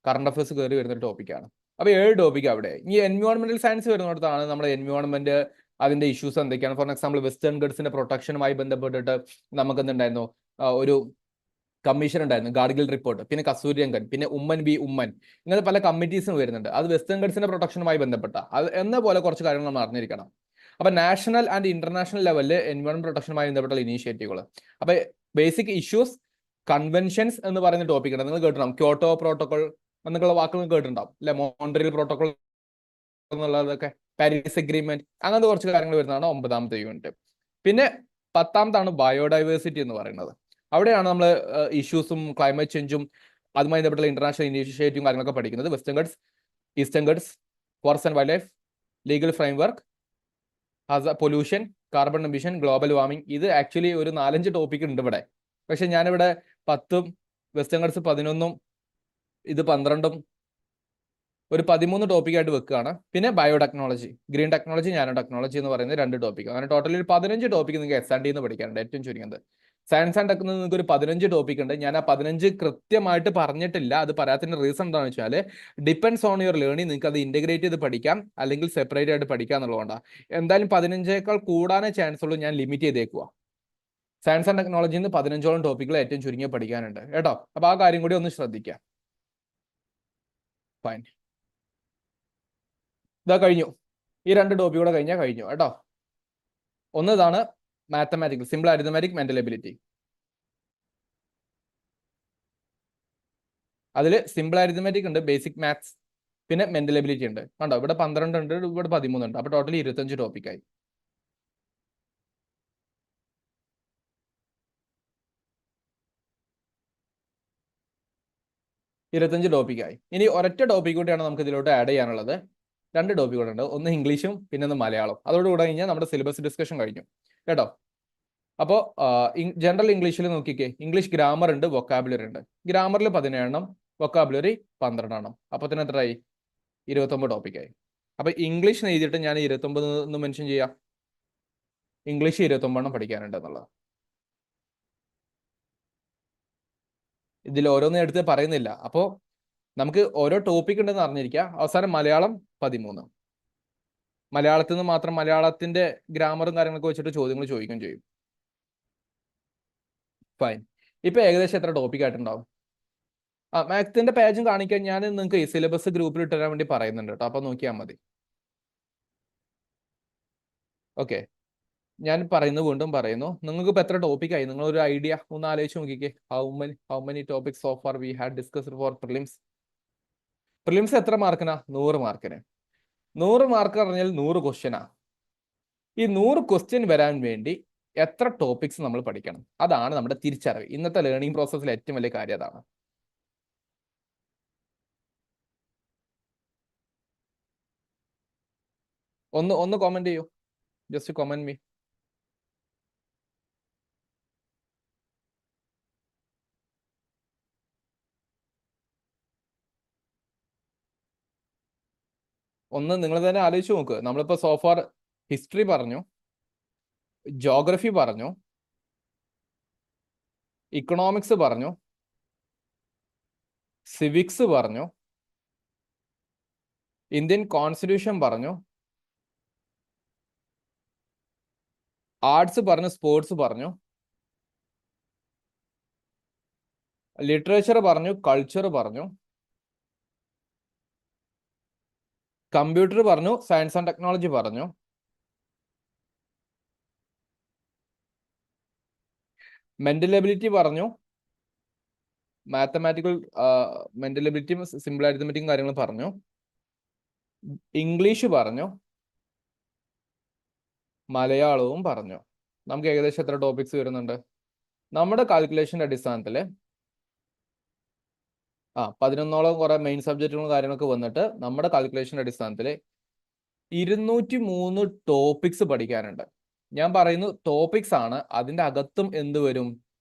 കറണ്ട് അഫയേഴ്സ് കയറി വരുന്ന ഒരു ടോപ്പിക്കാണ്. അപ്പോൾ 7 ടോപ്പിക് അവിടെ. ഈ എൻവയോൺമെന്റൽ സയൻസ് വരുന്നിടത്താണ് നമ്മുടെ എൻവയോൺമെന്റ് അതിന്റെ ഇഷ്യൂസ് എന്തൊക്കെയാണ്. ഫോർ എക്സാമ്പിൾ വെസ്റ്റേൺ ഗഡ്സിന്റെ പ്രൊട്ടക്ഷനുമായി ബന്ധപ്പെട്ടിട്ട് നമുക്ക് എന്തുണ്ടായിരുന്നു, ഒരു കമ്മീഷൻ ഉണ്ടായിരുന്നു, ഗാഡ്ഗിൽ റിപ്പോർട്ട്, പിന്നെ കസ്തൂരി രംഗൻ, പിന്നെ ഉമ്മൻ ബി ഉമ്മൻ, ഇങ്ങനെ പല കമ്മിറ്റീസും വരുന്നുണ്ട്. അത് വെസ്റ്റേൺ ഗഡ്സിന്റെ പ്രൊട്ടക്ഷനുമായി ബന്ധപ്പെട്ട അത് എന്ന പോലെ കുറച്ച് കാര്യങ്ങൾ നമ്മൾ അറിഞ്ഞിരിക്കണം. അപ്പൊ നാഷണൽ ആൻഡ് ഇന്റർനാഷണൽ ലെവലിൽ എൻവയോൺമെന്റ് പ്രൊട്ടക്ഷനുമായി ബന്ധപ്പെട്ട ഇനീഷ്യേറ്റീവുകൾ. അപ്പൊ ബേസിക് ഇഷ്യൂസ്, കൺവെൻഷൻസ് എന്ന് പറയുന്ന ടോപ്പിക് ഉണ്ട്, നിങ്ങൾ കേട്ടിട്ടുണ്ടാവും. ക്യോട്ടോ പ്രോട്ടോകോൾ എന്നൊക്കെയുള്ള വാക്കുകൾ കേട്ടിട്ടുണ്ടാവും അല്ലെ, മോൺട്രിയൽ പ്രോട്ടോകോൾ എന്നുള്ളതൊക്കെ, പാരീസ് അഗ്രിമെന്റ്, അങ്ങനത്തെ കുറച്ച് കാര്യങ്ങൾ വരുന്നതാണ് 9മത്തെ യൂണിറ്റ്. പിന്നെ 10മത്താണ് ബയോഡൈവേഴ്സിറ്റി എന്ന് പറയുന്നത്. അവിടെയാണ് നമ്മൾ ഇഷ്യൂസും ക്ലൈമറ്റ് ചേഞ്ചും അതുമായി ബന്ധപ്പെട്ട ഇന്റർനാഷണൽ ഇനീഷ്യേറ്റീവും കാര്യങ്ങളൊക്കെ പഠിക്കുന്നത്. Western guts, eastern guts, forest and wild life, legal framework, pollution, carbon emission, global warming. ഇത് ആക്ച്വലി ഒരു 4-5 ടോപ്പിക് ഉണ്ട് ഇവിടെ. പക്ഷെ ഞാനിവിടെ 10ഉം വെസ്റ്റേൺ ഗഡ്സ് 11ഉം ഇത് 12ഉം ഒരു 13 ടോപ്പിക്കായിട്ട് വെക്കുകയാണ്. പിന്നെ biotechnology, green technology, nano technology എന്ന് പറയുന്നത് 2 ടോപ്പിക്. അങ്ങനെ ടോട്ടലി ഒരു 15 ടോപ്പിക് നിങ്ങൾക്ക് S&T എന്ന് പഠിക്കാനുണ്ട്, ഏറ്റവും ചുരുങ്ങുന്നത്. സയൻസ് ആൻഡ് ടെക്നിൽ നിങ്ങൾക്ക് ഒരു 15 ടോപ്പിക് ഉണ്ട്. ഞാൻ ആ 15 കൃത്യമായിട്ട് പറഞ്ഞിട്ടില്ല. അത് പറയാത്തതിന്റെ റീസൺ എന്താണെന്ന് വെച്ചാൽ ഡിപ്പെൻഡ്സ് ഓൺ യുവർ ലേണിംഗ്. നിങ്ങൾക്ക് അത് ഇന്റഗ്രേറ്റ് ചെയ്ത് പഠിക്കാം, അല്ലെങ്കിൽ സെപ്പറേറ്റ് ആയിട്ട് പഠിക്കാം എന്നുള്ളതുകൊണ്ടാണ്. എന്തായാലും 15 കൂടാനേ ചാൻസ് ഉള്ളൂ, ഞാൻ ലിമിറ്റ് ചെയ്തേക്കുക. സയൻസ് ആൻഡ് ടെക്നോളജിയിൽ നിന്ന് 15ഓളം ടോപ്പിക്കുകൾ ഏറ്റവും ചുരുങ്ങിയ പഠിക്കാനുണ്ട് കേട്ടോ. അപ്പൊ ആ കാര്യം കൂടി ഒന്ന് ശ്രദ്ധിക്കുക. ഫൈൻ, ഇതാ കഴിഞ്ഞു. ഈ 2 ടോപ്പിക് കൂടെ കഴിഞ്ഞാൽ കഴിഞ്ഞു കേട്ടോ. ഒന്നതാണ് mathematics, simple arithmetic, mental ability. അതിൽ സിമ്പിൾ അരിത്തമാറ്റിക് ഉണ്ട്, ബേസിക് മാത്സ്, പിന്നെ മെന്റൽ എബിലിറ്റി ഉണ്ട്. കണ്ടോ, ഇവിടെ 12 ഉണ്ട്, ഇവിടെ 13 ഉണ്ട്. അപ്പൊ ടോട്ടലി 25 ടോപ്പിക്കായി. ഇനി ഒരൊറ്റ ടോപ്പിക് കൂടിയാണ് നമുക്ക് ഇതിലോട്ട് ആഡ് ചെയ്യാനുള്ളത്. 2 ടോപ്പിക് കൂടെ ഉണ്ട്, ഒന്ന് ഇംഗ്ലീഷും പിന്നെ ഒന്ന് മലയാളം. അതോടുകൂടെ കഴിഞ്ഞാൽ നമ്മുടെ സിലബസ് ഡിസ്കഷൻ കഴിഞ്ഞു കേട്ടോ. അപ്പോൾ ജനറൽ ഇംഗ്ലീഷിൽ നോക്കിക്കേ, ഇംഗ്ലീഷ് ഗ്രാമർ ഉണ്ട്, വൊക്കാബുലറി ഉണ്ട്. ഗ്രാമറിൽ 17 വൊക്കാബുലറി 12 അപ്പോൾ തന്നെ എത്രയായി? 29 ടോപ്പിക്കായി. അപ്പൊ ഇംഗ്ലീഷ് എഴുതിയിട്ട് ഞാൻ 29 എന്ന് മെൻഷൻ ചെയ്യാം. ഇംഗ്ലീഷ് 29 പഠിക്കാനുണ്ട് എന്നുള്ളത്. ഇതിൽ ഓരോന്നും എടുത്ത് പറയുന്നില്ല. അപ്പോൾ നമുക്ക് ഓരോ ടോപ്പിക് ഉണ്ടെന്ന് അറിഞ്ഞിരിക്കുക. അവസാനം മലയാളം 13. മലയാളത്തിൽ നിന്ന് മാത്രം മലയാളത്തിന്റെ ഗ്രാമറും കാര്യങ്ങളൊക്കെ വെച്ചിട്ട് ചോദ്യങ്ങൾ ചോദിക്കുകയും ചെയ്യും. ഫൈൻ. ഇപ്പൊ ഏകദേശം എത്ര ടോപ്പിക് ആയിട്ടുണ്ടാവും? മാത്സിന്റെ പേജും കാണിക്കാൻ ഞാൻ നിങ്ങൾക്ക് ഈ സിലബസ് ഗ്രൂപ്പിൽ ഇട്ടുതരാൻ വേണ്ടി പറയുന്നുണ്ട് കേട്ടോ. അപ്പൊ നോക്കിയാൽ മതി. ഓക്കെ, ഞാൻ പറയുന്നത് വീണ്ടും പറയുന്നു. നിങ്ങൾക്ക് ഇപ്പൊ എത്ര ടോപ്പിക് ആയി? നിങ്ങൾ ഒരു ഐഡിയ ഒന്ന് ആലോചിച്ച് നോക്കിക്കേ. How many topics so far we had discussed four prelims? Prelims എത്ര മാർക്കിനാ? 100 മാർക്കിന്. 100 മാർക്ക് പറഞ്ഞാൽ 100 ക്വസ്റ്റ്യനാ. ഈ 100 ക്വസ്റ്റ്യൻ വരാൻ വേണ്ടി എത്ര ടോപ്പിക്സ് നമ്മൾ പഠിക്കണം? അതാണ് നമ്മുടെ തിരിച്ചറിവ്. ഇന്നത്തെ ലേണിംഗ് പ്രോസസ്സിൽ ഏറ്റവും വലിയ കാര്യം അതാണ്. ഒന്ന് കമന്റ് ചെയ്യൂ. Just comment me. ഒന്ന് നിങ്ങൾ തന്നെ ആലോചിച്ച് നോക്ക്. നമ്മളിപ്പോ സോഫാർ ഹിസ്റ്ററി പറഞ്ഞു, ജോഗ്രഫി പറഞ്ഞു, ഇക്കണോമിക്സ് പറഞ്ഞു, സിവിക്സ് പറഞ്ഞു, ഇന്ത്യൻ കോൺസ്റ്റിറ്റ്യൂഷൻ പറഞ്ഞു, ആർട്സ് പറഞ്ഞു, സ്പോർട്സ് പറഞ്ഞു, ലിറ്ററേച്ചർ പറഞ്ഞു, കൾച്ചർ പറഞ്ഞു, കമ്പ്യൂട്ടർ പറഞ്ഞു, സയൻസ് ആൻഡ് ടെക്നോളജി പറഞ്ഞു, മെന്റൽ എബിലിറ്റി പറഞ്ഞു, മാത്തമാറ്റിക്കൽ മെന്റൽ എബിലിറ്റിയും സിമ്പിൾ അരിത്തമെറ്റിക്കും കാര്യങ്ങൾ പറഞ്ഞു, ഇംഗ്ലീഷ് പറഞ്ഞു, മലയാളവും പറഞ്ഞു. നമുക്ക് ഏകദേശം എത്ര ടോപ്പിക്സ് വരുന്നുണ്ട്? നമ്മുടെ കാൽക്കുലേഷന്റെ അടിസ്ഥാനത്തിൽ 11ഓളം കുറെ മെയിൻ സബ്ജക്റ്റുകളും കാര്യങ്ങളൊക്കെ വന്നിട്ട് നമ്മുടെ കാൽക്കുലേഷന്റെ അടിസ്ഥാനത്തിൽ 203 ടോപ്പിക്സ് പഠിക്കാനുണ്ട്. ഞാൻ പറയുന്നു ടോപ്പിക്സ് ആണ്, അതിൻ്റെ അകത്തും എന്ത് വരും,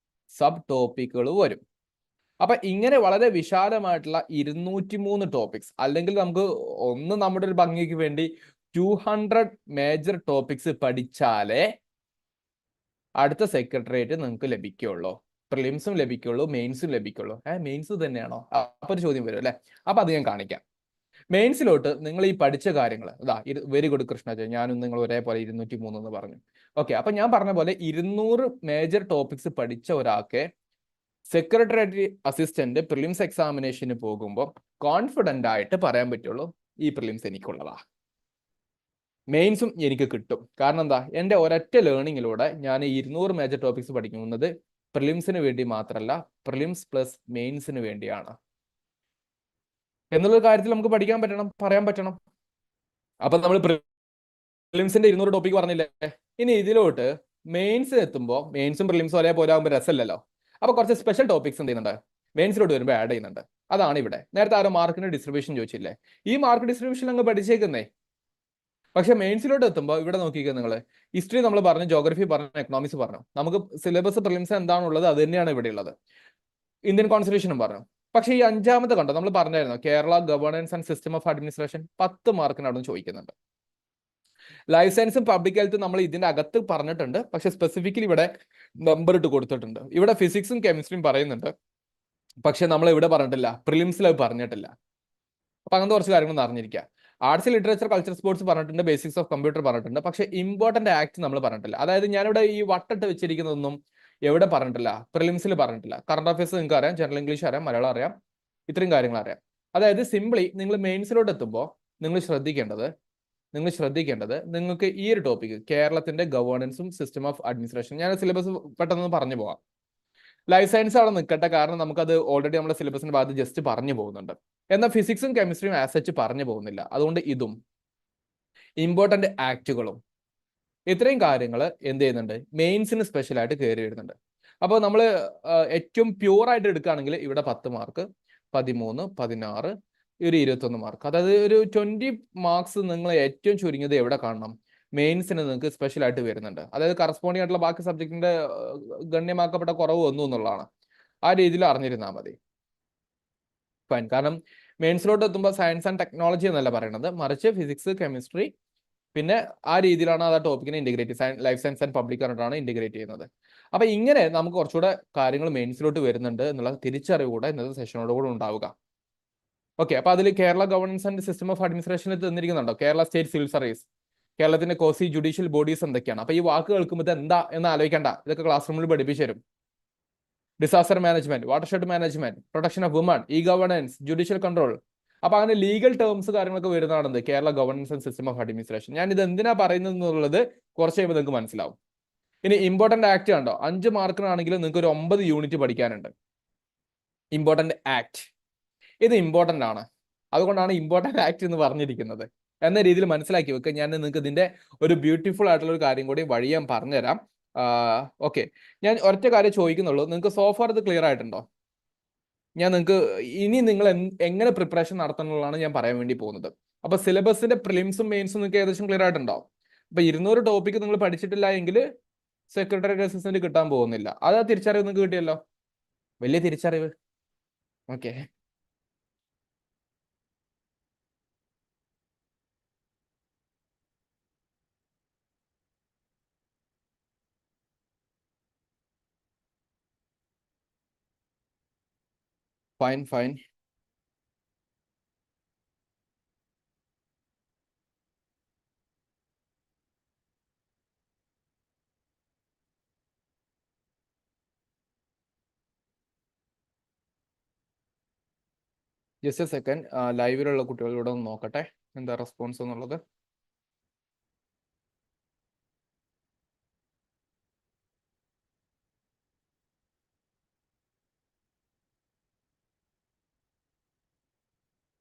സബ് ടോപ്പിക്കുകൾ വരും. അപ്പൊ ഇങ്ങനെ വളരെ വിശാലമായിട്ടുള്ള 203 ടോപ്പിക്സ്, അല്ലെങ്കിൽ നമുക്ക് ഒന്ന് നമ്മുടെ ഒരു ഭംഗിക്ക് വേണ്ടി 200 മേജർ ടോപ്പിക്സ് പഠിച്ചാലേ അടുത്ത സെക്രട്ടേറിയറ്റ് നിങ്ങൾക്ക് ലഭിക്കുള്ളൂ. പ്രിലിംസും ലഭിക്കുള്ളൂ, മെയിൻസും ലഭിക്കുള്ളൂ. മെയിൻസ് തന്നെയാണോ? അപ്പൊ ഒരു ചോദ്യം വരും അല്ലെ. അപ്പൊ അത് ഞാൻ കാണിക്കാം. മെയിൻസിലോട്ട് നിങ്ങൾ ഈ പഠിച്ച കാര്യങ്ങൾ ഇതാ, വെരി ഗുഡ് കൃഷ്ണജയ്, ഞാനും നിങ്ങൾ ഒരേപോലെ 203 എന്ന് പറഞ്ഞു. ഓക്കെ, അപ്പൊ ഞാൻ പറഞ്ഞ പോലെ 200 മേജർ ടോപ്പിക്സ് പഠിച്ച ഒരാൾക്ക് സെക്രട്ടേറിയറ്റ് അസിസ്റ്റന്റ് പ്രിലിംസ് എക്സാമിനേഷന് പോകുമ്പോൾ കോൺഫിഡന്റ് ആയിട്ട് പറയാൻ പറ്റുള്ളൂ, ഈ പ്രിലിംസ് എനിക്കുള്ളതാ, മെയിൻസും എനിക്ക് കിട്ടും. കാരണം എന്താ, എൻ്റെ ഒരൊറ്റ ലേണിങ്ങിലൂടെ ഞാൻ 200 മേജർ ടോപ്പിക്സ് പഠിക്കുന്നത് പ്രിലിംസിന് വേണ്ടി മാത്രമല്ല, പ്രിലിംസ് പ്ലസ് മെയിൻസിന് വേണ്ടിയാണ് എന്നുള്ള കാര്യത്തിൽ നമുക്ക് പഠിക്കാൻ പറ്റണം, പറയാൻ പറ്റണം. അപ്പൊ നമ്മൾ പ്രിലിംസിന്റെ 200 ടോപ്പിക് പറഞ്ഞില്ലേ, ഇനി ഇതിലോട്ട് മെയിൻസ് എത്തുമ്പോൾ മെയിൻസും പ്രിലിംസും ഒരേപോലെ ആകുമ്പോൾ രസമല്ലല്ലോ. അപ്പൊ കുറച്ച് സ്പെഷ്യൽ ടോപ്പിക്സ് എന്ത് ചെയ്യുന്നുണ്ട്, മെയിൻസിലോട്ട് വരുമ്പോൾ ആഡ് ചെയ്യുന്നുണ്ട്. അതാണ് ഇവിടെ. നേരത്തെ ആരോ മാർക്കിന്റെ ഡിസ്ട്രിബ്യൂഷൻ ചോദിച്ചില്ലേ, ഈ മാർക്ക് ഡിസ്ട്രിബ്യൂഷൻ അങ്ങ് പഠിച്ചേക്കുന്നേ. പക്ഷെ മെയിൻസിലോട്ട് എത്തുമ്പോൾ ഇവിടെ നോക്കിക്കുക, നിങ്ങൾ ഹിസ്റ്ററി നമ്മൾ പറഞ്ഞു, ജോഗ്രഫി പറഞ്ഞു, എക്കണോമിക്സ് പറഞ്ഞു, നമുക്ക് സിലബസ് പ്രിലിംസ് എന്താണുള്ളത് അത് തന്നെയാണ് ഇവിടെ ഉള്ളത്. ഇന്ത്യൻ കോൺസ്റ്റിറ്റ്യൂഷനും പറഞ്ഞു. പക്ഷേ ഈ അഞ്ചാമത്തെ കണ്ടോ, നമ്മൾ പറഞ്ഞായിരുന്നു Kerala governance and system of administration, 10 മാർക്കിന് അവിടെ ചോദിക്കുന്നുണ്ട്. ലൈഫ് സയൻസും പബ്ലിക് ഹെൽത്തും നമ്മൾ ഇതിന്റെ അകത്ത് പറഞ്ഞിട്ടുണ്ട്, പക്ഷെ സ്പെസിഫിക്കലി ഇവിടെ നമ്പർ ഇട്ട് കൊടുത്തിട്ടുണ്ട്. ഇവിടെ ഫിസിക്സും കെമിസ്ട്രിയും പറയുന്നുണ്ട്, പക്ഷെ നമ്മൾ ഇവിടെ പറഞ്ഞിട്ടില്ല, പ്രിലിംസിൽ അത് പറഞ്ഞിട്ടില്ല. അപ്പൊ അങ്ങനത്തെ കുറച്ച് കാര്യങ്ങൾ അറിഞ്ഞിരിക്കുക. ആർട്സ്, ലിറ്ററേച്ചർ, കൾച്ചർ, സ്പോർട്സ് പറഞ്ഞിട്ടുണ്ട്, ബേസിക്സ് ഓഫ് കമ്പ്യൂട്ടർ പറഞ്ഞിട്ടുണ്ട്, പക്ഷെ ഇമ്പോർട്ടന്റ് ആക്ട് നമ്മൾ പറഞ്ഞിട്ടില്ല. അതായത് ഞാനിവിടെ ഈ വട്ടിട്ട് വെച്ചിരിക്കുന്നതൊന്നും എവിടെ പറഞ്ഞിട്ടില്ല, പ്രിലിംസിൽ പറഞ്ഞിട്ടില്ല. കറണ്ട് അഫയേഴ്സ് നിങ്ങൾക്ക് അറിയാം, ജനറൽ ഇംഗ്ലീഷ് അറിയാം, മലയാളം അറിയാം, ഇത്രയും കാര്യങ്ങൾ അറിയാം. അതായത് സിംപ്ലി നിങ്ങൾ മെയിൻസിലോട്ട് എത്തുമ്പോൾ നിങ്ങൾ ശ്രദ്ധിക്കേണ്ടത് നിങ്ങൾക്ക് ഈ ഒരു ടോപ്പിക്, കേരളത്തിന്റെ ഗവേണൻസും സിസ്റ്റം ഓഫ് അഡ്മിനിസ്ട്രേഷൻ, ഞാൻ സിലബസ് പെട്ടെന്ന് പറഞ്ഞു പോവാം. ലൈഫ് സയൻസ് അവിടെ നിൽക്കട്ടെ, കാരണം നമുക്കത് ഓൾറെഡി നമ്മുടെ സിലബസിന്റെ ഭാഗത്ത് ജസ്റ്റ് പറഞ്ഞു പോകുന്നുണ്ട്. എന്നാൽ ഫിസിക്സും കെമിസ്ട്രിയും ആസച്ച് പറഞ്ഞു പോകുന്നില്ല. അതുകൊണ്ട് ഇതും ഇമ്പോർട്ടന്റ് ആക്ടുകളും ഇത്രയും കാര്യങ്ങൾ എന്ത് ചെയ്യുന്നുണ്ട്, മെയിൻസിന് സ്പെഷ്യൽ ആയിട്ട് കയറി വരുന്നുണ്ട്. അപ്പോൾ നമ്മൾ ഏറ്റവും പ്യൂർ ആയിട്ട് എടുക്കുകയാണെങ്കിൽ ഇവിടെ 10 മാർക്ക്, 13, 16, ഒരു 21 മാർക്ക്. അതായത് ഒരു 20 മാർക്സ് നിങ്ങൾ ഏറ്റവും ചുരുങ്ങിയത് എവിടെ കാണണം, മെയിൻസിന് നിങ്ങൾക്ക് സ്പെഷ്യൽ ആയിട്ട് വരുന്നുണ്ട്. അതായത് കറസ്പോണ്ടിങ് ആയിട്ടുള്ള ബാക്കി സബ്ജക്റ്റിന്റെ ഗണ്യമാക്കപ്പെട്ട കുറവ് വന്നു എന്നുള്ളതാണ്. ആ രീതിയിൽ അറിഞ്ഞിരുന്നാൽ മതി. ഫൈൻ. കാരണം മെയിൻസിലോട്ട് എത്തുമ്പോൾ സയൻസ് ആൻഡ് ടെക്നോളജി എന്നല്ല പറയുന്നത്, മറിച്ച് ഫിസിക്സ്, കെമിസ്ട്രി, പിന്നെ ആ രീതിയിലാണ് അത് ആ ടോപ്പിക്കിനെ integrate, life science and public ആയിട്ടാണ് ഇന്റഗ്രേറ്റ് ചെയ്യുന്നത്. അപ്പൊ ഇങ്ങനെ നമുക്ക് കുറച്ചുകൂടെ കാര്യങ്ങൾ മെയിൻസിലോട്ട് വരുന്നുണ്ട് എന്നുള്ള തിരിച്ചറിവ് കൂടെ ഇന്നത്തെ സെഷനോടുകൂടെ ഉണ്ടാവുക. ഓക്കെ, അപ്പൊ അതിൽ Kerala governance and system of അഡ്മിനിസ്ട്രേഷനിൽ തന്നിരിക്കുന്നുണ്ടോ, കേരള സ്റ്റേറ്റ് സിവിൽ സർവീസ്, കേരളത്തിന്റെ കോസി ജുഡീഷ്യൽ ബോഡീസ് എന്തൊക്കെയാണ്. അപ്പൊ ഈ വാക്ക് കേൾക്കുമ്പോൾ എന്താ എന്ന് ആലോചിക്കേണ്ട, ഇതൊക്കെ ക്ലാസ് റൂമിൽ പഠിപ്പിച്ചു തരും. Disaster management, watershed management, protection of woman, e governance, judicial control. അപ്പൊ അങ്ങനെ ലീഗൽ ടേംസ് കാര്യങ്ങളൊക്കെ വരുന്നതാണെന്ന് Kerala governance and system of administration. ഞാൻ ഇത് എന്തിനാ പറയുന്നത് എന്നുള്ളത് കുറച്ച് കഴിയുമ്പോൾ നിങ്ങൾക്ക് മനസ്സിലാവും. ഇനി ഇമ്പോർട്ടന്റ് ആക്ട് കണ്ടോ, 5 മാർക്കിനാണെങ്കിലും നിങ്ങൾക്ക് ഒരു 9 യൂണിറ്റ് പഠിക്കാനുണ്ട്. ഇമ്പോർട്ടന്റ് ആക്ട് ഇത് ഇമ്പോർട്ടന്റ് ആണ്, അതുകൊണ്ടാണ് ഇമ്പോർട്ടന്റ് ആക്ട് എന്ന് പറഞ്ഞിരിക്കുന്നത് എന്ന രീതിയിൽ മനസ്സിലാക്കി വെക്കുക. ഞാൻ നിങ്ങൾക്ക് ഇതിന്റെ ഒരു ബ്യൂട്ടിഫുൾ ആയിട്ടുള്ള ഒരു കാര്യം കൂടി വഴി ഞാൻ പറഞ്ഞുതരാം. ഓക്കെ, ഞാൻ ഒറ്റ കാര്യം ചോദിക്കുന്നുള്ളൂ, നിങ്ങൾക്ക് സോഫാർ ഇത് ക്ലിയർ ആയിട്ടുണ്ടോ? ഞാൻ നിങ്ങൾക്ക് ഇനി നിങ്ങൾ എങ്ങനെ പ്രിപ്പറേഷൻ നടത്തണമെന്നുള്ളതാണ് ഞാൻ പറയാൻ വേണ്ടി പോകുന്നത്. അപ്പൊ സിലബസിന്റെ പ്രിലിംസും മെയിൻസും നിങ്ങൾക്ക് ഏകദേശം ക്ലിയർ ആയിട്ടുണ്ടാവും. അപ്പൊ 200 ടോപ്പിക്ക് നിങ്ങൾ പഠിച്ചിട്ടില്ല എങ്കിൽ സെക്രട്ടറി അസിസ്റ്റന്റ് കിട്ടാൻ പോകുന്നില്ല. അത് ആ തിരിച്ചറിവ് നിങ്ങൾക്ക് കിട്ടിയല്ലോ, വലിയ തിരിച്ചറിവ്. Okay, fine fine. Just a second, ലൈവിലുള്ള കുട്ടികളോട് ഒന്ന് നോക്കട്ടെ എന്താ റെസ്പോൺസ് എന്നുള്ളത്.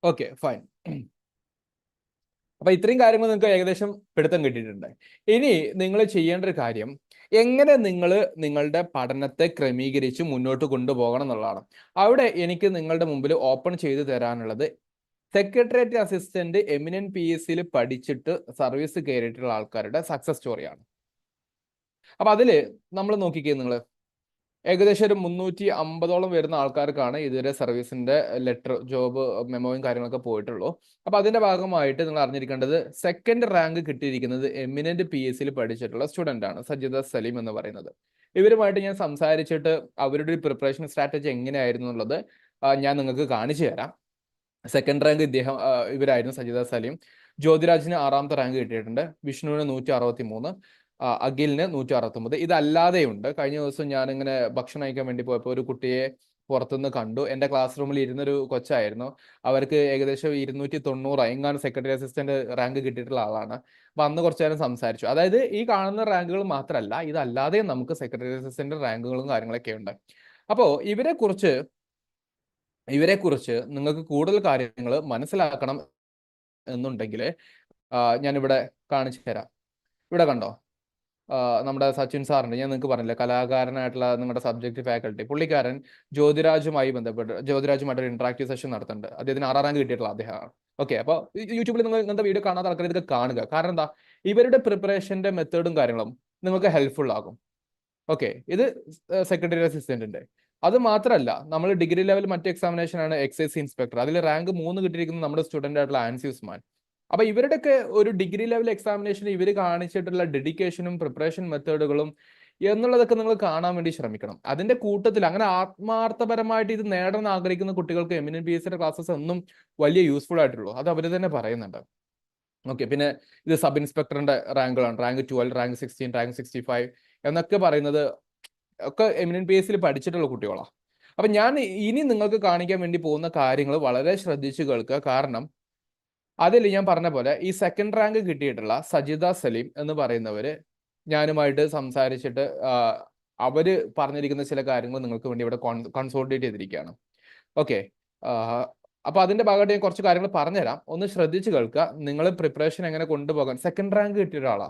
Okay, fine. അപ്പൊ ഇത്രയും കാര്യങ്ങൾ നിങ്ങൾക്ക് ഏകദേശം പിടുത്തം കിട്ടിയിട്ടുണ്ട്. ഇനി നിങ്ങൾ ചെയ്യേണ്ട ഒരു കാര്യം, എങ്ങനെ നിങ്ങൾ നിങ്ങളുടെ പഠനത്തെ ക്രമീകരിച്ച് മുന്നോട്ട് കൊണ്ടുപോകണം എന്നുള്ളതാണ്. അവിടെ എനിക്ക് നിങ്ങളുടെ മുമ്പിൽ ഓപ്പൺ ചെയ്തു തരാനുള്ളത് സെക്രട്ടേറിയറ്റ് അസിസ്റ്റന്റ് എമിനന്റ് PSC പഠിച്ചിട്ട് സർവീസ് കയറിയിട്ടുള്ള ആൾക്കാരുടെ സക്സസ് സ്റ്റോറിയാണ്. അപ്പൊ അതില് നമ്മൾ നോക്കിക്കേ, നിങ്ങൾ ഏകദേശം ഒരു 350ഓളം വരുന്ന ആൾക്കാർക്കാണ് ഇതുവരെ സർവീസിന്റെ ലെറ്റർ, ജോബ് മെമ്മോയും കാര്യങ്ങളൊക്കെ പോയിട്ടുള്ളൂ. അപ്പൊ അതിന്റെ ഭാഗമായിട്ട് നിങ്ങൾ അറിഞ്ഞിരിക്കേണ്ടത്, സെക്കൻഡ് റാങ്ക് കിട്ടിയിരിക്കുന്നത് എമിനന്റ് PSC പഠിച്ചിട്ടുള്ള സ്റ്റുഡന്റ് ആണ്, സജിദ സലീം എന്ന് പറയുന്നത്. ഇവരുമായിട്ട് ഞാൻ സംസാരിച്ചിട്ട് അവരുടെ ഒരു പ്രിപ്പറേഷൻ സ്ട്രാറ്റജി എങ്ങനെയായിരുന്നു എന്നുള്ളത് ഞാൻ നിങ്ങൾക്ക് കാണിച്ചു തരാം. സെക്കൻഡ് റാങ്ക് ഇവരായിരുന്നു, സജിദ സലീം. ജ്യോതിരാജിന് 6ാമത്തെ റാങ്ക് കിട്ടിയിട്ടുണ്ട്, വിഷ്ണുവിന് 163, അഖിലിന് 169. ഇതല്ലാതെയുണ്ട്. കഴിഞ്ഞ ദിവസം ഞാനിങ്ങനെ ഭക്ഷണം കഴിക്കാൻ വേണ്ടി പോയപ്പോൾ ഒരു കുട്ടിയെ പുറത്തുനിന്ന് കണ്ടു. എൻ്റെ ക്ലാസ് റൂമിൽ ഇരുന്നൊരു കൊച്ചായിരുന്നു. അവർക്ക് ഏകദേശം 290 എങ്ങാനും സെക്രട്ടറി അസിസ്റ്റന്റ് റാങ്ക് കിട്ടിയിട്ടുള്ള ആളാണ്. അപ്പൊ അന്ന് കുറച്ചു നേരം സംസാരിച്ചു. അതായത് ഈ കാണുന്ന റാങ്കുകൾ മാത്രമല്ല, ഇതല്ലാതെയും നമുക്ക് സെക്രട്ടറി അസിസ്റ്റന്റ് റാങ്കുകളും കാര്യങ്ങളൊക്കെ ഉണ്ട്. അപ്പോൾ ഇവരെക്കുറിച്ച് നിങ്ങൾക്ക് കൂടുതൽ കാര്യങ്ങൾ മനസ്സിലാക്കണം എന്നുണ്ടെങ്കിൽ ഞാനിവിടെ കാണിച്ചു തരാം. ഇവിടെ കണ്ടോ, നമ്മുടെ സച്ചിൻ സാറിന്റെ, ഞാൻ നിങ്ങൾക്ക് പറഞ്ഞില്ല, കലാകാരനായിട്ടുള്ള നിങ്ങളുടെ സബ്ജക്ട് ഫാക്കൽറ്റി, പുള്ളിക്കാരൻ ജ്യോതിരാജുമായിട്ട് ഒരു ഇന്ററാക്റ്റീവ് സെഷൻ നടത്തുന്നുണ്ട്. അദ്ദേഹത്തിന് 6ാം റാങ്ക് കിട്ടിയിട്ടുള്ള അദ്ദേഹമാണ്. ഓക്കെ, അപ്പോൾ യൂട്യൂബിൽ നിങ്ങൾ ഇങ്ങനത്തെ വീഡിയോ കാണാത്ത ആൾക്കാർ ഇതൊക്കെ കാണുക. കാരണം എന്താ, ഇവരുടെ പ്രിപ്പറേഷന്റെ മെത്തേഡും കാര്യങ്ങളും നിങ്ങൾക്ക് ഹെൽപ്ഫുൾ ആകും. ഓക്കെ, ഇത് സെക്രട്ടറി അസിസ്റ്റന്റിന്റെ. അത് മാത്രമല്ല, നമ്മൾ ഡിഗ്രി ലെവൽ മറ്റു എക്സാമിനേഷൻ ആണ് എക്സൈസ് ഇൻസ്പെക്ടർ. അതിൽ റാങ്ക് 3 കിട്ടിയിരിക്കുന്നത് നമ്മുടെ സ്റ്റുഡന്റ് ആയിട്ടുള്ള ആൻസി ഉസ്മാൻ. അപ്പൊ ഇവരുടെയൊക്കെ ഒരു ഡിഗ്രി ലെവൽ എക്സാമിനേഷൻ ഇവർ കാണിച്ചിട്ടുള്ള ഡെഡിക്കേഷനും പ്രിപ്പറേഷൻ മെത്തേഡുകളും എന്നുള്ളതൊക്കെ നിങ്ങൾ കാണാൻ വേണ്ടി ശ്രമിക്കണം. അതിന്റെ കൂട്ടത്തിൽ അങ്ങനെ ആത്മാർത്ഥപരമായിട്ട് ഇത് നേടാൻ ആഗ്രഹിക്കുന്ന കുട്ടികൾക്ക് എമിനന്റ് PSC ക്ലാസ്സസ് ഒന്നും വലിയ യൂസ്ഫുൾ ആയിട്ടുള്ളൂ. അത് അവർ തന്നെ പറയുന്നുണ്ട്. ഓക്കെ, പിന്നെ ഇത് സബ് ഇൻസ്പെക്ടറിന്റെ റാങ്കുകളാണ്. റാങ്ക് 12, റാങ്ക് 16, റാങ്ക് 65 എന്നൊക്കെ പറയുന്നത് ഒക്കെ എമിനന്റ് PSC പഠിച്ചിട്ടുള്ള കുട്ടികളാണ്. അപ്പൊ ഞാൻ ഇനി നിങ്ങൾക്ക് കാണിക്കാൻ വേണ്ടി പോകുന്ന കാര്യങ്ങൾ വളരെ ശ്രദ്ധിച്ചു കേൾക്കുക. കാരണം അതിൽ ഞാൻ പറഞ്ഞ പോലെ ഈ സെക്കൻഡ് റാങ്ക് കിട്ടിയിട്ടുള്ള സജിദ സലീം എന്ന് പറയുന്നവര് ഞാനുമായിട്ട് സംസാരിച്ചിട്ട് അവര് പറഞ്ഞിരിക്കുന്ന ചില കാര്യങ്ങൾ നിങ്ങൾക്ക് വേണ്ടി ഇവിടെ കൺസോൾട്ടേറ്റ് ചെയ്തിരിക്കുകയാണ്. ഓക്കെ, അപ്പൊ അതിന്റെ ഭാഗമായിട്ട് ഞാൻ കുറച്ച് കാര്യങ്ങൾ പറഞ്ഞുതരാം. ഒന്ന് ശ്രദ്ധിച്ചു കേൾക്കുക. നിങ്ങൾ പ്രിപ്പറേഷൻ എങ്ങനെ കൊണ്ടുപോകാൻ, സെക്കൻഡ് റാങ്ക് കിട്ടിയ ഒരാളാ,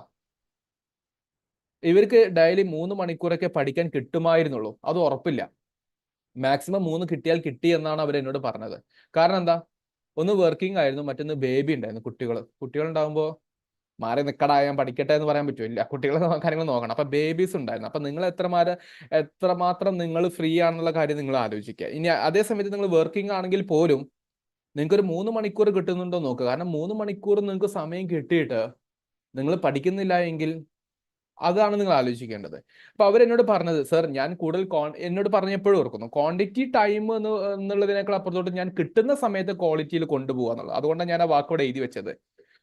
ഇവർക്ക് ഡെയിലി 3 മണിക്കൂറൊക്കെ പഠിക്കാൻ കിട്ടുമായിരുന്നുള്ളൂ. അത് ഉറപ്പില്ല. മാക്സിമം 3 കിട്ടിയാൽ കിട്ടി എന്നാണ് അവർ എന്നോട് പറഞ്ഞത്. കാരണം എന്താ, ഒന്ന് വർക്കിംഗ് ആയിരുന്നു, മറ്റൊന്ന് ബേബി ഉണ്ടായിരുന്നു. കുട്ടികളുണ്ടാകുമ്പോൾ മാറി നിൽക്കടാ ഞാൻ പഠിക്കട്ടെ എന്ന് പറയാൻ പറ്റില്ല. കുട്ടികളെ കാര്യങ്ങൾ നോക്കണം. അപ്പൊ ബേബീസ് ഉണ്ടായിരുന്നു. അപ്പൊ നിങ്ങൾ എത്രമാത്രം നിങ്ങൾ ഫ്രീ ആണെന്നുള്ള കാര്യം നിങ്ങൾ ആലോചിക്കുക. ഇനി അതേ സമയത്ത് നിങ്ങൾ വർക്കിംഗ് ആണെങ്കിൽ പോലും നിങ്ങൾക്കൊരു 3 മണിക്കൂർ കിട്ടുന്നുണ്ടോ നോക്കുക. കാരണം 3 മണിക്കൂർ നിങ്ങൾക്ക് സമയം കിട്ടിയിട്ട് നിങ്ങൾ പഠിക്കുന്നില്ല എങ്കിൽ അതാണ് നിങ്ങൾ ആലോചിക്കേണ്ടത്. അപ്പൊ അവരെന്നോട് പറഞ്ഞത്, സർ ഞാൻ കൂടുതൽ എന്നോട് പറഞ്ഞപ്പോഴും ഓർക്കുന്നു, ക്വാണ്ടിറ്റി ടൈം എന്നുള്ളതിനേക്കാൾ അപ്പുറത്തോട്ട് ഞാൻ കിട്ടുന്ന സമയത്ത് ക്വാളിറ്റിയിൽ കൊണ്ടുപോകുക എന്നുള്ളത്. അതുകൊണ്ടാണ് ഞാൻ ആ വാക്കോടെ എഴുതി വെച്ചത്.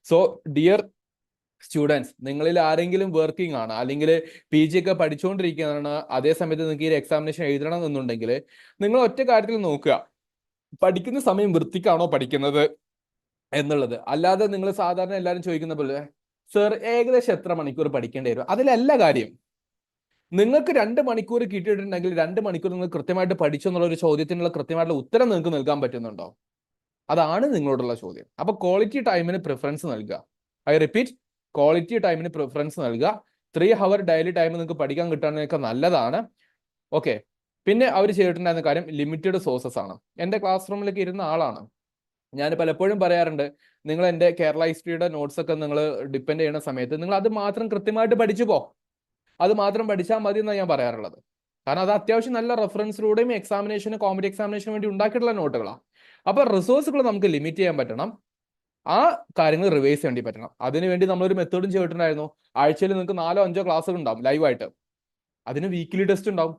സോ ഡിയർ സ്റ്റുഡൻസ്, നിങ്ങളിൽ ആരെങ്കിലും വർക്കിംഗ് ആണ്, അല്ലെങ്കിൽ PG ഒക്കെ പഠിച്ചുകൊണ്ടിരിക്കുകയാണ്, അതേ സമയത്ത് നിങ്ങൾക്ക് ഈ എക്സാമിനേഷൻ എഴുതണം എന്നുണ്ടെങ്കിൽ നിങ്ങൾ ഒറ്റ കാര്യത്തിൽ നോക്കുക, പഠിക്കുന്ന സമയം വൃത്തിക്കാണോ പഠിക്കുന്നത് എന്നുള്ളത്. അല്ലാതെ നിങ്ങൾ സാധാരണ എല്ലാവരും ചോദിക്കുന്ന പോലെ, സർ ഏകദേശം എത്ര മണിക്കൂർ പഠിക്കേണ്ടി വരും? അതിലല്ല കാര്യം. നിങ്ങൾക്ക് 2 മണിക്കൂർ കിട്ടിയിട്ടുണ്ടെങ്കിൽ 2 മണിക്കൂർ നിങ്ങൾ കൃത്യമായിട്ട് പഠിച്ചു എന്നുള്ള ഒരു ചോദ്യത്തിനുള്ള കൃത്യമായിട്ടുള്ള ഉത്തരം നിങ്ങൾക്ക് നൽകാൻ പറ്റുന്നുണ്ടോ? അതാണ് നിങ്ങളോടുള്ള ചോദ്യം. അപ്പൊ ക്വാളിറ്റി ടൈമിന് പ്രിഫറൻസ് നൽകുക. ഐ റിപ്പീറ്റ്, ക്വാളിറ്റി ടൈമിന് പ്രിഫറൻസ് നൽകുക. 3 hour ഡെയിലി ടൈം നിങ്ങൾക്ക് പഠിക്കാൻ കിട്ടാനൊക്കെ നല്ലതാണ്. ഓക്കെ, പിന്നെ അവർ ചെയ്തിട്ടുണ്ടായിരുന്ന കാര്യം ലിമിറ്റഡ് സോഴ്സസ് ആണ്. എൻ്റെ ക്ലാസ് റൂമിലേക്ക് ഇരുന്ന ആളാണ്. ഞാൻ പലപ്പോഴും പറയാറുണ്ട്, നിങ്ങൾ എൻ്റെ കേരള ഹിസ്റ്ററിയുടെ നോട്ട്സ് ഒക്കെ നിങ്ങൾ ഡിപ്പെൻഡ് ചെയ്യുന്ന സമയത്ത് നിങ്ങൾ അത് മാത്രം കൃത്യമായിട്ട് പഠിച്ചു അത് മാത്രം പഠിച്ചാൽ മതി എന്നാണ് ഞാൻ പറയാറുള്ളത്. കാരണം അത് അത്യാവശ്യം നല്ല റെഫറൻസിലൂടെയും എക്സാമിനേഷന്, കോമ്പറ്റീവ് എക്സാമിനേഷന് വേണ്ടി ഉണ്ടാക്കിയിട്ടുള്ള നോട്ടുകളാണ്. അപ്പൊ റിസോഴ്സുകൾ നമുക്ക് ലിമിറ്റ് ചെയ്യാൻ പറ്റണം, ആ കാര്യങ്ങൾ റിവൈസ് ചെയ്യേണ്ടി പറ്റണം. അതിനുവേണ്ടി നമ്മളൊരു മെത്തേഡും ചെയ്തിട്ടുണ്ടായിരുന്നു. ആഴ്ചയിൽ നിങ്ങൾക്ക് 4-5 ക്ലാസ്സുകൾ ഉണ്ടാവും ലൈവായിട്ട്. അതിന് വീക്കിലി ടെസ്റ്റ് ഉണ്ടാവും.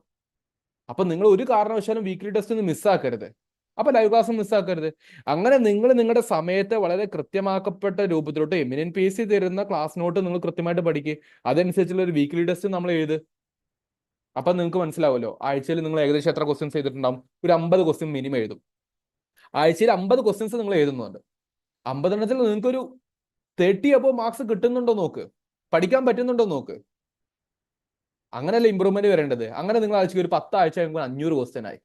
അപ്പൊ നിങ്ങൾ ഒരു കാരണവശാലും വീക്കിലി ടെസ്റ്റ് ഒന്ന് മിസ്സാക്കരുത്. അപ്പൊ ലൈവ് ക്ലാസ് മിസ്സാക്കരുത്. അങ്ങനെ നിങ്ങൾ നിങ്ങളുടെ സമയത്തെ വളരെ കൃത്യമാക്കപ്പെട്ട രൂപത്തിലോട്ട് എമിനന്റ് PSC തരുന്ന ക്ലാസ് നോട്ട് നിങ്ങൾ കൃത്യമായിട്ട് പഠിക്കുക. അതനുസരിച്ചുള്ള ഒരു വീക്കിലി ടെസ്റ്റ് നമ്മൾ എഴുത്. അപ്പൊ നിങ്ങൾക്ക് മനസ്സിലാവുമല്ലോ, ആഴ്ചയിൽ നിങ്ങൾ ഏകദേശം എത്ര ക്വസ്റ്റ്യൻസ് ചെയ്തിട്ടുണ്ടാവും? ഒരു 50 ക്വസ്റ്റ്യൻ മിനിമം എഴുതും. ആഴ്ചയിൽ 50 ക്വസ്റ്റ്യൻസ് നിങ്ങൾ എഴുതുന്നുണ്ട്. 50 എണ്ണത്തിൽ നിങ്ങൾക്കൊരു 30 above മാർക്സ് കിട്ടുന്നുണ്ടോ നോക്ക്, പഠിക്കാൻ പറ്റുന്നുണ്ടോ നോക്ക്. അങ്ങനെയല്ല ഇമ്പ്രൂവ്മെന്റ് വരേണ്ടത്. അങ്ങനെ നിങ്ങൾ ആഴ്ചയ്ക്ക് ഒരു 10 ആഴ്ച ആകുമ്പോൾ 500 ക്വസ്റ്റ്യൻ ആയി,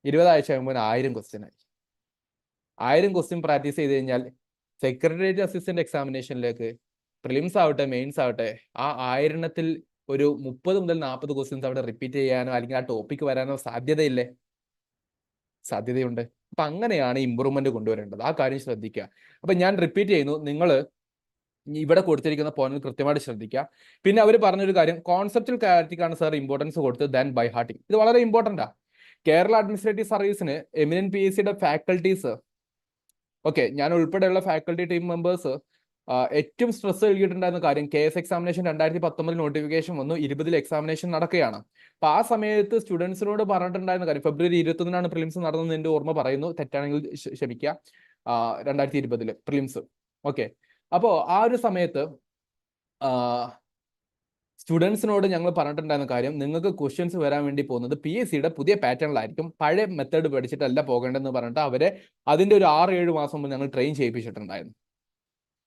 20 ആഴ്ച ആകുമ്പോൾ 1000 ക്വസ്റ്റ്യൻ ആയി. 1000 ക്വസ്റ്റ്യൻ പ്രാക്ടീസ് ചെയ്ത് കഴിഞ്ഞാൽ സെക്രട്ടേറിയറ്റ് അസിസ്റ്റന്റ് എക്സാമിനേഷനിലേക്ക് പ്രിലിംസ് ആവട്ടെ മെയിൻസ് ആവട്ടെ, ആ 1000ത്തിൽ ഒരു 30 മുതൽ 40 ക്വസ്റ്റ്യൻസ് അവിടെ റിപ്പീറ്റ് ചെയ്യാനോ അല്ലെങ്കിൽ ആ ടോപ്പിക്ക് വരാനോ സാധ്യതയില്ലേ? സാധ്യതയുണ്ട്. അപ്പൊ അങ്ങനെയാണ് ഇമ്പ്രൂവ്മെന്റ് കൊണ്ടുവരേണ്ടത്. ആ കാര്യം ശ്രദ്ധിക്കുക. അപ്പൊ ഞാൻ റിപ്പീറ്റ് ചെയ്യുന്നു, നിങ്ങൾ ഇവിടെ കൊടുത്തിരിക്കുന്ന പോയിന്റ് കൃത്യമായിട്ട് ശ്രദ്ധിക്കുക. പിന്നെ അവർ പറഞ്ഞൊരു കാര്യം, കോൺസെപ്റ്റൽ ക്ലാരിറ്റിക്കാണ് സാർ ഇമ്പോർട്ടൻസ് കൊടുത്തത് ദാൻ ബൈ ഹാർട്ടിങ്. ഇത് വളരെ ഇമ്പോർട്ടൻ്റാ. കേരള അഡ്മിനിസ്ട്രേറ്റീവ് സർവീസിന് എമിനന്റ് PSCയുടെ ഫാക്കൽറ്റീസ്, ഓക്കെ, ഞാൻ ഉൾപ്പെടെയുള്ള ഫാക്കൽറ്റി ടീം മെമ്പേഴ്സ് ഏറ്റവും സ്ട്രെസ് നൽകിയിട്ടുണ്ടായിരുന്ന കാര്യം, KS എക്സാമിനേഷൻ 2019 നോട്ടിഫിക്കേഷൻ വന്നു, 20 എക്സാമിനേഷൻ നടക്കുകയാണ്. അപ്പൊ ആ സമയത്ത് സ്റ്റുഡൻസിനോട് പറഞ്ഞിട്ടുണ്ടായിരുന്ന കാര്യം, ഫെബ്രുവരി 21 പ്രിലിംസ് നടന്നത് എന്റെ ഓർമ്മ പറയുന്നു, തെറ്റാണെങ്കിൽ ക്ഷമിക്കുക, 2020 പ്രിലിംസ്. ഓക്കെ, അപ്പോൾ ആ ഒരു സമയത്ത് സ്റ്റുഡൻസിനോട് ഞങ്ങൾ പറഞ്ഞിട്ടുണ്ടായിരുന്ന കാര്യം, നിങ്ങൾക്ക് ക്വസ്റ്റ്യൻസ് വരാൻ വേണ്ടി പോകുന്നത് PSCയുടെ പുതിയ പാറ്റേണിലായിരിക്കും, പഴയ മെത്തേഡ് പഠിച്ചിട്ടല്ല പോകേണ്ടതെന്ന് പറഞ്ഞിട്ട് അവരെ അതിന്റെ ഒരു 6-7 മാസം മുമ്പ് ഞങ്ങൾ ട്രെയിൻ ചെയ്യിപ്പിച്ചിട്ടുണ്ടായിരുന്നു.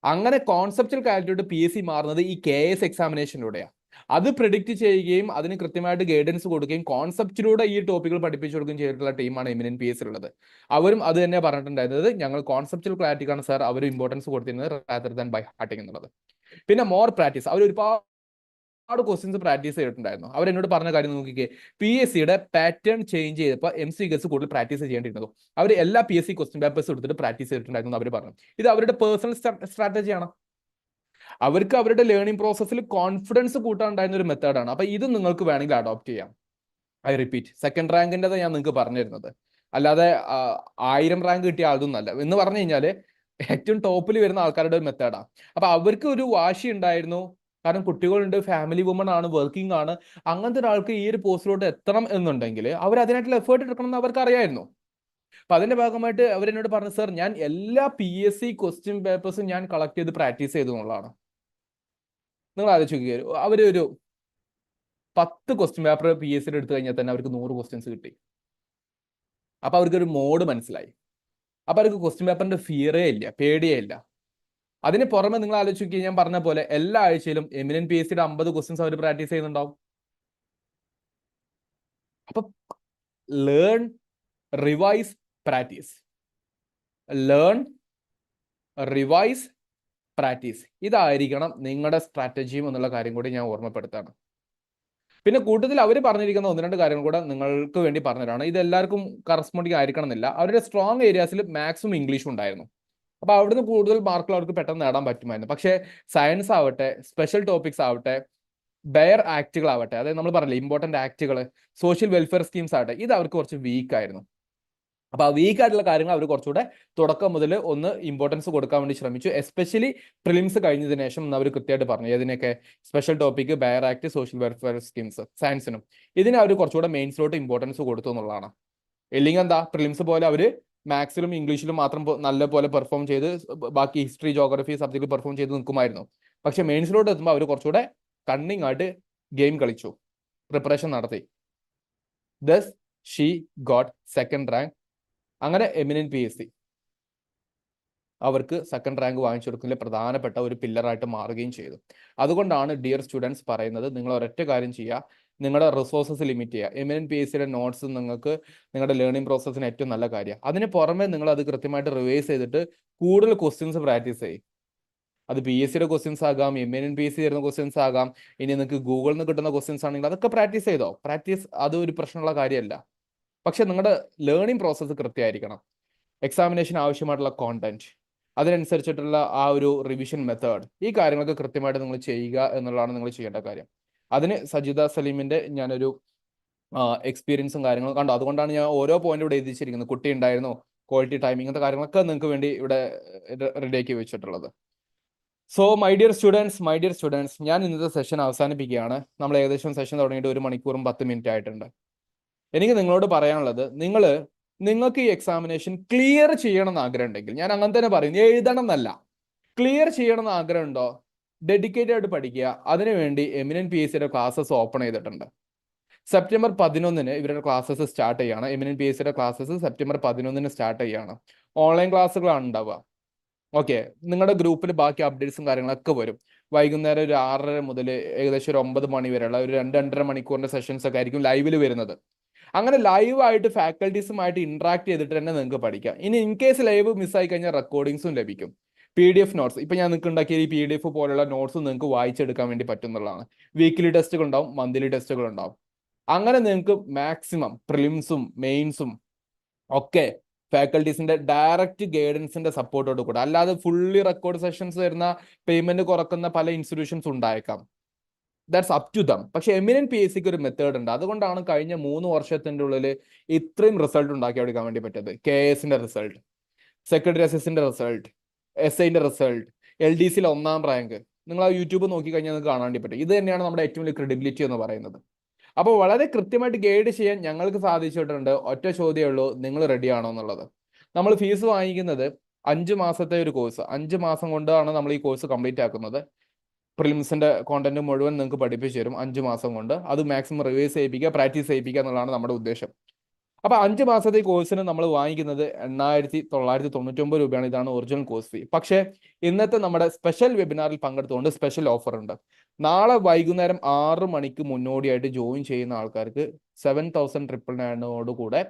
അങ്ങനെ കോൺസെപ്റ്റൽ ക്ലാരിറ്റിയോട് PSC മാറുന്നത് ഈ KS എക്സാമിനേഷനിലൂടെയാണ്. അത് പ്രിഡിക്റ്റ് ചെയ്യുകയും അതിന് കൃത്യമായിട്ട് ഗൈഡൻസ് കൊടുക്കുകയും കോൺസെപ്റ്റിലൂടെ ഈ ടോപ്പിക്കുകൾ പഠിപ്പിച്ചു കൊടുക്കുകയും ചെയ്തിട്ടുള്ള ടീമാണ് എമിനന്റ് PSC ഉള്ളത്. അവരും അത് തന്നെ പറഞ്ഞിട്ടുണ്ടായിരുന്നത്, ഞങ്ങൾ കോൺസെപ്റ്റൽ ക്ലാരിറ്റിക്കാണ് സാർ അവർ ഇമ്പോർട്ടൻസ് കൊടുത്തിരുന്നത് റാദർ ദാൻ ബൈ ഹാർട്ടിങ് എന്നുള്ളത്. പിന്നെ മോർ പ്രാക്ടീസ്, അവർ ഒരുപാട് ക്വസ്റ്റ്യൻസ് പ്രാക്ടീസ് ചെയ്തിട്ടുണ്ടായിരുന്നു. അവരെന്നോട് പറഞ്ഞ കാര്യം നോക്കിക്കേ, PSCയുടെ പാറ്റേൺ ചേഞ്ച് ചെയ്തപ്പോൾ MCQs കൂടുതൽ പ്രാക്ടീസ് ചെയ്യേണ്ടിയിരുന്നത്. അവർ എല്ലാ PSC ക്വസ്റ്റ്യൻ പേപ്പേഴ്സ് എടുത്തിട്ട് പ്രാക്ടീസ് ചെയ്തിട്ടുണ്ടായിരുന്നു അവർ പറഞ്ഞു. ഇത് അവരുടെ പേഴ്സണൽ സ്ട്രാറ്റജിയാണ്. അവർക്ക് അവരുടെ ലേണിംഗ് പ്രോസസ്സിൽ കോൺഫിഡൻസ് കൂട്ടാനുണ്ടായിരുന്ന ഒരു മെത്തേഡാണ്. അപ്പൊ ഇത് നിങ്ങൾക്ക് വേണമെങ്കിൽ അഡോപ്റ്റ് ചെയ്യാം. ഐ റിപ്പീറ്റ്, സെക്കൻഡ് റാങ്കിൻ്റെ ഞാൻ നിങ്ങൾക്ക് പറഞ്ഞിരുന്നത്, അല്ലാതെ 1000 റാങ്ക് കിട്ടിയ അതൊന്നല്ല. എന്ന് പറഞ്ഞു കഴിഞ്ഞാൽ ഏറ്റവും ടോപ്പിൽ വരുന്ന ആൾക്കാരുടെ ഒരു മെത്തേഡാണ്. അപ്പൊ അവർക്ക് ഒരു വാശി ഉണ്ടായിരുന്നു, കാരണം കുട്ടികളുണ്ട്, ഫാമിലി വുമൺ ആണ്, വർക്കിംഗ് ആണ്, അങ്ങനത്തെ ഒരാൾക്ക് ഈ ഒരു പോസ്റ്റിലോട്ട് എത്തണം എന്നുണ്ടെങ്കിൽ അവർ അതിനായിട്ടുള്ള എഫേർട്ട് എടുക്കണം എന്ന് അവർക്ക് അറിയായിരുന്നു. അപ്പൊ അതിന്റെ ഭാഗമായിട്ട് അവരെന്നോട് പറഞ്ഞു, സാർ ഞാൻ എല്ലാ PSC ക്വസ്റ്റ്യൻ പേപ്പേഴ്സും ഞാൻ കളക്ട് ചെയ്ത് പ്രാക്ടീസ് ചെയ്തു എന്നുള്ളതാണ്. നിങ്ങൾ ആലോചിക്കുക, അവരൊരു 10 ക്വസ്റ്റ്യൻ പേപ്പർ PSCയുടെ എടുത്തു കഴിഞ്ഞാൽ തന്നെ അവർക്ക് 100 ക്വസ്റ്റ്യൻസ് കിട്ടി. അപ്പൊ അവർക്കൊരു മോഡ് മനസ്സിലായി. അപ്പൊ അവർക്ക് ക്വസ്റ്റ്യൻ പേപ്പറിന്റെ ഫിയറേ ഇല്ല, പേടിയേ ഇല്ല. അതിന് പുറമെ നിങ്ങൾ ആലോചിക്കുക, ഞാൻ പറഞ്ഞ പോലെ എല്ലാ ആഴ്ചയിലും എമിനന്റ് PSCയുടെ 50 ക്വസ്റ്റ്യൻസ് അവർ പ്രാക്ടീസ് ചെയ്യുന്നുണ്ടാവും. അപ്പൊ learn, revise, practice, learn, revise, practice, ഇതായിരിക്കണം നിങ്ങളുടെ സ്ട്രാറ്റജിയും എന്നുള്ള കാര്യം കൂടി ഞാൻ ഓർമ്മപ്പെടുത്താണ്. പിന്നെ കൂട്ടത്തിൽ അവർ പറഞ്ഞിരിക്കുന്ന 1-2 കാര്യങ്ങൾ കൂടെ നിങ്ങൾക്ക് വേണ്ടി പറഞ്ഞതാണ്. ഇത് എല്ലാവർക്കും കറസ്പോണ്ടിങ് ആയിരിക്കണം എന്നില്ല. അവരുടെ സ്ട്രോങ് ഏരിയാസിൽ മാത്സും ഇംഗ്ലീഷും ഉണ്ടായിരുന്നു. അപ്പൊ അവിടുന്ന് കൂടുതൽ മാർക്കുകൾ അവർക്ക് പെട്ടെന്ന് നേടാൻ പറ്റുമായിരുന്നു. പക്ഷേ സയൻസ് ആവട്ടെ, സ്പെഷ്യൽ ടോപ്പിക്സ് ആവട്ടെ, ബെയർ ആക്ടുകൾ ആവട്ടെ, അതായത് നമ്മൾ പറഞ്ഞില്ലേ ഇമ്പോർട്ടന്റ് ആക്ടുകൾ, സോഷ്യൽ വെൽഫെയർ സ്കീംസ് ആവട്ടെ, ഇത് അവർക്ക് കുറച്ച് വീക്ക് ആയിരുന്നു. അപ്പൊ ആ വീക്ക് ആയിട്ടുള്ള കാര്യങ്ങൾ അവർ കുറച്ചുകൂടെ തുടക്കം മുതൽ ഒന്ന് ഇമ്പോർട്ടൻസ് കൊടുക്കാൻ വേണ്ടി ശ്രമിച്ചു. എസ്പെഷ്യലി പ്രിലിംസ് കഴിഞ്ഞതിന് ശേഷം അവർ കൃത്യമായിട്ട് പറഞ്ഞു ഏതിനൊക്കെ, special topic, bare act, social welfare schemes, സയൻസിനും ഇതിന് അവർ കുറച്ചുകൂടെ മെയിൻസിലോട്ട് ഇമ്പോർട്ടൻസ് കൊടുത്തു എന്നുള്ളതാണ്. ഇല്ലെങ്കിൽ എന്താ, പ്രിലിംസ് പോലെ അവർ മാത്സിലും ഇംഗ്ലീഷിലും മാത്രം നല്ല പോലെ പെർഫോം ചെയ്ത് ബാക്കി ഹിസ്റ്ററി, ജോഗ്രഫി സബ്ജക്റ്റിൽ പെർഫോം ചെയ്ത് നിൽക്കുമായിരുന്നു. പക്ഷെ മെയിൻസിലോട്ട് എത്തുമ്പോൾ അവർ കുറച്ചുകൂടെ കണ്ണിങ് ആയിട്ട് ഗെയിം കളിച്ചു, പ്രിപ്പറേഷൻ നടത്തി. Thus she got second rank. അങ്ങനെ എമിനന്റ് PSC അവർക്ക് സെക്കൻഡ് റാങ്ക് വാങ്ങിച്ചു കൊടുക്കുന്നതിൽ പ്രധാനപ്പെട്ട ഒരു പില്ലറായിട്ട് മാറുകയും ചെയ്തു. അതുകൊണ്ടാണ് ഡിയർ സ്റ്റുഡൻസ് പറയുന്നത്, നിങ്ങൾ ഒരൊറ്റ കാര്യം ചെയ്യുക, നിങ്ങളുടെ റിസോഴ്സസ് ലിമിറ്റ് ചെയ്യുക. എമിനന്റ് PSCയുടെ നോട്ട്സ് നിങ്ങൾക്ക് നിങ്ങളുടെ ലേണിംഗ് പ്രോസസ്സിന് ഏറ്റവും നല്ല കാര്യമാണ്. അതിന് പുറമെ നിങ്ങൾ അത് കൃത്യമായിട്ട് റിവൈസ് ചെയ്തിട്ട് കൂടുതൽ ക്വസ്റ്റ്യൻസ് പ്രാക്ടീസ് ചെയ്യും. അത് PSCയുടെ ക്വസ്റ്റ്യൻസ് ആകാം, എമിനന്റ് PSC തരുന്ന ക്വസ്റ്റ്യൻസ് ആകാം, ഇനി നിങ്ങൾക്ക് ഗൂഗിളിൽ നിന്ന് കിട്ടുന്ന ക്വസ്റ്റ്യൻസ് ആണെങ്കിൽ അതൊക്കെ പ്രാക്ടീസ് ചെയ്തോ. പ്രാക്ടീസ് അത് ഒരു പ്രശ്നമുള്ള കാര്യമല്ല. പക്ഷെ നിങ്ങളുടെ ലേണിംഗ് പ്രോസസ്സ് കൃത്യമായിരിക്കണം. എക്സാമിനേഷൻ ആവശ്യമായിട്ടുള്ള കോണ്ടന്റ്, അതിനനുസരിച്ചിട്ടുള്ള ആ ഒരു റിവിഷൻ മെത്തേഡ്, ഈ കാര്യങ്ങളൊക്കെ കൃത്യമായിട്ട് നിങ്ങൾ ചെയ്യുക എന്നുള്ളതാണ് നിങ്ങൾ ചെയ്യേണ്ട കാര്യം. അതിന് സജിദ സലീമിന്റെ ഞാനൊരു എക്സ്പീരിയൻസും കാര്യങ്ങളും കണ്ടു. അതുകൊണ്ടാണ് ഞാൻ ഓരോ പോയിന്റ് ഇവിടെ എഴുതിച്ചിരിക്കുന്നത്. കുട്ടി ഉണ്ടായിരുന്നു, ക്വാളിറ്റി ടൈം, ഇങ്ങനത്തെ കാര്യങ്ങളൊക്കെ നിങ്ങൾക്ക് വേണ്ടി ഇവിടെ റെഡിയാക്കി വെച്ചിട്ടുള്ളത്. സോ മൈ ഡിയർ സ്റ്റുഡൻസ്, ഞാൻ ഇന്നത്തെ സെഷൻ അവസാനിപ്പിക്കുകയാണ്. നമ്മൾ ഏകദേശം സെഷൻ തുടങ്ങിയിട്ട് 1 മണിക്കൂറും 10 മിനിറ്റ് ആയിട്ടുണ്ട്. എനിക്ക് നിങ്ങളോട് പറയാനുള്ളത്, നിങ്ങൾക്ക് ഈ എക്സാമിനേഷൻ ക്ലിയർ ചെയ്യണം എന്ന് ആഗ്രഹം ഉണ്ടെങ്കിൽ, ഞാൻ അങ്ങനെ തന്നെ പറയും, എഴുതണം എന്നല്ല, ക്ലിയർ ചെയ്യണം എന്ന് ആഗ്രഹം ഉണ്ടോ, ഡെഡിക്കേറ്റഡ് ആയിട്ട് പഠിക്കുക. അതിനുവേണ്ടി എമിനന്റ് PSCയുടെ ക്ലാസ്സസ് ഓപ്പൺ ചെയ്തിട്ടുണ്ട്. സെപ്റ്റംബർ 11 ഇവരുടെ ക്ലാസ്സസ് സ്റ്റാർട്ട് ചെയ്യാണ്. എമിനന്റ് PSCയുടെ ക്ലാസ്സസ് സെപ്റ്റംബർ 11 സ്റ്റാർട്ട് ചെയ്യാണ്. ഓൺലൈൻ ക്ലാസ്സുകളാണ് ഉണ്ടാവുക. ഓക്കെ, നിങ്ങളുടെ ഗ്രൂപ്പിൽ ബാക്കി അപ്ഡേറ്റ്സും കാര്യങ്ങളൊക്കെ വരും. വൈകുന്നേരം ഒരു 6:30 മുതൽ ഏകദേശം ഒരു 9 മണി വരെയുള്ള ഒരു 2-2.5 മണിക്കൂറിന്റെ സെഷൻസ് ഒക്കെ ആയിരിക്കും ലൈവിൽ വരുന്നത്. അങ്ങനെ ലൈവായിട്ട് ഫാക്കൽറ്റീസുമായിട്ട് ഇന്ററാക്ട് ചെയ്തിട്ട് തന്നെ നിങ്ങൾക്ക് പഠിക്കാം. ഇനി ഇൻ കേസ് ലൈവ് മിസ്സായി കഴിഞ്ഞാൽ റെക്കോർഡിങ്സും ലഭിക്കും. PDF നോട്ട്സ്, ഇപ്പൊ ഞാൻ നിങ്ങൾക്ക് ഉണ്ടാക്കിയ ഈ PDF പോലുള്ള നോട്ട്സ് നിങ്ങൾക്ക് വായിച്ചെടുക്കാൻ വേണ്ടി പറ്റുന്നതാണ്. വീക്ക്ലി ടെസ്റ്റുകൾ ഉണ്ടാവും, മന്ത്ലി ടെസ്റ്റുകൾ ഉണ്ടാവും. അങ്ങനെ നിങ്ങൾക്ക് മാക്സിമം പ്രിലിംസും മെയിൻസും ഒക്കെ ഫാക്കൽറ്റീസിന്റെ ഡയറക്റ്റ് ഗൈഡൻസിന്റെ സപ്പോർട്ടോട് കൂടെ, അല്ലാതെ ഫുള്ളി റെക്കോർഡ് സെഷൻസ് വരുന്ന പേയ്മെന്റ് കുറക്കുന്ന പല ഇൻസ്റ്റിറ്റ്യൂഷൻസ് ഉണ്ടായേക്കാം. That's up to them. പക്ഷെ എമിനന്റ് പി എസ് സിക്ക് ഒരു മെത്തേഡ് ഉണ്ട്. അതുകൊണ്ടാണ് കഴിഞ്ഞ 3 വർഷത്തിന്റെ ഉള്ളിൽ ഇത്രയും റിസൾട്ട് ഉണ്ടാക്കിയെടുക്കാൻ വേണ്ടി പറ്റത്. KS-ന്റെ റിസൾട്ട്, സെക്രട്ടറി അസിസ്റ്റന്റ് റിസൾട്ട്, SIന്റെ റിസൾട്ട്, LDCയിൽ 1ാം റാങ്ക്. നിങ്ങൾ ആ യൂട്യൂബ് നോക്കി കഴിഞ്ഞാൽ നിങ്ങൾക്ക് കാണാൻ വേണ്ടി പറ്റും. ഇത് തന്നെയാണ് നമ്മുടെ ഏറ്റവും വലിയ ക്രെഡിബിലിറ്റി എന്ന് പറയുന്നത്. അപ്പോൾ വളരെ കൃത്യമായിട്ട് ഗൈഡ് ചെയ്യാൻ ഞങ്ങൾക്ക് സാധിച്ചിട്ടുണ്ട്. ഒറ്റ ചോദ്യമേ ഉള്ളൂ, നിങ്ങൾ റെഡി ആണോ എന്നുള്ളത്. നമ്മൾ ഫീസ് വാങ്ങിക്കുന്നത് 5 മാസത്തെ ഒരു കോഴ്സ്, 5 മാസം കൊണ്ടാണ് നമ്മൾ ഈ കോഴ്സ് കംപ്ലീറ്റ് ആക്കുന്നത്. പ്രിലിംസിന്റെ കോണ്ടന്റ് മുഴുവൻ നിങ്ങൾക്ക് പഠിപ്പിച്ചു തരും 5 മാസം കൊണ്ട്. അത് മാക്സിമം റിവൈസ് ചെയ്യിപ്പിക്കുക, പ്രാക്ടീസ് ചെയ്യിപ്പിക്കുക എന്നുള്ളതാണ് നമ്മുടെ ഉദ്ദേശം. അപ്പൊ 5 മാസത്തെ കോഴ്സിന് നമ്മൾ വാങ്ങിക്കുന്നത് 8,999 രൂപയാണ്. ഇതാണ് ഒറിജിനൽ കോഴ്സ് ഫീ. പക്ഷേ ഇന്നത്തെ നമ്മുടെ സ്പെഷ്യൽ വെബിനാറിൽ പങ്കെടുത്തുകൊണ്ട് സ്പെഷ്യൽ ഓഫർ ഉണ്ട്. നാളെ വൈകുന്നേരം 6 മണിക്ക് മുന്നോടിയായിട്ട് ജോയിൻ ചെയ്യുന്ന ആൾക്കാർക്ക് 7,999 കൂടെ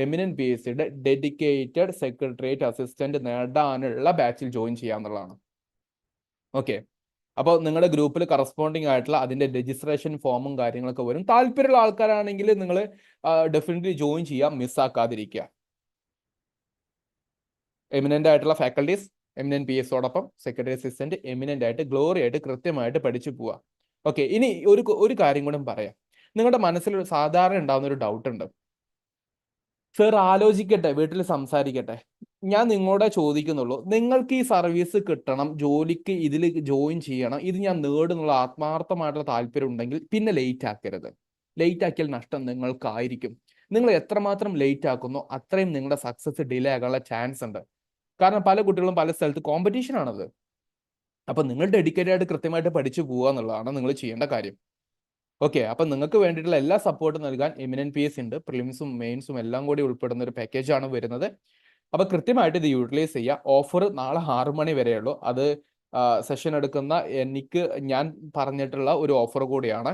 എമിനന്റ് PSCയുടെ ഡെഡിക്കേറ്റഡ് സെക്രട്ടേറിയറ്റ് അസിസ്റ്റന്റ് നേടാനുള്ള ബാച്ചിൽ ജോയിൻ ചെയ്യാന്നുള്ളതാണ്. ഓക്കെ, അപ്പോൾ നിങ്ങളുടെ ഗ്രൂപ്പിൽ കറസ്പോണ്ടിങ് ആയിട്ടുള്ള അതിന്റെ രജിസ്ട്രേഷൻ ഫോമും കാര്യങ്ങളൊക്കെ വരും. താല്പര്യമുള്ള ആൾക്കാരാണെങ്കിൽ നിങ്ങൾ ഡെഫിനറ്റ്ലി ജോയിൻ ചെയ്യാം, മിസ്സാക്കാതിരിക്കുക. എമിനന്റ് ആയിട്ടുള്ള ഫാക്കൽറ്റീസ്, എമിനന്റ് PSOടൊപ്പം സെക്രട്ടറി അസിസ്റ്റന്റ് എമിനന്റ് ആയിട്ട് ഗ്ലോറി ആയിട്ട് കൃത്യമായിട്ട് പഠിച്ചു പോവാ. ഓക്കെ, ഇനി ഒരു കാര്യം കൂടെ പറയാം. നിങ്ങളുടെ മനസ്സിൽ സാധാരണ ഉണ്ടാകുന്ന ഒരു ഡൗട്ട് ഉണ്ട്. സർ ആലോചിക്കട്ടെ, വീട്ടിൽ സംസാരിക്കട്ടെ. ഞാൻ നിങ്ങളോട് ചോദിക്കുന്നുള്ളൂ, നിങ്ങൾക്ക് ഈ സർവീസ് കിട്ടണം, ജോലിക്ക് ഇതിൽ ജോയിൻ ചെയ്യണം, ഇത് ഞാൻ നേടുന്നുള്ള ആത്മാർത്ഥമായിട്ടുള്ള താല്പര്യം ഉണ്ടെങ്കിൽ പിന്നെ ലേറ്റ് ആക്കരുത്. ലേറ്റ് ആക്കിയാൽ നഷ്ടം നിങ്ങൾക്കായിരിക്കും. നിങ്ങൾ എത്രമാത്രം ലേറ്റ് ആക്കുന്നോ അത്രയും നിങ്ങളുടെ സക്സസ് ഡിലേ ആകാനുള്ള ചാൻസ് ഉണ്ട്. കാരണം പല കുട്ടികളും പല സ്ഥലത്ത് കോമ്പറ്റീഷൻ ആണത്. അപ്പൊ നിങ്ങൾ ഡെഡിക്കേറ്റഡ് ആയിട്ട് കൃത്യമായിട്ട് പഠിച്ചു പോവുക എന്നുള്ളതാണ് നിങ്ങൾ ചെയ്യേണ്ട കാര്യം. ഓക്കെ, അപ്പൊ നിങ്ങൾക്ക് വേണ്ടിയിട്ടുള്ള എല്ലാ സപ്പോർട്ടും നൽകാൻ എമിനന്റ് PSC ഉണ്ട്. പ്രിലിംസും മെയിൻസും എല്ലാം കൂടി ഉൾപ്പെടുന്ന ഒരു പാക്കേജാണ് വരുന്നത്. അപ്പൊ കൃത്യമായിട്ട് ഇത് യൂട്ടിലൈസ് ചെയ്യുക. ഓഫർ നാളെ 6 മണി വരെയുള്ളൂ. അത് സെഷൻ എടുക്കുന്ന ഞാൻ പറഞ്ഞിട്ടുള്ള ഒരു ഓഫർ കൂടിയാണ്.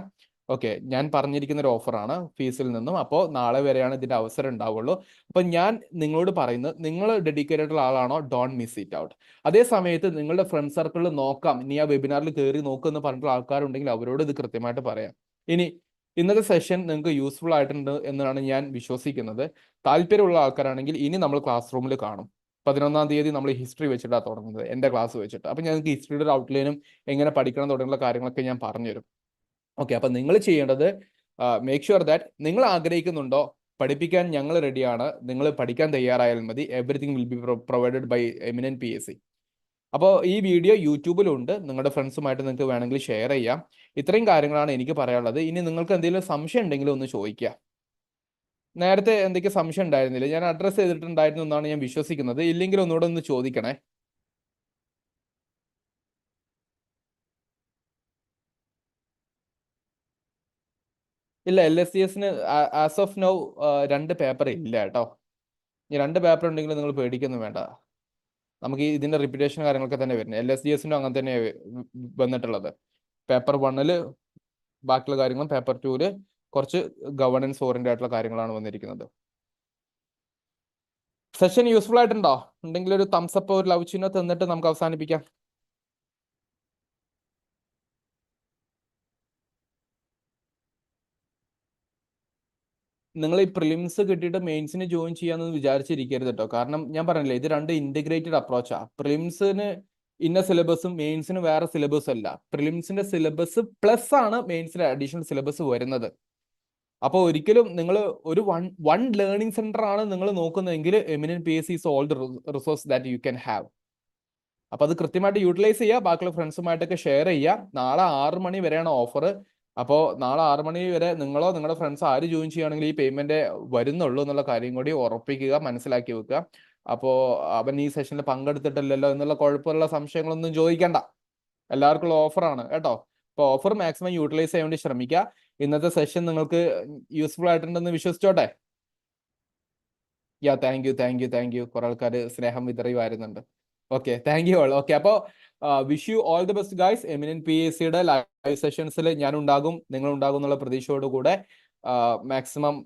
ഓക്കെ, ഞാൻ പറഞ്ഞിരിക്കുന്ന ഒരു ഓഫറാണ് ഫീസിൽ നിന്നും. അപ്പോൾ നാളെ വരെയാണ് ഇതിന്റെ അവസരം ഉണ്ടാവുള്ളൂ. അപ്പൊ ഞാൻ നിങ്ങളോട് പറയുന്നത്, നിങ്ങൾ ഡെഡിക്കേറ്റഡ് ഉള്ള ആളാണോ, ഡോണ്ട് മിസ് ഇറ്റ് ഔട്ട്. അതേ സമയത്ത് നിങ്ങളുടെ ഫ്രണ്ട് സർക്കിളിൽ നോക്കാം, നീ ആ വെബിനാറിൽ കയറി നോക്കുമെന്ന് പറഞ്ഞിട്ടുള്ള ആൾക്കാരുണ്ടെങ്കിൽ അവരോട് ഇത് കൃത്യമായിട്ട് പറയാം. ഇനി ഇന്നത്തെ സെഷൻ നിങ്ങൾക്ക് യൂസ്ഫുൾ ആയിട്ടുണ്ട് എന്നാണ് ഞാൻ വിശ്വസിക്കുന്നത്. താല്പര്യമുള്ള ആൾക്കാരാണെങ്കിൽ ഇനി നമ്മൾ ക്ലാസ് റൂമിൽ കാണും. 11-ാം തീയതി നമ്മൾ ഹിസ്റ്ററി വെച്ചിട്ടാണ് തുടങ്ങുന്നത്, എൻ്റെ ക്ലാസ് വെച്ചിട്ട്. അപ്പം ഞങ്ങൾക്ക് ഹിസ്റ്ററിയുടെ ഒരു ഔട്ട്ലൈനും എങ്ങനെ പഠിക്കണം തുടങ്ങിയുള്ള കാര്യങ്ങളൊക്കെ ഞാൻ പറഞ്ഞുതരും. ഓക്കെ, അപ്പം നിങ്ങൾ ചെയ്യേണ്ടത് മേക്ക് ഷുവർ ദാറ്റ് നിങ്ങൾ ആഗ്രഹിക്കുന്നുണ്ടോ, പഠിപ്പിക്കാൻ ഞങ്ങൾ റെഡിയാണ്, നിങ്ങൾ പഠിക്കാൻ തയ്യാറായാൽ മതി. Everything will be provided by eminent PSC. അപ്പോൾ ഈ വീഡിയോ യൂട്യൂബിലുണ്ട്, നിങ്ങളുടെ ഫ്രണ്ട്സുമായിട്ട് നിങ്ങൾക്ക് വേണമെങ്കിൽ ഷെയർ ചെയ്യാം. ഇത്രയും കാര്യങ്ങളാണ് എനിക്ക് പറയാനുള്ളത്. ഇനി നിങ്ങൾക്ക് എന്തെങ്കിലും സംശയം ഉണ്ടെങ്കിൽ ഒന്ന് ചോദിക്കുക. നേരത്തെ എന്തൊക്കെ സംശയം ഉണ്ടായിരുന്നില്ല, ഞാൻ അഡ്രസ്സ് ചെയ്തിട്ടുണ്ടായിരുന്നു എന്നാണ് ഞാൻ വിശ്വസിക്കുന്നത്. ഇല്ലെങ്കിൽ ഒന്നുകൂടെ ഒന്ന് ചോദിക്കണേ. ഇല്ല, LSCSന് ആസ് ഓഫ് നൗ 2 പേപ്പർ ഇല്ല കേട്ടോ. ഈ 2 പേപ്പർ ഉണ്ടെങ്കിൽ നിങ്ങൾ പേടിക്കൊന്നും വേണ്ട. നമുക്ക് ഇതിന്റെ റിപ്പീറ്റേഷൻ കാര്യങ്ങളൊക്കെ തന്നെ വരുന്നത്. LSDSനും അങ്ങനെ തന്നെ വന്നിട്ടുള്ളത്. പേപ്പർ 1 ബാക്കിയുള്ള കാര്യങ്ങളും, പേപ്പർ 2 കുറച്ച് ഗവേണൻസ് ഓറിയന്റഡ് ആയിട്ടുള്ള കാര്യങ്ങളാണ് വന്നിരിക്കുന്നത്. സെഷൻ യൂസ്ഫുൾ ആയിട്ടുണ്ടോ? ഉണ്ടെങ്കിൽ ഒരു തംസ് അപ്പ്, ഒരു ലവ് ചിഹ്നം തന്നിട്ട് നമുക്ക് അവസാനിപ്പിക്കാം. നിങ്ങൾ ഈ പ്രിലിംസ് കിട്ടിയിട്ട് മെയിൻസിന് ജോയിൻ ചെയ്യാമെന്ന് വിചാരിച്ചിരിക്കരുത് കേട്ടോ. കാരണം ഞാൻ പറഞ്ഞില്ലേ, ഇത് 2 ഇന്റഗ്രേറ്റഡ് അപ്രോച്ചാണ്. പ്രിലിംസിന് ഇന്ന സിലബസും മെയിൻസിന് വേറെ സിലബസ് അല്ല. പ്രിലിംസിന്റെ സിലബസ് പ്ലസ് ആണ് മെയിൻസിന്റെ അഡീഷണൽ സിലബസ് വരുന്നത്. അപ്പോൾ ഒരിക്കലും നിങ്ങൾ ഒരു വൺ ലേണിംഗ് സെന്റർ ആണ് നിങ്ങൾ നോക്കുന്നതെങ്കിൽ eminent PSC is all the resource that you can have. അപ്പോൾ അത് കൃത്യമായിട്ട് യൂട്ടിലൈസ് ചെയ്യുക, ബാക്കിയുള്ള ഫ്രണ്ട്സുമായിട്ടൊക്കെ ഷെയർ ചെയ്യുക. നാളെ 6 മണി വരെയാണ് ഓഫർ. അപ്പോൾ നാളെ 6 മണി വരെ നിങ്ങളോ നിങ്ങളുടെ ഫ്രണ്ട്സ് ആര് ജോയിൻ ചെയ്യുകയാണെങ്കിൽ ഈ പേയ്മെന്റ് വരുന്നുള്ളൂ എന്നുള്ള കാര്യം കൂടി ഉറപ്പിക്കുക, മനസ്സിലാക്കി വെക്കുക. അപ്പോൾ അവൻ ഈ സെഷനിൽ പങ്കെടുത്തിട്ടില്ലല്ലോ എന്നുള്ള കുഴപ്പമുള്ള സംശയങ്ങളൊന്നും ചോദിക്കണ്ട. എല്ലാവർക്കും ഓഫറാണ് കേട്ടോ. അപ്പോൾ ഓഫർ മാക്സിമം യൂട്ടിലൈസ് ചെയ്യാൻ വേണ്ടി ശ്രമിക്കുക. ഇന്നത്തെ സെഷൻ നിങ്ങൾക്ക് യൂസ്ഫുൾ ആയിട്ടുണ്ടെന്ന് വിശ്വസിച്ചോട്ടെ. Thank you. കുറെ ആൾക്കാർ സ്നേഹം വിതറി വരുന്നുണ്ട്. Okay, thank you all. Okay, അപ്പോൾ wish you all the best guys. Eminent PSCയുടെ ലൈവ് സെഷൻസിൽ ഞാൻ ഉണ്ടാകും, നിങ്ങൾ ഉണ്ടാകും എന്നുള്ള പ്രതീക്ഷയോടുകൂടെ മാക്സിമം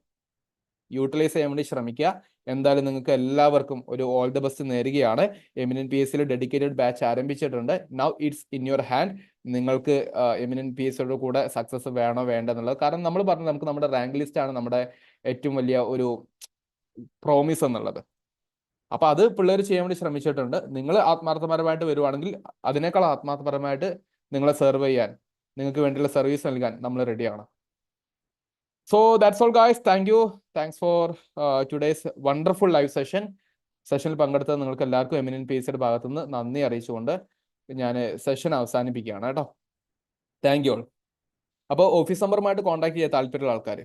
യൂട്ടിലൈസ് ചെയ്യാൻ വേണ്ടി ശ്രമിക്കുക. എന്തായാലും നിങ്ങൾക്ക് എല്ലാവർക്കും ഒരു ഓൾ ദി ബെസ്റ്റ് നേരുകയാണ്. എമിനന്റ് PSCയിൽ ഡെഡിക്കേറ്റഡ് ബാച്ച് ആരംഭിച്ചിട്ടുണ്ട്. Now it's in your hand. നിങ്ങൾക്ക് എമിനന്റ് PSCയുടെ കൂടെ സക്സസ് വേണോ വേണ്ട എന്നുള്ളത്. കാരണം നമ്മൾ പറഞ്ഞു, നമുക്ക് നമ്മുടെ റാങ്ക് ലിസ്റ്റ് ആണ് നമ്മുടെ ഏറ്റവും വലിയ ഒരു പ്രോമിസ് എന്നുള്ളത്. അപ്പൊ അത് പിള്ളേർ ചെയ്യാൻ വേണ്ടി ശ്രമിച്ചിട്ടുണ്ട്. നിങ്ങൾ ആത്മാർത്ഥപരമായിട്ട് വരുവാണെങ്കിൽ അതിനേക്കാൾ ആത്മാർത്ഥപരമായിട്ട് നിങ്ങളെ സെർവ് ചെയ്യാൻ, നിങ്ങൾക്ക് വേണ്ടിയുള്ള സർവീസ് നൽകാൻ നമ്മൾ റെഡിയാണ്. So that's all guys. Thanks for today's wonderful live സെഷനിൽ പങ്കെടുത്ത നിങ്ങൾക്ക് എല്ലാവർക്കും എമിനന്റ് പേസിയുടെ ഭാഗത്തുനിന്ന് നന്ദി അറിയിച്ചുകൊണ്ട് ഞാൻ സെഷൻ അവസാനിപ്പിക്കുകയാണ് കേട്ടോ. Thank you all. അപ്പോൾ ഓഫീസ് നമ്പറുമായിട്ട് കോൺടാക്ട് ചെയ്യാൻ താല്പര്യമുള്ള ആൾക്കാർ